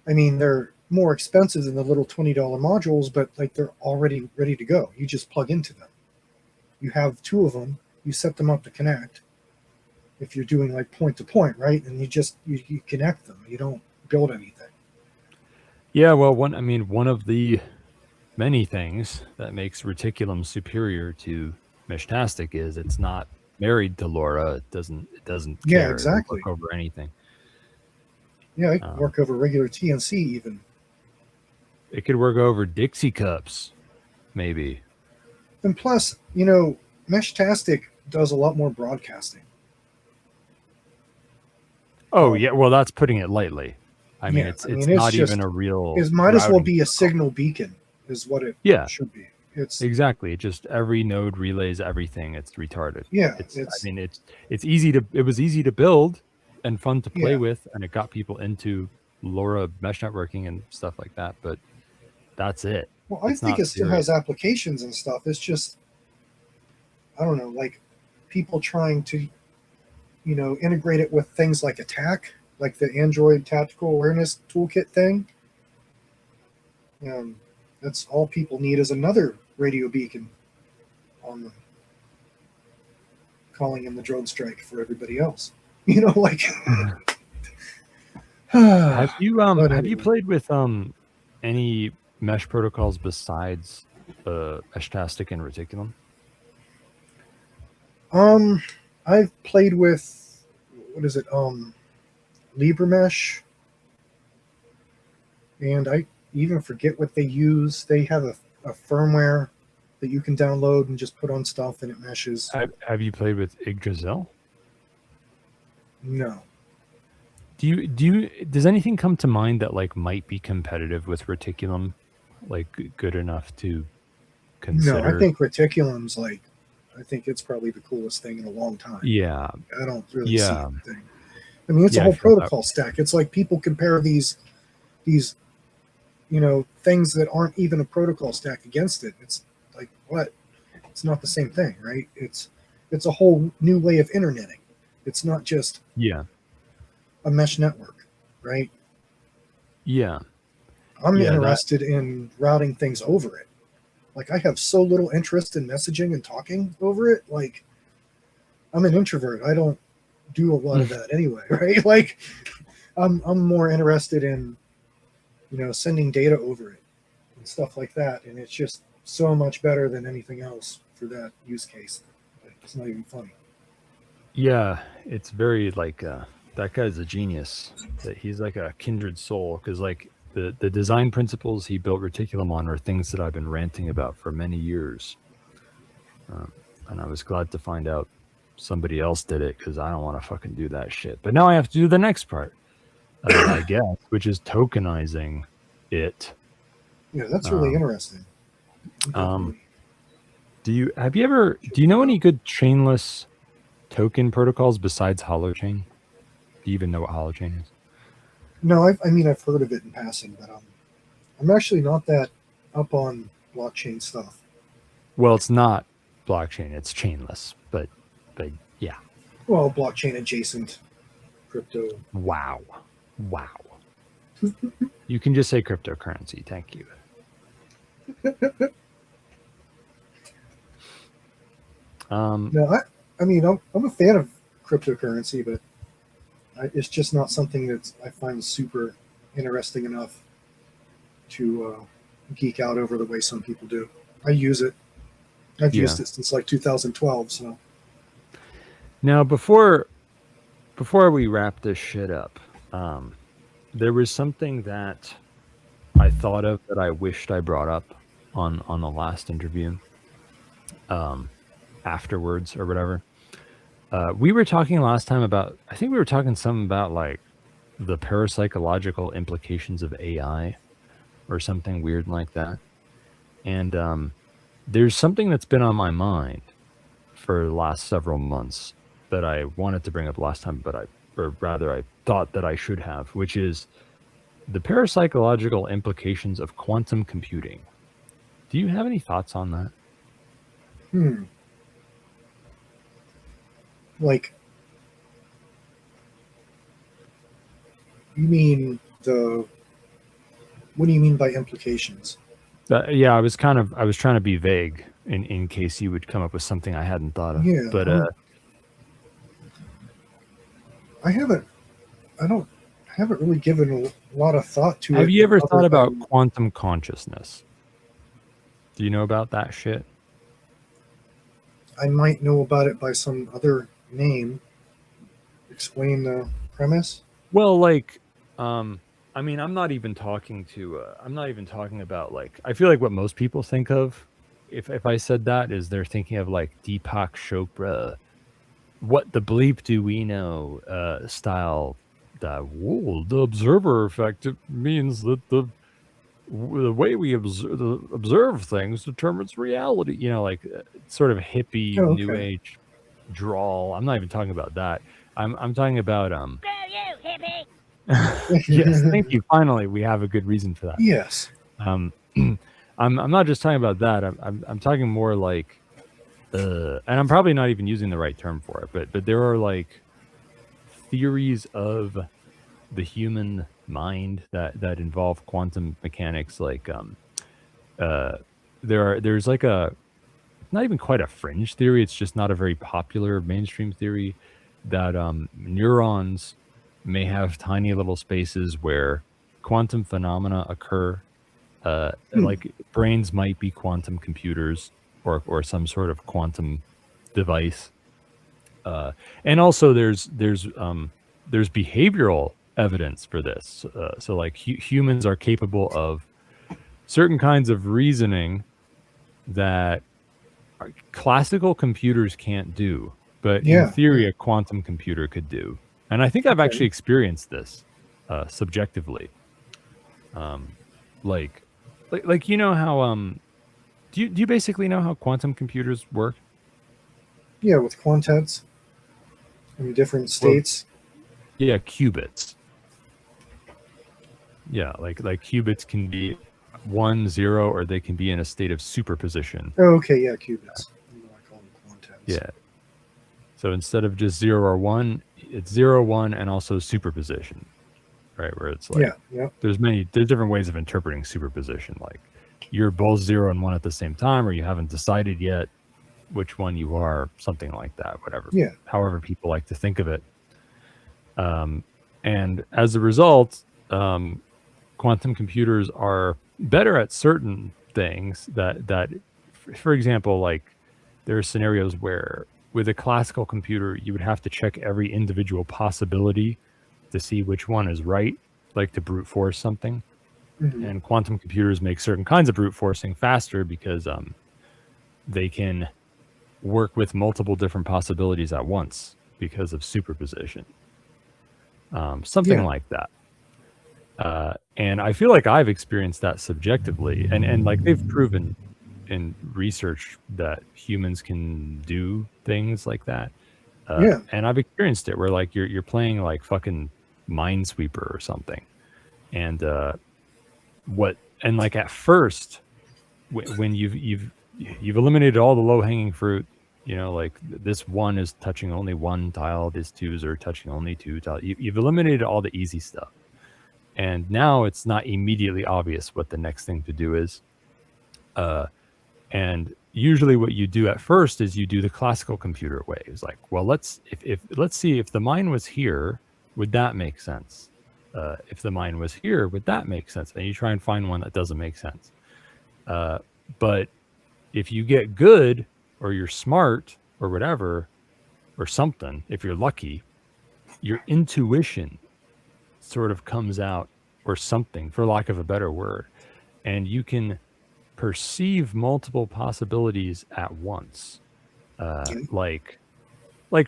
I mean, they're more expensive than the little $20 modules, but like they're already ready to go. You just plug into them. You have 2 of them. You set them up to connect. If you're doing like point to point, right? And you connect them. You don't build anything. Yeah, well, one of the many things that makes Reticulum superior to Meshtastic is it's not married to LoRa. It doesn't care. Yeah, exactly. Work over anything. Yeah, it can work over regular TNC even. It could work over Dixie cups, maybe. And plus, Meshtastic does a lot more broadcasting. Oh, yeah. Well, that's putting it lightly. I mean, it's not just, even a real. It might as well be a signal beacon, is what it should be. It's exactly. It just every node relays everything. It's retarded. Yeah, it's easy to. It was easy to build and fun to play with, and it got people into LoRa mesh networking and stuff like that. But that's it. Well, I think it still has applications and stuff. It's just, I don't know, like people trying to, integrate it with things like attack, like the Android Tactical Awareness Toolkit thing. That's all people need is another radio beacon on them, calling in the drone strike for everybody else. Like. Have you played with any mesh protocols besides Meshtastic and Reticulum? I've played with LibreMesh, and I even forget what they use. They have a firmware that you can download and just put on stuff, and it meshes. Have you played with Yggdrasil? No. Does anything come to mind that like might be competitive with Reticulum, like good enough to consider? No, I think Reticulum's like, I think it's probably the coolest thing in a long time. Yeah. I don't really see anything. I mean, it's a whole protocol stack. It's like people compare these things that aren't even a protocol stack against it. It's like, what? It's not the same thing, right? It's it's a whole new way of interneting. It's not just Yeah. a mesh network, right? Yeah. I'm Yeah, interested in routing things over it. Like, I have so little interest in messaging and talking over it. Like, I'm an introvert. I don't do a lot of that anyway, right? Like, I'm more interested in, sending data over it and stuff like that. And it's just so much better than anything else for that use case. It's not even funny. Yeah, it's very like that guy's a genius. That he's like a kindred soul, because like the design principles he built Reticulum on are things that I've been ranting about for many years, and I was glad to find out somebody else did it, because I don't want to fucking do that shit. But now I have to do the next part, I guess, which is tokenizing it. Yeah, that's really interesting. Do you know any good chainless token protocols besides Holochain? Do you even know what Holochain is? No, I've heard of it in passing, but I'm actually not that up on blockchain stuff. Well, it's not blockchain; it's chainless. But yeah. Well, blockchain adjacent crypto. Wow. You can just say cryptocurrency. Thank you. No, I'm a fan of cryptocurrency, but it's just not something that I find super interesting enough to geek out over the way some people do. I use it. I've used it since like 2012. So now, before we wrap this shit up, there was something that I thought of that I wished I brought up on the last interview, afterwards or whatever. We were talking last time about, I think we were talking something about like the parapsychological implications of AI or something weird like that. And there's something that's been on my mind for the last several months that I wanted to bring up last time, but I thought that I should have, which is the parapsychological implications of quantum computing. Do you have any thoughts on that? Like, you mean what do you mean by implications? Yeah, I was trying to be vague in case you would come up with something I hadn't thought of. Yeah, but I haven't really given a lot of thought to it. Have you ever thought about quantum consciousness? Do you know about that shit? I might know about it by some other name. Explain the premise. Well, like, I'm not even talking about like, I feel like what most people think of, if I said that, is they're thinking of like Deepak Chopra, what the bleep do we know, style, that the observer effect, it means that the way we observe things determines reality, like sort of hippie new age drawl. I'm not even talking about that. I'm talking about yes, thank you. Finally, we have a good reason for that. Yes. I'm not just talking about that. I'm talking more like, and I'm probably not even using the right term for it, but there are like theories of the human mind that involve quantum mechanics. Like, there's like not even quite a fringe theory. It's just not a very popular mainstream theory that neurons may have tiny little spaces where quantum phenomena occur. Like brains might be quantum computers or some sort of quantum device. And also there's behavioral evidence for this. So like humans are capable of certain kinds of reasoning that classical computers can't do, but in theory a quantum computer could do. And I think I've actually experienced this subjectively. Like you know how do you basically know how quantum computers work? Yeah, with quantets in different states. Well, yeah, qubits. Yeah, like qubits can be 1, 0, or they can be in a state of superposition. Oh, okay, yeah, qubits. I call them quantets. Yeah. So instead of just 0 or 1, it's 0, 1, and also superposition, right? Where it's like, there's different ways of interpreting superposition. Like you're both 0 and 1 at the same time, or you haven't decided yet which one you are, something like that, whatever. Yeah. However people like to think of it. And as a result, quantum computers are better at certain things that, for example, like there are scenarios where with a classical computer, you would have to check every individual possibility to see which one is right, like to brute force something. And quantum computers make certain kinds of brute forcing faster because they can work with multiple different possibilities at once because of superposition. Something like that. And I feel like I've experienced that subjectively, and like they've proven in research that humans can do things like that. And I've experienced it where like you're playing like fucking Minesweeper or something, and like at first when you've eliminated all the low hanging fruit, you know, like this one is touching only one tile, this twos are touching only two tiles. You've eliminated all the easy stuff. And now it's not immediately obvious what the next thing to do is. And usually what you do at first is you do the classical computer way. It's like, well, let's see if the mine was here, would that make sense? If the mine was here, would that make sense? And you try and find one that doesn't make sense. But if you get good or you're smart or whatever, or something, if you're lucky, your intuition sort of comes out or something, for lack of a better word, and you can perceive multiple possibilities at once. Like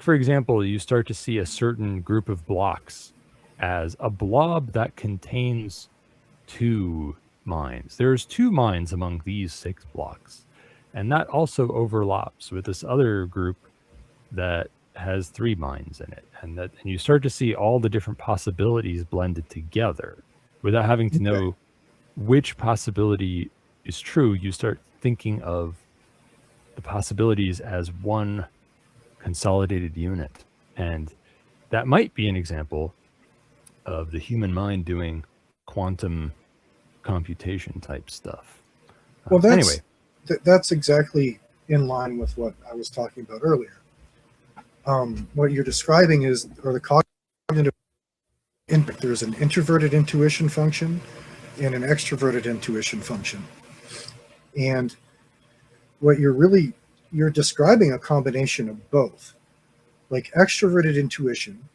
for example, you start to see a certain group of blocks as a blob that contains 2 mines. There's 2 mines among these 6 blocks, and that also overlaps with this other group that has 3 mines in it, and you start to see all the different possibilities blended together without having to know which possibility is true. You start thinking of the possibilities as one consolidated unit, and that might be an example of the human mind doing quantum computation type stuff. Well, Anyway, that's exactly in line with what I was talking about earlier. What you're describing are the cognitive input. There's an introverted intuition function and an extroverted intuition function. And what you're describing a combination of both. Like extroverted intuition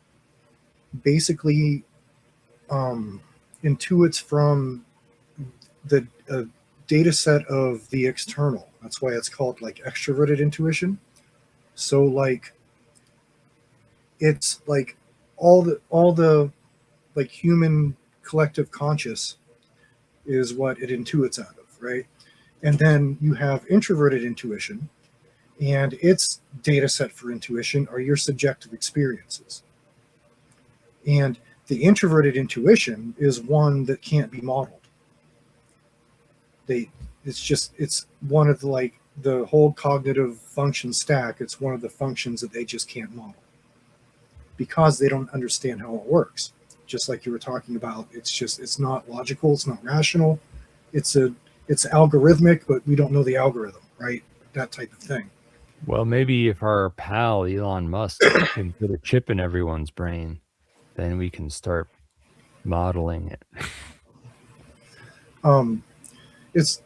basically intuits from the data set of the external. That's why it's called like extroverted intuition. So like it's like all the like human collective conscious is what it intuits out of, right? And then you have introverted intuition, and its data set for intuition are your subjective experiences. And the introverted intuition is one that can't be modeled. It's one of the whole cognitive function stack. It's one of the functions that they just can't model because they don't understand how it works. Just like you were talking about, it's not logical, it's not rational, it's algorithmic, but we don't know the algorithm, right? That type of thing. Well, maybe if our pal Elon Musk can put a chip in everyone's brain, then we can start modeling it. It's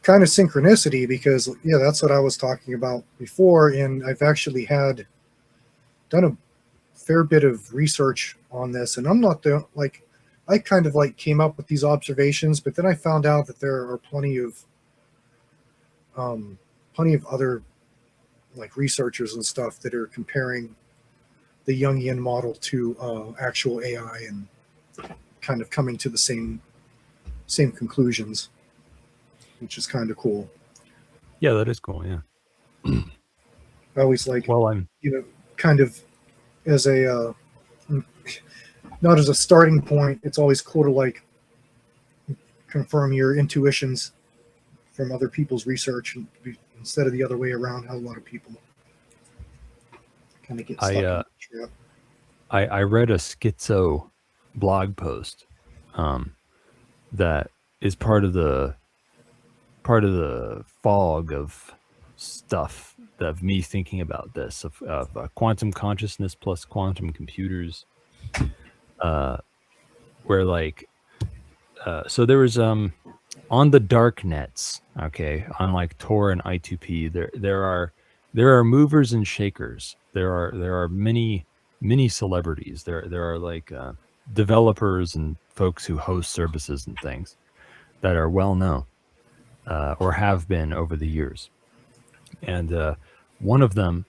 kind of synchronicity because that's what I was talking about before, and I've actually done a fair bit of research on this, and I'm not I kind of came up with these observations, but then I found out that there are plenty of other researchers and stuff that are comparing the Jungian model to actual AI and kind of coming to the same conclusions, which is kind of cool. Yeah, that is cool. Yeah. I always kind of as a not as a starting point. It's always cool to confirm your intuitions from other people's research instead of the other way around, how a lot of people kind of get stuck in the trap. I read a schizo blog post that is part of the fog of stuff of me thinking about this of quantum consciousness plus quantum computers, where like so there was on the dark nets, okay, on like Tor and I2P, there are movers and shakers. There are many celebrities. There are like developers and folks who host services and things that are well known or have been over the years. And one of them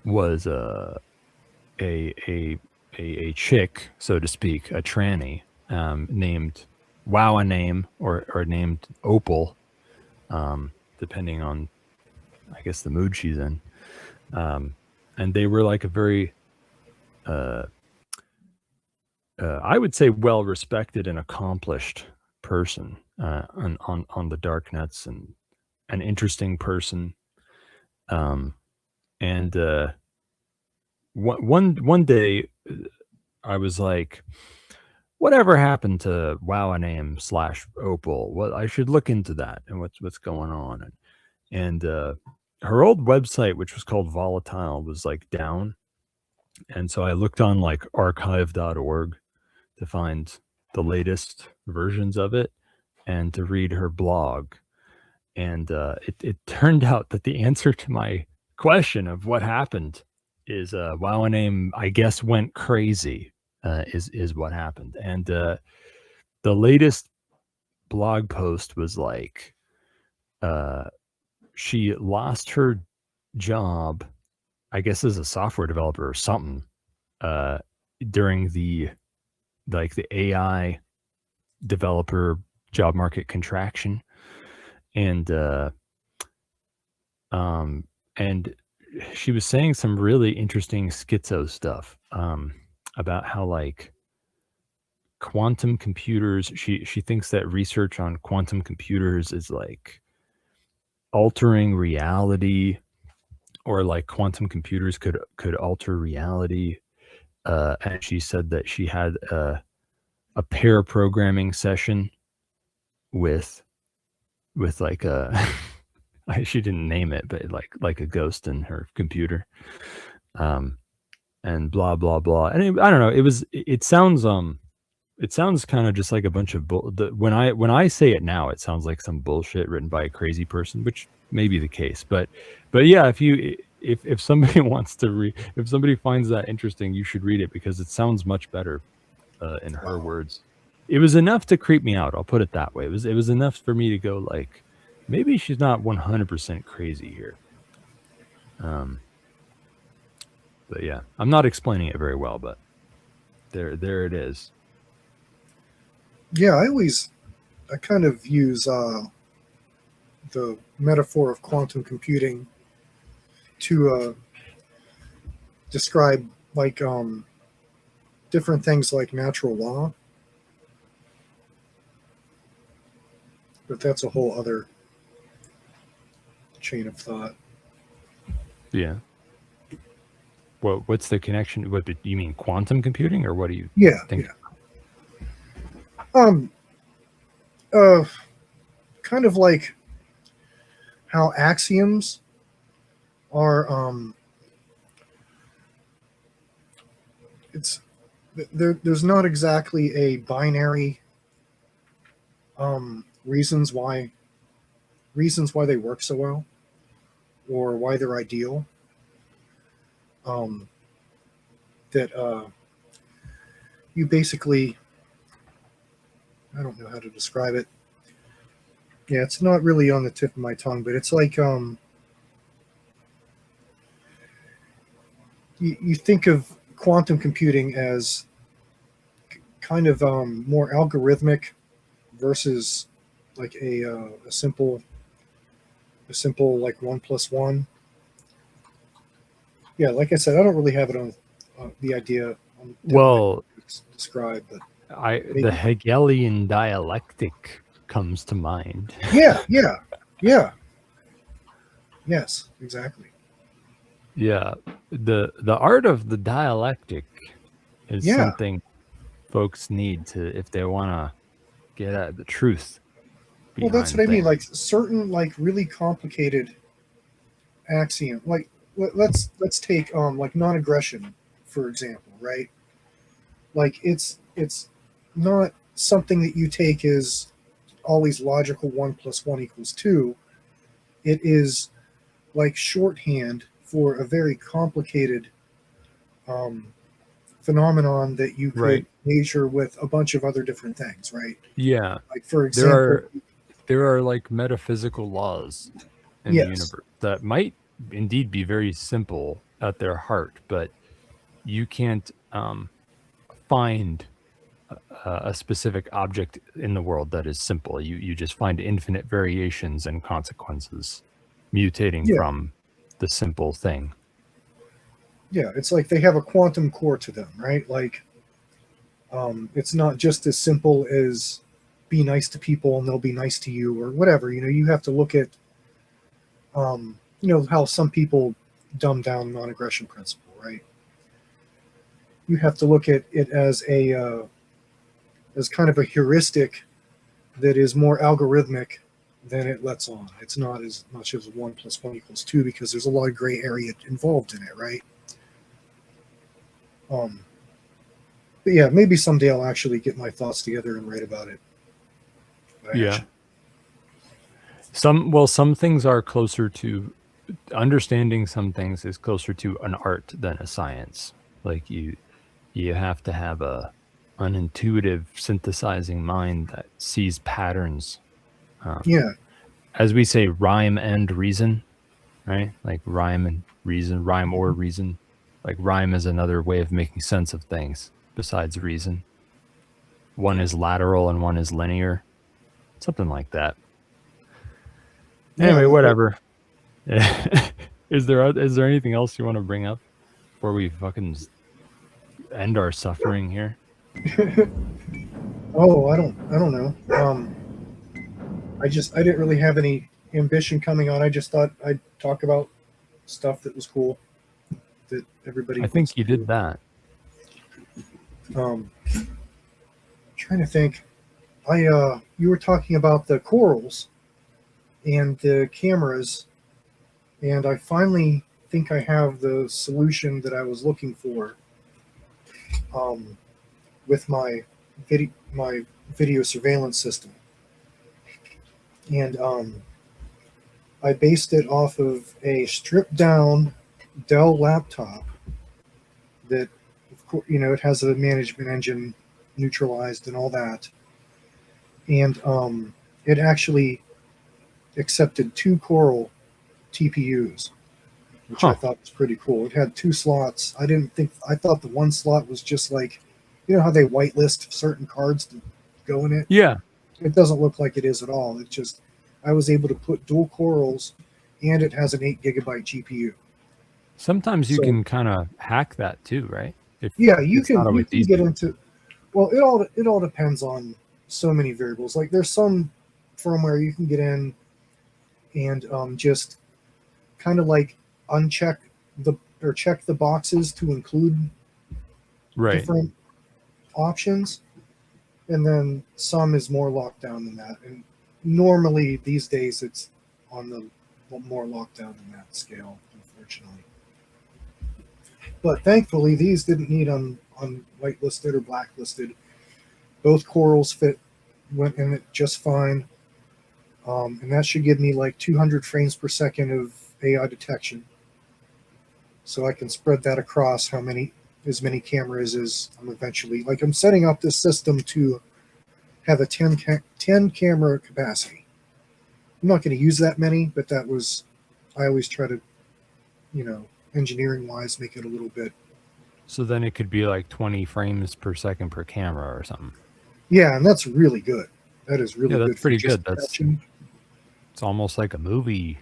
was a chick, so to speak, a tranny, named a name or named Opal, depending on, I guess, the mood she's in. And they were like a very, I would say, well respected and accomplished person on the dark nets, and an interesting person. And one day I was like, whatever happened to a name / Opal? Well, I should look into that and what's going on. And her old website, which was called Volatile, was like down. And so I looked on like archive.org to find the latest versions of it and to read her blog. And it turned out that the answer to my question of what happened is a name, I guess, went crazy, is what happened. And the latest blog post was like, she lost her job, I guess, as a software developer or something, during the AI developer job market contraction. And she was saying some really interesting schizo stuff about how like quantum computers, she thinks that research on quantum computers is like altering reality, or like quantum computers could alter reality. And she said that she had a pair programming session with like a she didn't name it, but like a ghost in her computer, and blah blah blah. And I don't know, it sounds kind of just like a bunch of when I say it now, it sounds like some bullshit written by a crazy person, which may be the case. But yeah, if somebody wants to read, if somebody finds that interesting, you should read it, because it sounds much better in her words. It was enough to creep me out. I'll put it that way. It was enough for me to go like, maybe she's not 100% crazy here. But yeah, I'm not explaining it very well, but there it is. Yeah, I kind of use the metaphor of quantum computing to describe like different things like natural law. But that's a whole other chain of thought. Yeah. Well, what's the connection? What do you mean, quantum computing, or what do you think? Yeah. Kind of like how axioms are there's not exactly a binary reasons why they work so well, or why they're ideal. That you basically, I don't know how to describe it. Yeah, it's not really on the tip of my tongue, but it's like you think of quantum computing as kind of more algorithmic versus like a simple like 1 + 1. Yeah, like I said, I don't really have it on the idea on describe, but the Hegelian dialectic comes to mind. Yeah. Yes, exactly. Yeah, the art of the dialectic is Yeah. something folks need to if they want to get at the truth Well, that's behind what I mean. things. Like certain like really complicated axiom. Like let's take like non-aggression for example, right? Like it's not something that you take as always logical. 1 + 1 = 2. It is like shorthand for a very complicated um, phenomenon that you could Right. measure with a bunch of other different things, right? Yeah. Like for There example, are like metaphysical laws in the yes, universe that might indeed be very simple at their heart, but you can't find a specific object in the world that is simple. You just find infinite variations and consequences mutating yeah, from the simple thing. yeah. It's like they have a quantum core to them, right? Like it's not just as simple as be nice to people and they'll be nice to you or whatever. You know, you have to look at you know how some people dumb down non-aggression principle, right? You have to look at it as kind of a heuristic that is more algorithmic than it lets on. It's not as much as 1 + 1 = 2 because there's a lot of gray area involved in it, right? But yeah, maybe someday I'll actually get my thoughts together and write about it. But Yeah. Some things are closer to understanding. Some things is closer to an art than a science. Like you have to have an intuitive synthesizing mind that sees patterns. yeah, As we say, rhyme and reason, right? Like rhyme and reason, rhyme or reason. Like rhyme is another way of making sense of things besides reason. One is lateral and one is linear. Something like that. yeah, Anyway, whatever. Is there anything else you want to bring up before we fucking end our suffering here? oh, I don't know. I didn't really have any ambition coming on. I just thought I'd talk about stuff that was cool that everybody I wants think you to did do. that. Trying to think. You were talking about the corals and the cameras, and I finally think I have the solution that I was looking for with my video surveillance system, and I based it off of a stripped down Dell laptop that, of course, you know, it has a management engine neutralized and all that, and it actually accepted 2 Coral TPUs, which I Huh. thought was pretty cool. It had 2 slots. I thought the one slot was just like, you know how they whitelist certain cards to go in it? Yeah. It doesn't look like it is at all. It's just, I was able to put dual Corals and it has an 8 GB GPU. Sometimes you So can kind of hack that too, right? If yeah, it's not you always can get easy. into, well, it all depends on so many variables. Like there's some firmware you can get in and just kind of like uncheck or check the boxes to include Right. different options, and then some is more locked down than that. And normally these days it's on the more locked down than that scale, unfortunately. But thankfully these didn't need on whitelisted or blacklisted. Both corals went in it just fine, and that should give me like 200 frames per second of AI detection. So I can spread that across as many cameras as I'm eventually, like I'm setting up this system to have a 10 camera capacity. I'm not going to use that many, but I always try to, you know, engineering wise, make it a little bit. So then it could be like 20 frames per second per camera or something. Yeah, and that's really good. That is really Yeah, good that's for pretty just good. detection. It's almost like a movie.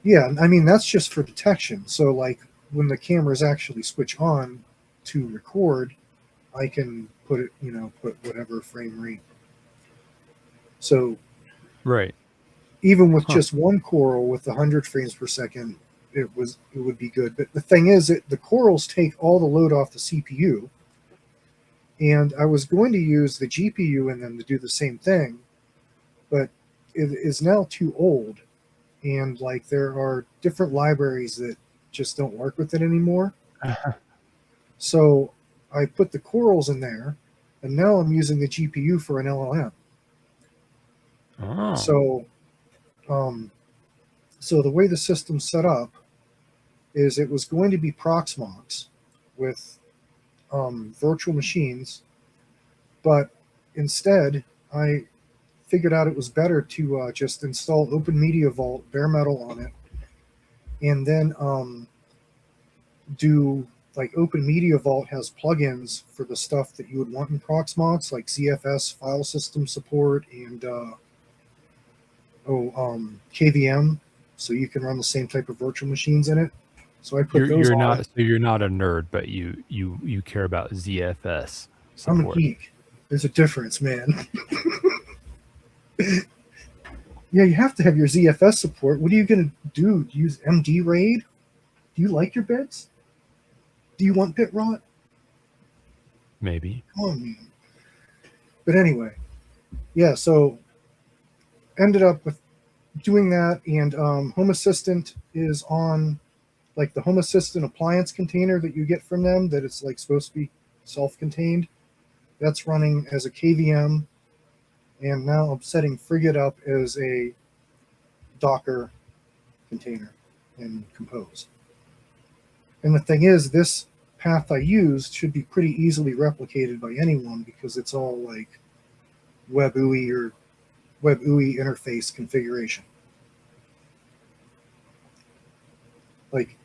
Yeah, I mean, that's just for detection. So like when the cameras actually switch on to record, I can put whatever frame rate. So Right. even with Huh. just one coral with 100 frames per second, it would be good. But the thing is, the corals take all the load off the CPU, and I was going to use the GPU in them to do the same thing, but it is now too old, and like there are different libraries that just don't work with it anymore. So I put the corals in there, and now I'm using the GPU for an LLM. Oh. So the way the system's set up is it was going to be Proxmox with virtual machines, but instead I figured out it was better to just install Open Media Vault bare metal on it, and then do like Open Media Vault has plugins for the stuff that you would want in Proxmox, like ZFS file system support and KVM, so you can run the same type of virtual machines in it. So I put those on. You're not a nerd, but you care about ZFS support. I'm a geek. There's a difference, man. Yeah, you have to have your ZFS support. What are you going to do? Use MD RAID? Do you like your bits? Do you want bit rot? Maybe. Come on, man. But anyway, yeah, so ended up with doing that, and Home Assistant is on like the Home Assistant appliance container that you get from them that it's like supposed to be self-contained. That's running as a KVM, and now I'm setting Frigate up as a Docker container in Compose. And the thing is, this path I used should be pretty easily replicated by anyone because it's all like WebUI or WebUI interface configuration. Like,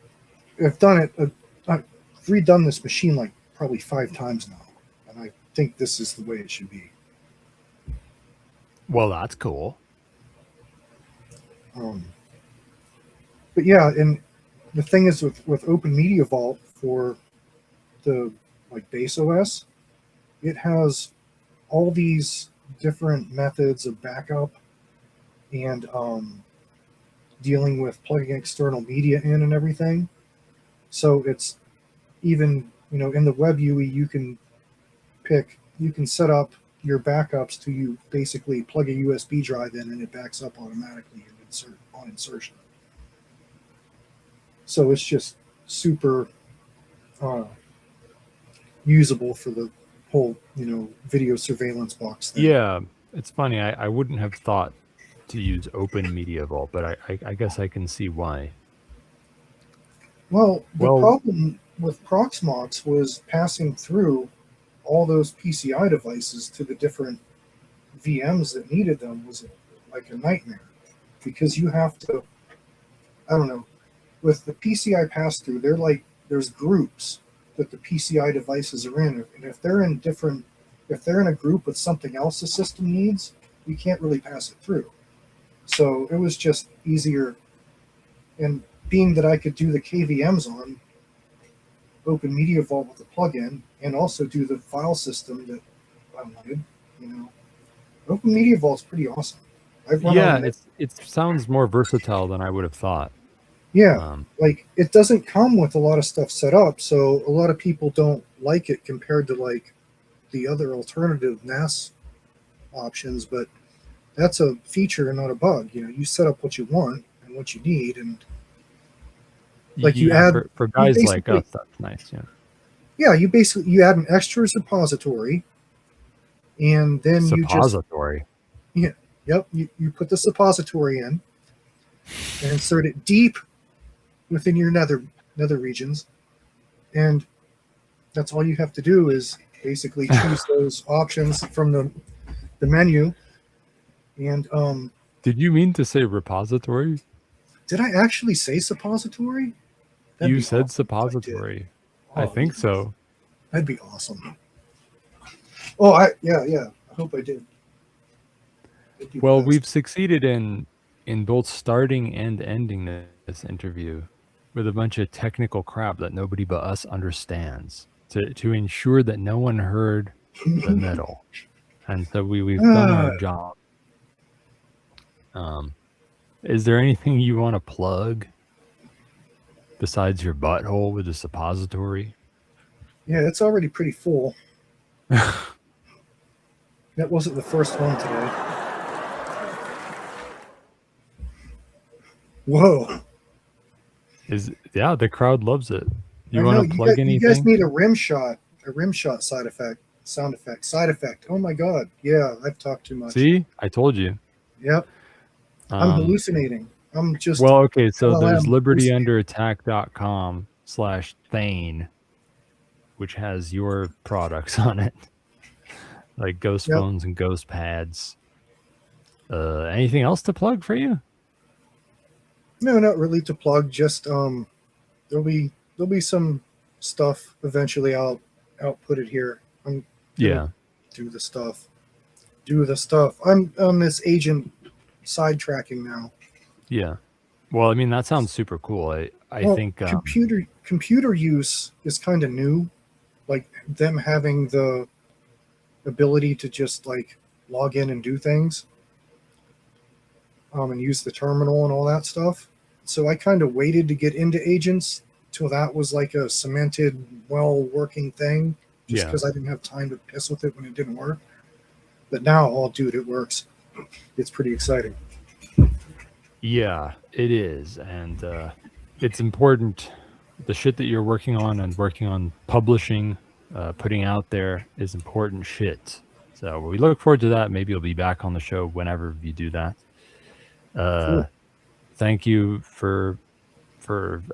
I've done it, I've redone this machine like probably 5 times now, and I think this is the way it should be. Well, that's cool. But yeah, and the thing is with Open Media Vault for the like base OS, it has all these different methods of backup and dealing with plugging external media in and everything. So it's even, in the WebUI, you can set up your backups to you basically plug a USB drive in and it backs up automatically on insertion. So it's just super usable for the whole, video surveillance box thing. Yeah, it's funny. I wouldn't have thought to use Open Media Vault, but I guess I can see why. Well, the problem with Proxmox was passing through all those PCI devices to the different VMs that needed them was like a nightmare, because you have to, I don't know, with the PCI pass-through, there's groups that the PCI devices are in, and if they're in a group with something else the system needs, you can't really pass it through. So it was just easier, and being that I could do the KVMs on Open Media Vault with a plugin and also do the file system that I wanted, Open Media Vault's pretty awesome. It sounds more versatile than I would have thought. Yeah, like it doesn't come with a lot of stuff set up, so a lot of people don't like it compared to like the other alternative NAS options, but that's a feature and not a bug. You set up what you want and what you need, and like you add for guys like us, that's nice. Yeah, you add an extras repository, and then suppository. You put the suppository in and insert it deep within your nether regions, and that's all you have to do is basically choose those options from the menu. And did you mean to say repository? Did I actually say suppository? You said suppository. I think so. That'd be awesome. Oh, yeah. I hope I did. Well, we've succeeded in both starting and ending this interview with a bunch of technical crap that nobody but us understands to ensure that no one heard the middle. And so we've done our job. Is there anything you want to plug? besides your butthole with a suppository? Yeah, it's already pretty full. That wasn't the first one today. Whoa. Yeah, the crowd loves it. You I want know, to plug you guys anything? need a rim shot side effect. Oh my God. Yeah, I've talked too much. See, I told you. Yep. I'm hallucinating. I'm just. Well, okay, so there's hallucinating. libertyunderattack.com/Thane, which has your products on it, like ghost Yep. phones and ghost pads. Anything else to plug for you? No, not really to plug. Just there'll be some stuff eventually. I'll output it here. I'm gonna do the stuff. I'm on this agent sidetracking now. Yeah. Well, I mean, that sounds super cool. I think computer use is kind of new, like them having the ability to just like log in and do things, and use the terminal and all that stuff. So I kind of waited to get into agents till that was like a cemented, well-working thing, just because I didn't have time to piss with it when it didn't work. But now, oh, dude, it works. It's pretty exciting. Yeah, it is. And it's important. The shit that you're working on publishing, putting out there is important shit. So we look forward to that. Maybe you'll be back on the show whenever you do that. Cool. Thank you for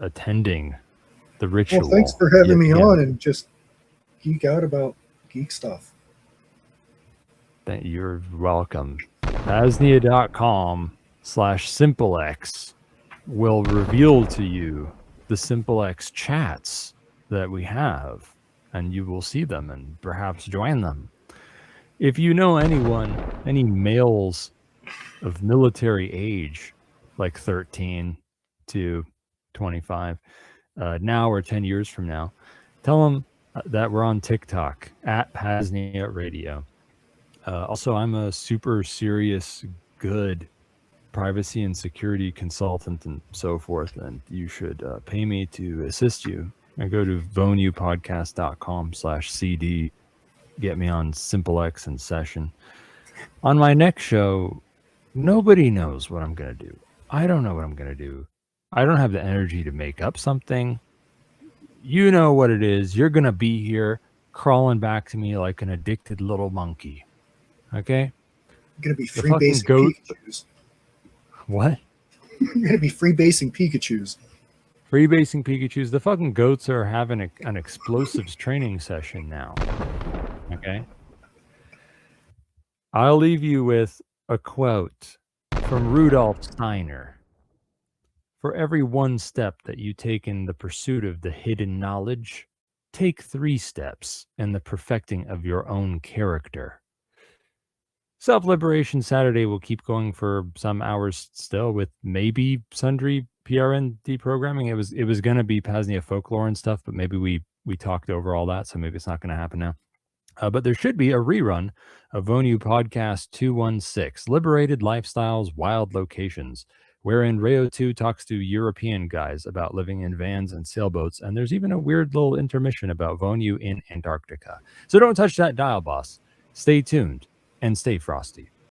attending the ritual. Well, thanks for having me on and just geek out about geek stuff. You're welcome. PAZNIA.com/SimpleX will reveal to you the SimpleX chats that we have, and you will see them and perhaps join them. If you know anyone, any males of military age, like 13 to 25, now or 10 years from now, tell them that we're on TikTok at PAZNIA Radio. Also, I'm a super serious, good privacy and security consultant and so forth, and you should pay me to assist you. I go to vonupodcast.com/CD. Get me on SimpleX and Session. On my next show, nobody knows what I'm going to do. I don't know what I'm going to do. I don't have the energy to make up something. You know what it is. You're going to be here crawling back to me like an addicted little monkey. Okay? You're going to be freebasing Pikachus. What? You're going to be freebasing Pikachus. Freebasing Pikachus. The fucking goats are having an explosives training session now. Okay? I'll leave you with a quote from Rudolf Steiner. For every one step that you take in the pursuit of the hidden knowledge, take 3 steps in the perfecting of your own character. Self-Liberation Saturday will keep going for some hours still with maybe sundry PRN deprogramming. It was going to be PAZNIA folklore and stuff, but maybe we talked over all that, so maybe it's not going to happen now. But there should be a rerun of Vonu Podcast 216, Liberated Lifestyles, Wild Locations, wherein Rayo 2 talks to European guys about living in vans and sailboats, and there's even a weird little intermission about Vonu in Antarctica. So don't touch that dial, boss. Stay tuned and stay frosty.